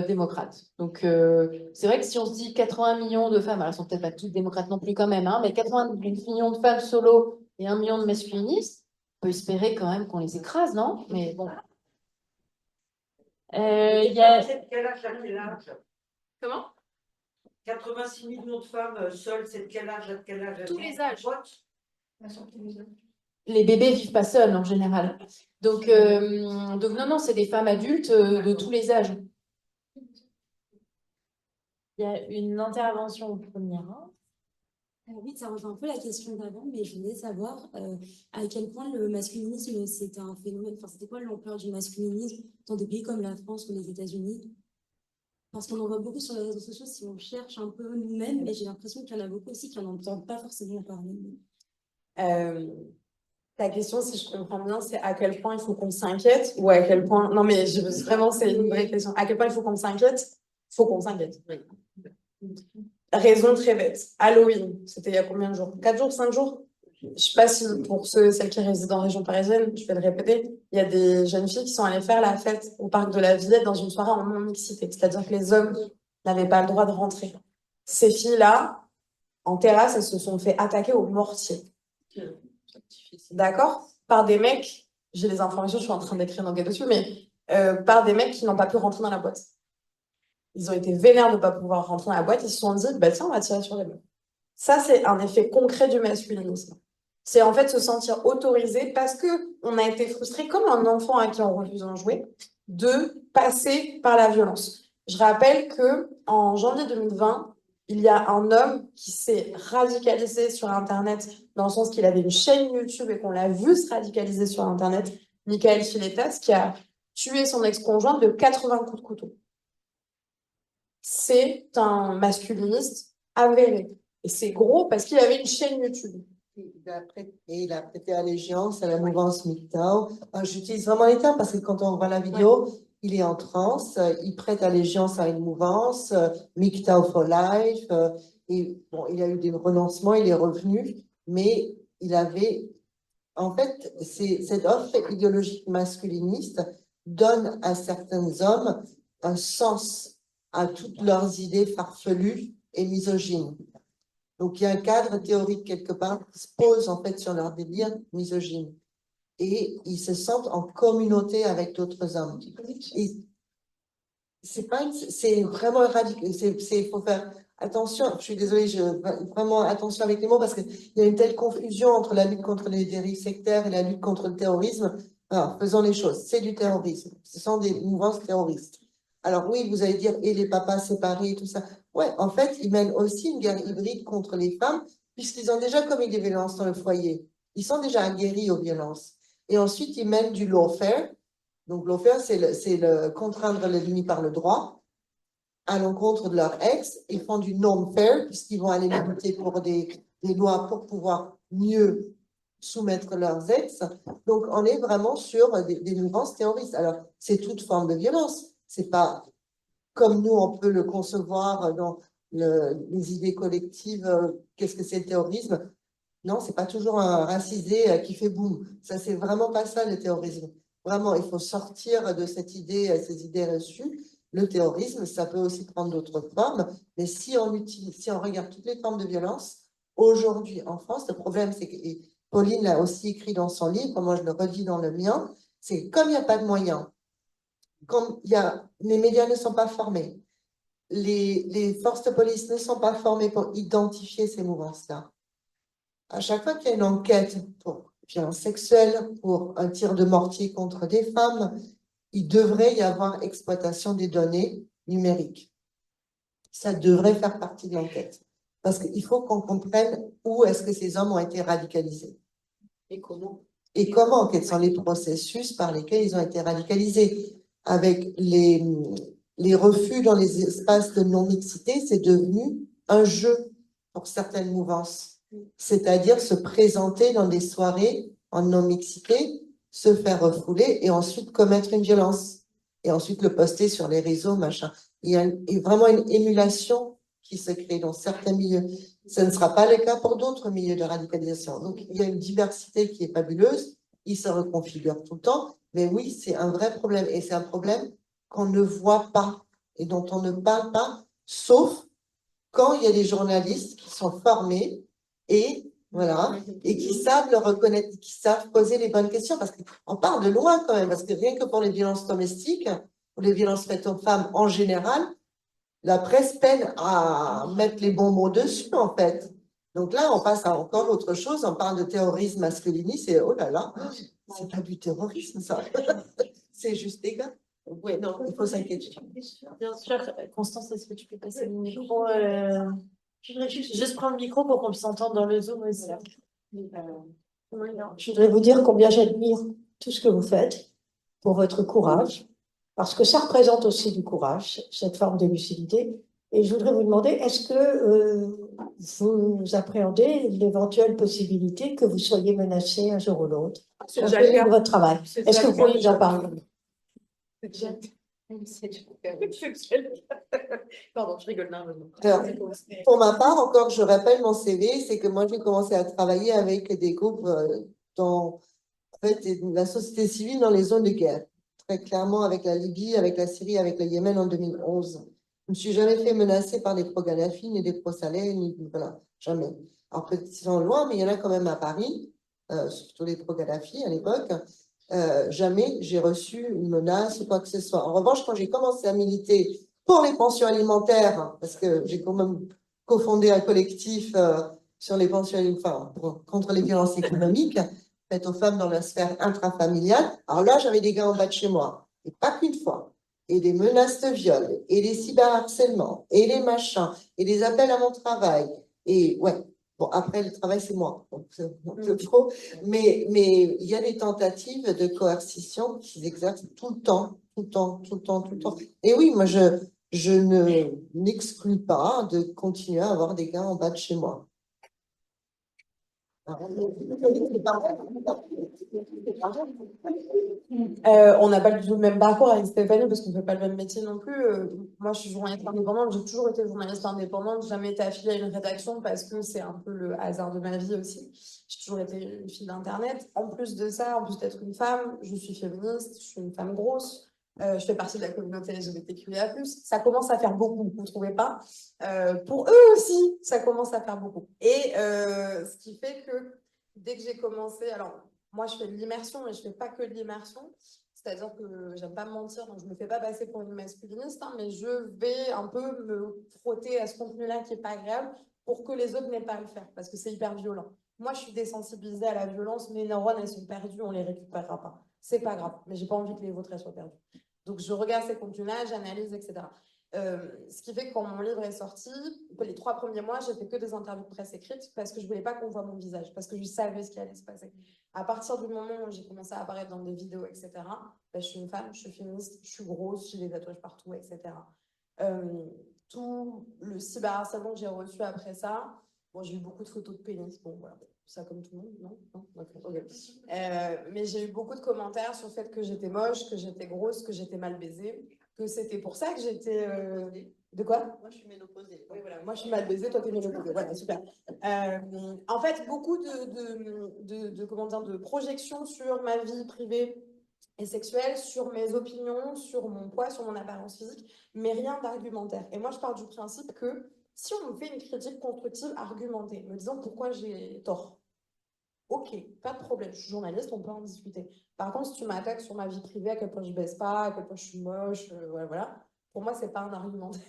démocrates. Donc, c'est vrai que si on se dit 80 millions de femmes, alors elles sont peut-être pas toutes démocrates non plus quand même, hein, mais 80 millions de femmes solo et 1 million de masculinistes, on peut espérer quand même qu'on les écrase, non? Mais bon. Il y a... C'est de quel âge à quel âge? Comment? 86 millions de femmes seules, c'est de quel âge à quel âge? Tous les âges. Elles sont tous les âges. Les bébés vivent pas seuls en général. Donc non, c'est des femmes adultes de tous les âges. Il y a une intervention au premier rang. Oui, ça rejoint un peu la question d'avant, mais je voulais savoir à quel point le masculinisme, c'était un phénomène, enfin, c'était quoi l'ampleur du masculinisme dans des pays comme la France ou les États-Unis? Parce qu'on en voit beaucoup sur les réseaux sociaux si on cherche un peu nous-mêmes, mais j'ai l'impression qu'il y en a beaucoup aussi qui n'en entendent pas forcément parler. Ta question, si je comprends bien, c'est à quel point il faut qu'on s'inquiète ou à quel point... Non, mais vraiment, c'est une vraie question. À quel point il faut qu'on s'inquiète? Il faut qu'on s'inquiète. Raison très bête. Halloween, c'était il y a combien de jours? 4 jours, 5 jours? Je ne sais pas si pour celles qui résident en région parisienne, je vais le répéter, il y a des jeunes filles qui sont allées faire la fête au parc de la Villette dans une soirée en non-mixité. C'est-à-dire que les hommes n'avaient pas le droit de rentrer. Ces filles-là, en terrasse, elles se sont fait attaquer au mortier. D'accord? Par des mecs, j'ai les informations, je suis en train d'écrire une enquête dessus, mais par des mecs qui n'ont pas pu rentrer dans la boîte. Ils ont été vénères de ne pas pouvoir rentrer dans la boîte, ils se sont dit, bah tiens, on va tirer sur les mecs. Ça, c'est un effet concret du masculinisme. C'est en fait se sentir autorisé parce qu'on a été frustré, comme un enfant à qui on refuse un jouet, de passer par la violence. Je rappelle qu'en janvier 2020, il y a un homme qui s'est radicalisé sur Internet dans le sens qu'il avait une chaîne YouTube et qu'on l'a vu se radicaliser sur Internet, Michael Filetas, qui a tué son ex-conjointe de 80 coups de couteau. C'est un masculiniste avéré. Et c'est gros parce qu'il avait une chaîne YouTube. Il a prêté allégeance à la mouvance MGTOW. J'utilise vraiment les termes parce que quand on voit la vidéo, il est en transe, il prête allégeance à une mouvance, MGTOW for Life, et bon, il a eu des renoncements, il est revenu, mais il avait, en fait, cette offre idéologique masculiniste donne à certains hommes un sens à toutes leurs idées farfelues et misogynes. Donc, il y a un cadre théorique quelque part qui se pose en fait sur leur délire misogyne. Et ils se sentent en communauté avec d'autres hommes. Et c'est vraiment radical. Il faut faire attention. Je suis désolée, vraiment attention avec les mots parce qu'il y a une telle confusion entre la lutte contre les dérives sectaires et la lutte contre le terrorisme. Alors, faisons les choses. C'est du terrorisme. Ce sont des mouvances terroristes. Alors oui, vous allez dire, et les papas séparés et tout ça. Ouais, en fait, ils mènent aussi une guerre hybride contre les femmes, puisqu'ils ont déjà commis des violences dans le foyer. Ils sont déjà aguerris aux violences. Et ensuite, ils mènent du lawfare. Donc, lawfare, c'est le contraindre l'ennemi par le droit à l'encontre de leur ex. Ils font du non-fair, puisqu'ils vont aller militer pour des lois pour pouvoir mieux soumettre leurs ex. Donc, on est vraiment sur des mouvances terroristes. Alors, c'est toute forme de violence. C'est pas comme nous, on peut le concevoir dans les idées collectives. Qu'est-ce que c'est le terrorisme? Non, c'est pas toujours un racisé qui fait boum. Ça, c'est vraiment pas ça, le terrorisme. Vraiment, il faut sortir de cette idée, ces idées reçues. Le terrorisme, ça peut aussi prendre d'autres formes. Mais si on regarde toutes les formes de violence, aujourd'hui, en France, le problème, c'est que, et Pauline l'a aussi écrit dans son livre, moi je le redis dans le mien, c'est que comme il n'y a pas de moyens, comme les médias ne sont pas formés, les forces de police ne sont pas formées pour identifier ces mouvances-là. À chaque fois qu'il y a une enquête pour violence sexuelle, pour un tir de mortier contre des femmes, il devrait y avoir exploitation des données numériques. Ça devrait faire partie de l'enquête. Parce qu'il faut qu'on comprenne où est-ce que ces hommes ont été radicalisés. Et comment? Et comment, quels sont les processus par lesquels ils ont été radicalisés. Avec les refus dans les espaces de non-mixité, c'est devenu un jeu pour certaines mouvances. C'est-à-dire se présenter dans des soirées en non-mixité, se faire refouler et ensuite commettre une violence. Et ensuite le poster sur les réseaux, machin. Il y a vraiment une émulation qui se crée dans certains milieux. Ce ne sera pas le cas pour d'autres milieux de radicalisation. Donc, il y a une diversité qui est fabuleuse. ils se reconfigurent tout le temps. Mais oui, c'est un vrai problème. Et c'est un problème qu'on ne voit pas et dont on ne parle pas, sauf quand il y a des journalistes qui sont formés et voilà, et qui savent le reconnaître, qui savent poser les bonnes questions, parce qu'on parle de loin quand même, parce que rien que pour les violences domestiques, ou les violences faites aux femmes en général, la presse peine à mettre les bons mots dessus, en fait. Donc là, on passe à encore autre chose, on parle de terrorisme masculiniste, et oh là là, c'est pas du terrorisme, ça. C'est juste des gars. Oui, non, il faut s'inquiéter. Bien sûr. Constance, est-ce que tu peux passer le micro Je voudrais juste prendre le micro pour qu'on puisse entendre dans le Zoom aussi. Je voudrais vous dire combien j'admire tout ce que vous faites pour votre courage, parce que ça représente aussi du courage, cette forme de lucidité. Et je voudrais vous demander, est-ce que vous appréhendez l'éventuelle possibilité que vous soyez menacé un jour ou l'autre compte tenu de votre travail? Est-ce que vous pourriez nous en parler? Pardon, je rigole nerveusement. Alors, pour ma part, encore, je rappelle mon CV, c'est que moi, j'ai commencé à travailler avec des groupes dans en fait, la société civile dans les zones de guerre. Très clairement, avec la Libye, avec la Syrie, avec le Yémen en 2011. Je ne me suis jamais fait menacer par des pro-Kadhafi, ni des pro-Saleh, ni voilà, jamais. Alors, peut-être qu'ils sont loin, mais il y en a quand même à Paris, surtout les pro-Kadhafi à l'époque. Jamais j'ai reçu une menace ou quoi que ce soit. En revanche, quand j'ai commencé à militer pour les pensions alimentaires, parce que j'ai quand même cofondé un collectif sur les pensions alimentaires, contre les violences économiques faites aux femmes dans la sphère intrafamiliale, alors là, j'avais des gars en bas de chez moi, et pas qu'une fois, et des menaces de viol, et des cyberharcèlements, et les machins, et des appels à mon travail, et ouais. Bon, après, le travail, c'est moi, donc c'est trop. Mais il y a des tentatives de coercition qui s'exercent tout le temps, tout le temps, tout le temps, tout le temps. Et oui, moi, je ne n'exclus pas de continuer à avoir des gars en bas de chez moi. On n'a pas du tout le même parcours avec Stéphanie parce qu'on ne fait pas le même métier non plus. Moi, je suis journaliste indépendante, j'ai toujours été journaliste indépendante, jamais été affiliée à une rédaction parce que c'est un peu le hasard de ma vie aussi. J'ai toujours été une fille d'Internet. En plus de ça, en plus d'être une femme, je suis féministe, je suis une femme grosse. Je fais partie de la communauté LGBTQIA+. Ça commence à faire beaucoup, vous ne trouvez pas? Pour eux aussi, ça commence à faire beaucoup. Et ce qui fait que dès que j'ai commencé, alors moi je fais de l'immersion, mais je ne fais pas que de l'immersion. C'est-à-dire que j'aime pas me mentir, donc je ne me fais pas passer pour une masculiniste, hein, mais je vais un peu me frotter à ce contenu-là qui n'est pas agréable pour que les autres n'aient pas à le faire, parce que c'est hyper violent. Moi, je suis désensibilisée à la violence, mes neurones, elles sont perdues, on ne les récupérera pas. C'est pas grave, mais j'ai pas envie que les vôtres soient perdues. Donc, je regarde ces contenus-là, j'analyse, etc. Ce qui fait que quand mon livre est sorti, les 3 premiers mois, j'ai fait que des interviews de presse écrites parce que je voulais pas qu'on voit mon visage, parce que je savais ce qui allait se passer. À partir du moment où j'ai commencé à apparaître dans des vidéos, etc., je suis une femme, je suis féministe, je suis grosse, j'ai des tatouages partout, etc. Tout le cyberharcèlement que j'ai reçu après ça, bon, j'ai eu beaucoup de photos de pénis, bon, voilà. Ça comme tout le monde, non, okay. Mais j'ai eu beaucoup de commentaires sur le fait que j'étais moche, que j'étais grosse, que j'étais mal baisée, que c'était pour ça que j'étais... De quoi? Moi, je suis ménopausée. Oui, voilà. Moi, je suis mal baisée, toi, t'es ménopausée. Voilà, super. En fait, beaucoup de projections sur ma vie privée et sexuelle, sur mes opinions, sur mon poids, sur mon apparence physique, mais rien d'argumentaire. Et moi, je pars du principe que si on me fait une critique constructive argumentée, me disant pourquoi j'ai tort, ok, pas de problème, je suis journaliste, on peut en discuter. Par contre, si tu m'attaques sur ma vie privée, à quel point je baisse pas, à quel point je suis moche, voilà, pour moi, c'est pas un argumentaire.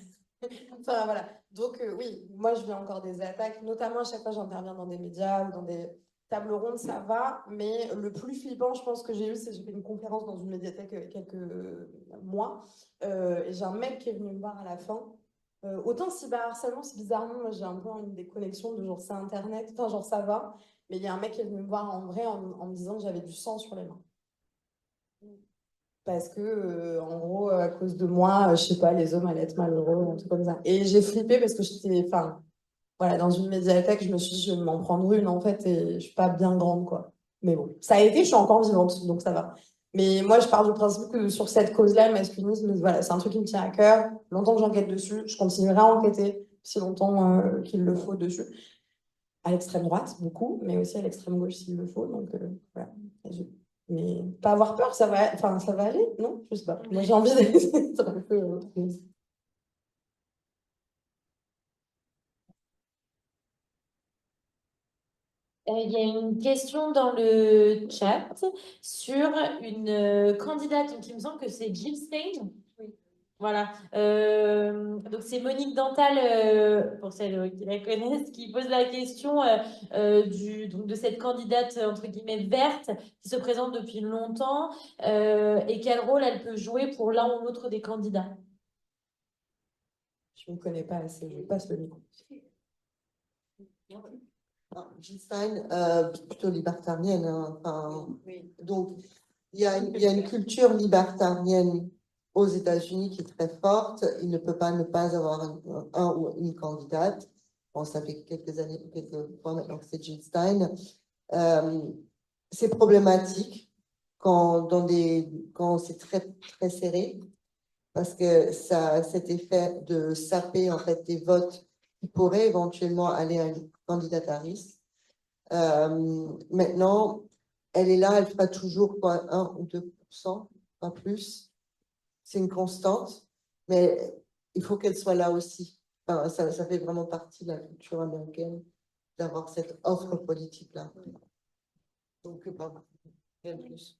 Enfin, voilà. Donc, oui, moi, je viens encore des attaques, notamment à chaque fois que j'interviens dans des médias ou dans des tables rondes, ça va, mais le plus flippant, je pense que j'ai eu, c'est que j'ai fait une conférence dans une médiathèque il y a quelques mois, et j'ai un mec qui est venu me voir à la fin. Autant cyberharcèlement, c'est bizarrement, moi j'ai un peu une déconnexion de genre c'est internet, enfin genre ça va, mais il y a un mec qui est venu me voir en vrai en me disant que j'avais du sang sur les mains. Parce que, en gros, à cause de moi, je sais pas, les hommes allaient être malheureux, un truc comme ça. Et j'ai flippé parce que j'étais, enfin, voilà, dans une médiathèque, je me suis dit, je vais m'en prendre une en fait, et je suis pas bien grande, quoi. Mais bon, ça a été, je suis encore vivante, donc ça va. Mais moi, je pars du principe que sur cette cause-là, le masculinisme, voilà, c'est un truc qui me tient à cœur. Longtemps que j'enquête dessus, je continuerai à enquêter, si longtemps qu'il le faut dessus. À l'extrême droite, beaucoup, mais aussi à l'extrême gauche s'il le faut. Donc, voilà. Mais pas avoir peur, enfin, ça va aller, non? Je sais pas. Moi, j'ai envie d'être un peu optimiste. Il y a une question dans le chat sur une candidate, donc il me semble que c'est Jill Stein. Voilà. Donc c'est Monique Dantal, pour celles qui la connaissent, qui pose la question donc de cette candidate entre guillemets verte qui se présente depuis longtemps et quel rôle elle peut jouer pour l'un ou l'autre des candidats. Je ne connais pas assez, je passe le micro. Jill Stein, plutôt libertarienne, hein, enfin, donc il y a une culture libertarienne aux États-Unis qui est très forte. Il ne peut pas ne pas avoir un ou une candidate. Bon, ça fait quelques années, quelques fois maintenant que c'est Jill Stein. C'est problématique quand c'est très, très serré, parce que ça a cet effet de saper en fait des votes qui pourraient éventuellement aller à une candidate Harris. Maintenant, elle est là, elle fera toujours quoi, 1 ou 2%, pas plus. C'est une constante, mais il faut qu'elle soit là aussi. Enfin, ça fait vraiment partie de la culture américaine d'avoir cette offre politique-là. Donc, rien de plus.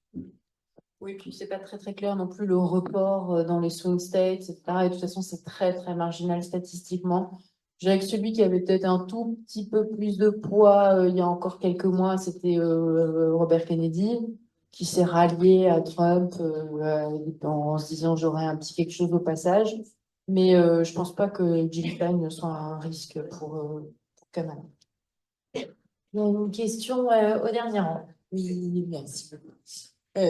Oui, puis c'est pas très très clair non plus le report dans les swing states, etc. Et de toute façon, c'est très très marginal statistiquement. Je dirais que celui qui avait peut-être un tout petit peu plus de poids il y a encore quelques mois, c'était Robert Kennedy, qui s'est rallié à Trump en se disant j'aurai un petit quelque chose au passage. Mais je pense pas que Jill Stein soit un risque pour Kamala. Il y a une question au dernier rang. Oui, merci beaucoup.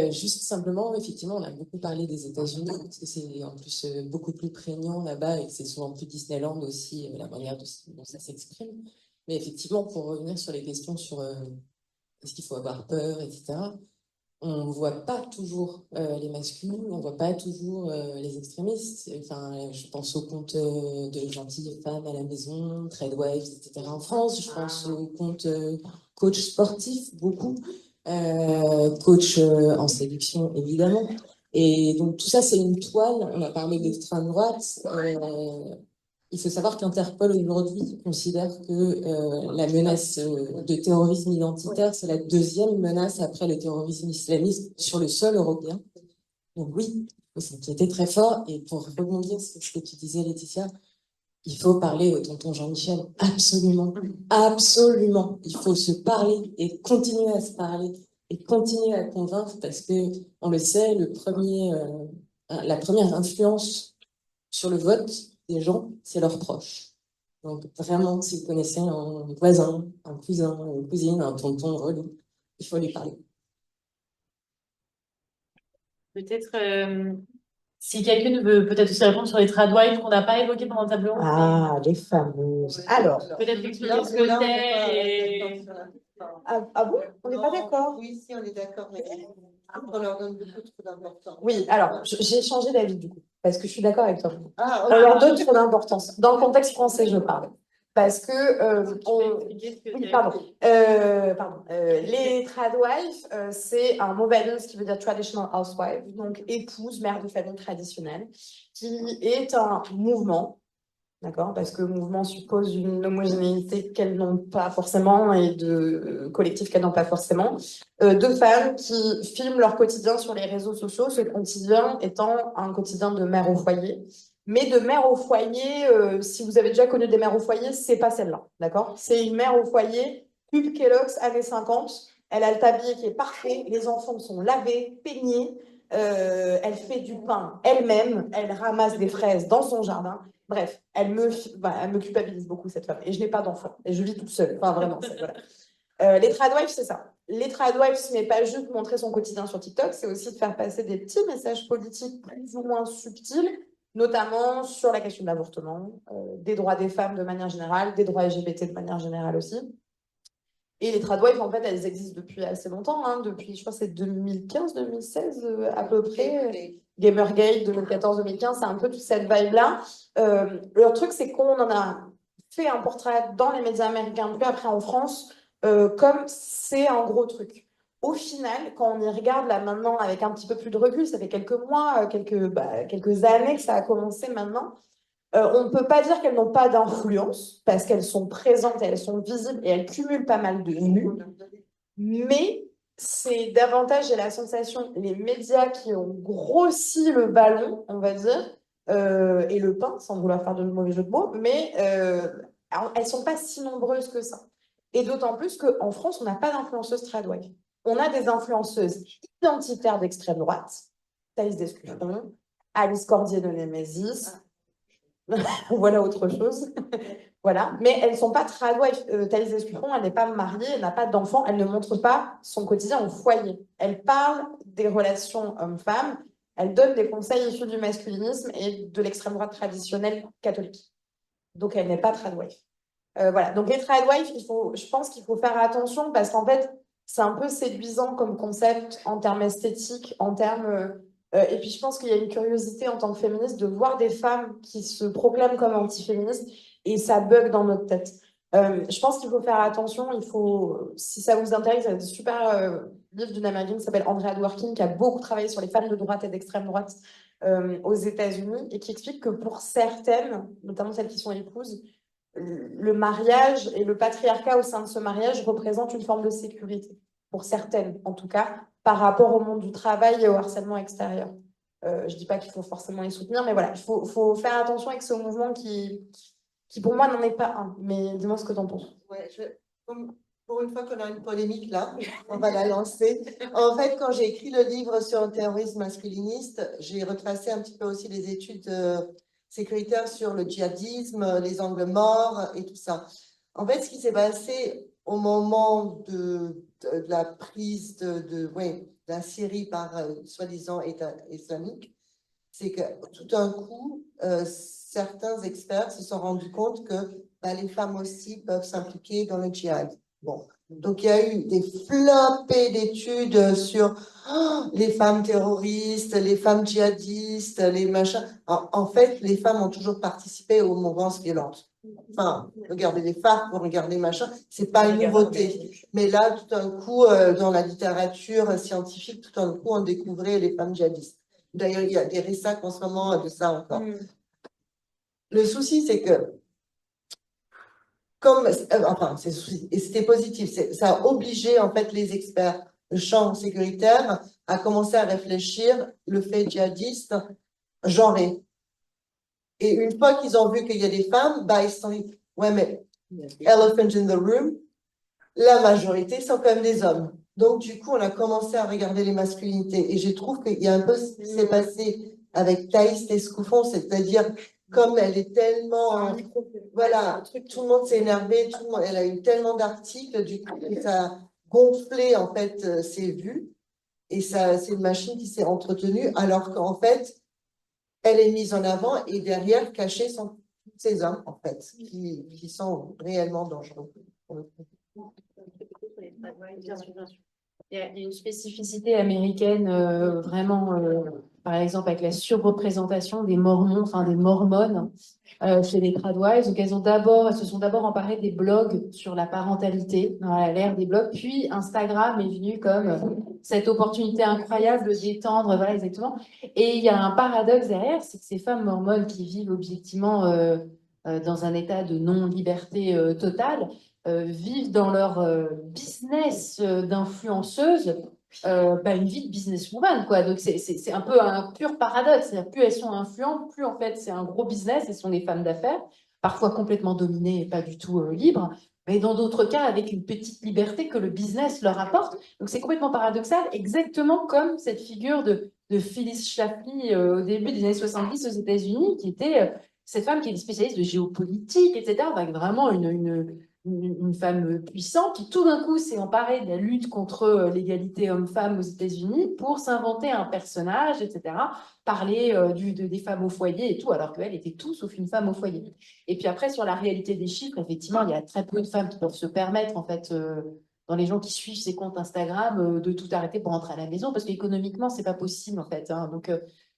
Juste simplement, effectivement, on a beaucoup parlé des États-Unis, parce que c'est en plus beaucoup plus prégnant là-bas et que c'est souvent plus Disneyland aussi, la manière dont ça s'exprime. Mais effectivement, pour revenir sur les questions sur est-ce qu'il faut avoir peur, etc., on ne voit pas toujours les masculins, on ne voit pas toujours les extrémistes. Enfin, je pense au compte de gentilles femmes à la maison, Tradewives, etc. en France. Je pense au compte coach sportif, beaucoup. Coach en séduction, évidemment. Et donc, tout ça, c'est une toile. On a parlé d'extrême droite. Il faut savoir qu'Interpol aujourd'hui considère que la menace de terrorisme identitaire, c'est la deuxième menace après le terrorisme islamiste sur le sol européen. Donc oui, il faut s'inquiéter très fort. Et pour rebondir sur ce que tu disais, Laetitia, il faut parler au tonton Jean-Michel. Absolument. Absolument. Il faut se parler et continuer à se parler et continuer à convaincre parce que, on le sait, la première influence sur le vote des gens, c'est leurs proches. Donc vraiment, si vous connaissez un voisin, un cousin, une cousine, un tonton relou, il faut lui parler. Peut-être, si quelqu'un veut peut-être aussi répondre sur les tradwives qu'on n'a pas évoquées pendant le tableau. Ah, les fameuses. Alors. Peut-être expliquer ce que c'est. Ah bon? On n'est pas d'accord? Oui, si, on est d'accord, mais on leur donne beaucoup trop d'importance. Oui, alors, j'ai changé d'avis du coup, parce que je suis d'accord avec toi. Ah, On leur donne trop d'importance. Dans le contexte français, je parle. Parce que, oui, pardon. Les tradwives, c'est un mot valise qui veut dire traditional housewife, donc épouse, mère de famille traditionnelle, qui est un mouvement. D'accord? Parce que le mouvement suppose une homogénéité qu'elles n'ont pas forcément et de collectifs qu'elles n'ont pas forcément. De femmes qui filment leur quotidien sur les réseaux sociaux, ce quotidien étant un quotidien de mère au foyer. Mais de mère au foyer, si vous avez déjà connu des mères au foyer, c'est pas celle-là. D'accord? C'est une mère au foyer, pub Kellogg's, années 50. Elle a le tablier qui est parfait, les enfants sont lavés, peignés. Elle fait du pain elle-même, elle ramasse des fraises dans son jardin. Bref, elle me culpabilise beaucoup, cette femme. Et je n'ai pas d'enfant. Et je vis toute seule. Enfin, vraiment. Voilà. Les tradwives, c'est ça. Les tradwives, ce n'est pas juste montrer son quotidien sur TikTok, c'est aussi de faire passer des petits messages politiques plus ou moins subtils, notamment sur la question de l'avortement, des droits des femmes de manière générale, des droits LGBT de manière générale aussi. Et les tradwives, en fait, elles existent depuis assez longtemps, hein, depuis, je crois, c'est 2015-2016 à peu près. Gamergate 2014-2015, c'est un peu toute cette vibe-là. Le truc, c'est qu'on en a fait un portrait dans les médias américains, puis après en France, comme c'est un gros truc. Au final, quand on y regarde là maintenant avec un petit peu plus de recul, ça fait quelques mois, quelques années que ça a commencé maintenant, on ne peut pas dire qu'elles n'ont pas d'influence parce qu'elles sont présentes, elles sont visibles et elles cumulent pas mal de vues. Mais c'est davantage, j'ai la sensation, les médias qui ont grossi le ballon, on va dire, et le pain, sans vouloir faire de mauvais jeu de mots, mais alors, elles ne sont pas si nombreuses que ça. Et d'autant plus qu'en France, on n'a pas d'influenceuses tradwife. On a des influenceuses identitaires d'extrême droite, Thaïs Descupron, Alice Cordier de Nemesis, voilà autre chose. Voilà. Mais elles ne sont pas tradwife. Thaïs Descupron, elle n'est pas mariée, elle n'a pas d'enfant, elle ne montre pas son quotidien au foyer. Elle parle des relations hommes-femmes, elle donne des conseils issus du masculinisme et de l'extrême droite traditionnelle catholique. Donc elle n'est pas tradwife. Voilà. Donc les tradwives, je pense qu'il faut faire attention parce qu'en fait, c'est un peu séduisant comme concept en termes esthétiques, en termes. Et puis je pense qu'il y a une curiosité en tant que féministe de voir des femmes qui se proclament comme antiféministes et ça bug dans notre tête. Je pense qu'il faut faire attention. Si ça vous intéresse, il y a des super livres d'une américaine qui s'appelle Andrea Dworkin qui a beaucoup travaillé sur les femmes de droite et d'extrême droite aux États-Unis et qui explique que pour certaines, notamment celles qui sont épouses, le mariage et le patriarcat au sein de ce mariage représentent une forme de sécurité, pour certaines en tout cas, par rapport au monde du travail et au harcèlement extérieur. Je ne dis pas qu'il faut forcément les soutenir, mais voilà, il faut faire attention avec ce mouvement qui pour moi n'en est pas un. Mais dis-moi ce que tu en penses. Ouais, pour une fois qu'on a une polémique là, on va la lancer. En fait, quand j'ai écrit le livre sur le terrorisme masculiniste, j'ai retracé un petit peu aussi les études sécuritaires sur le djihadisme, les angles morts et tout ça. En fait, ce qui s'est passé au moment de la prise de la Syrie par soi-disant État islamique, c'est que tout d'un coup, certains experts se sont rendus compte que les femmes aussi peuvent s'impliquer dans le djihad. Bon. Donc, il y a eu des flopées d'études sur les femmes terroristes, les femmes djihadistes, les machins. En fait, les femmes ont toujours participé aux mouvances violentes. Enfin, regardez les FARC, regardez machin, c'est pas une nouveauté. Mais là, tout d'un coup, dans la littérature scientifique, tout d'un coup, on découvrait les femmes djihadistes. D'ailleurs, il y a des récits en ce moment de ça encore. Le souci, c'est que et c'était positif, ça a obligé en fait les experts de champ sécuritaire à commencer à réfléchir le fait djihadiste genré. Et une fois qu'ils ont vu qu'il y a des femmes, ils se sont dit, ouais, mais elephant in the room, la majorité sont quand même des hommes. Donc, du coup, on a commencé à regarder les masculinités. Et je trouve qu'il y a un peu ce qui s'est passé avec Thaïs Descouffon, c'est-à-dire comme elle est tellement, voilà, tout le monde s'est énervé, elle a eu tellement d'articles, du coup, ça a gonflé en fait ses vues, et ça, c'est une machine qui s'est entretenue, alors qu'en fait, elle est mise en avant et derrière, cachés sont tous ces hommes en fait, qui sont réellement dangereux. Il y a une spécificité américaine vraiment, par exemple, avec la surreprésentation des mormons, enfin des mormones chez les tradwives. Donc, elles se sont d'abord emparées des blogs sur la parentalité, dans l'ère des blogs, puis Instagram est venu comme cette opportunité incroyable d'étendre, voilà, exactement. Et il y a un paradoxe derrière, c'est que ces femmes mormones qui vivent objectivement dans un état de non-liberté totale, vivent dans leur business d'influenceuse une vie de businesswoman, quoi. Donc, c'est un peu un pur paradoxe. Plus elles sont influentes, plus en fait, c'est un gros business. Elles sont des femmes d'affaires, parfois complètement dominées et pas du tout libres, mais dans d'autres cas, avec une petite liberté que le business leur apporte. Donc, c'est complètement paradoxal, exactement comme cette figure de Phyllis Schlafly au début des années 70 aux États-Unis, qui était cette femme qui est spécialiste de géopolitique, etc., avec vraiment une femme puissante qui tout d'un coup s'est emparée de la lutte contre l'égalité homme-femme aux États-Unis pour s'inventer un personnage, etc., parler des femmes au foyer et tout, alors qu'elle était tout sauf une femme au foyer. Et puis après, sur la réalité des chiffres, effectivement, il y a très peu de femmes qui peuvent se permettre, en fait, dans les gens qui suivent ces comptes Instagram, de tout arrêter pour rentrer à la maison, parce qu'économiquement, c'est pas possible, en fait. Hein. Donc,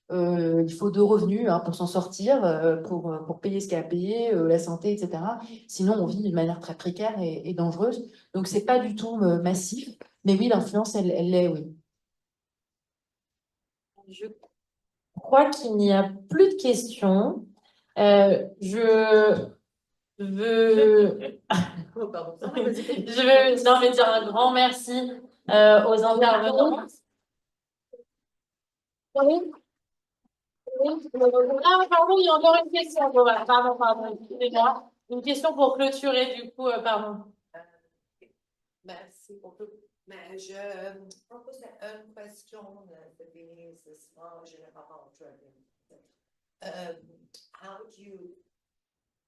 il faut 2 revenus pour s'en sortir, pour payer ce qu'il y a à payer, la santé, etc. Sinon, on vit d'une manière très précaire et dangereuse. Donc, c'est pas du tout massif. Mais oui, l'influence, elle l'est, oui. Je crois qu'il n'y a plus de questions. Je veux, Oh, pardon. je veux non, mais dire un grand merci aux intervenants. Oui, oui. Ah, pardon, il y a encore une question. Bon, voilà, pardon, excusez-moi. Une question pour clôturer, du coup, pardon. Merci beaucoup. Mais je proposais une question de Denise ce soir, je n'ai pas entendu. How do you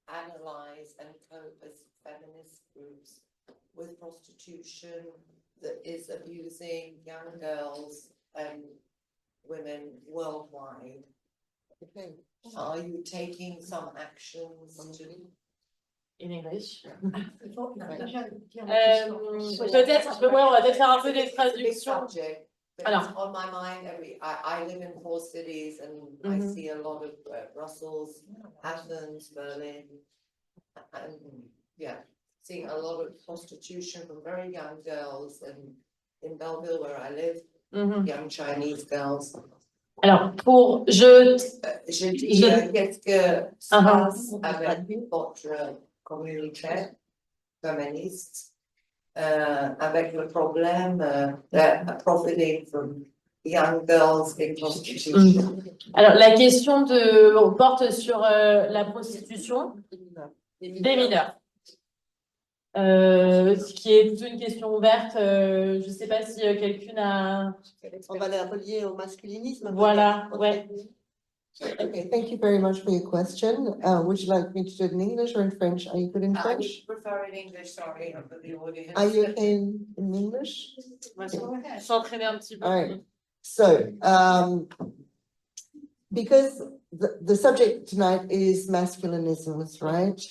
analyze and cope as feminist groups with prostitution that is abusing young girls and women worldwide? Okay. Are you taking some actions to In English. Peut-être, ouais, on va peut-être faire un peu des traductions. subject, but Alors. it's on my mind I live in 4 cities and I see a lot of Brussels, Athens, Berlin, and seeing a lot of prostitution from very young girls, and in Belleville where I live, young Chinese girls. Alors, je dis qu'est-ce que se passe avec votre communauté féministe avec le problème de profiting from young girls in prostitution. Alors, la question porte sur la prostitution des mineurs. Ce qui est plutôt une question ouverte. Je ne sais pas si quelqu'un a... On va la relier au masculinisme. Voilà, ouais. Okay, thank you very much for your question. Would you like me to do it in English or in French? Are you good in I French? would prefer in English, sorry, for the audience. Are you okay in English? S'entraîner un petit peu. All right. So, because the subject tonight is masculinisms, right?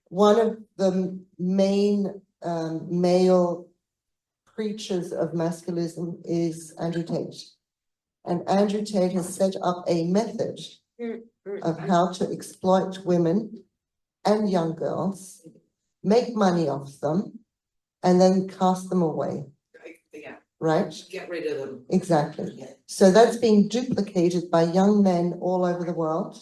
One of the main male preachers of masculinism is Andrew Tate. And Andrew Tate has set up a method of how to exploit women and young girls, make money off them, and then cast them away. Yeah, Right? get rid of them. Exactly. So that's being duplicated by young men all over the world,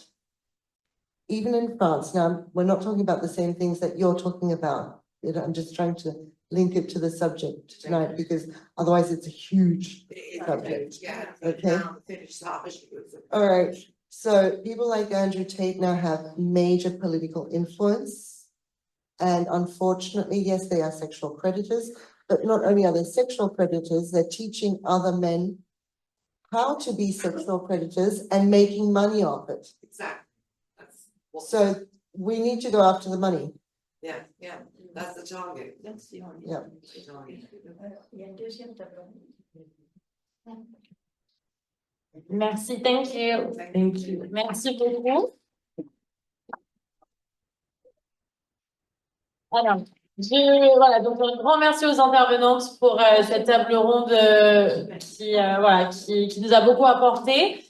even in France. Now, we're not talking about the same things that you're talking about. You know, I'm just trying to link it to the subject tonight because otherwise it's a huge subject. Yeah. Okay. All right. So people like Andrew Tate now have major political influence. And unfortunately, yes, they are sexual predators, but not only are they sexual predators, they're teaching other men how to be sexual predators and making money off it. Exactly. So we need to go after the money. Yeah, that's the target. That's the target. Yeah. Il y a une deuxième table. Merci, thank you. Thank you. Merci beaucoup. Alors, voilà, donc un grand merci aux intervenantes pour cette table ronde qui nous a beaucoup apporté.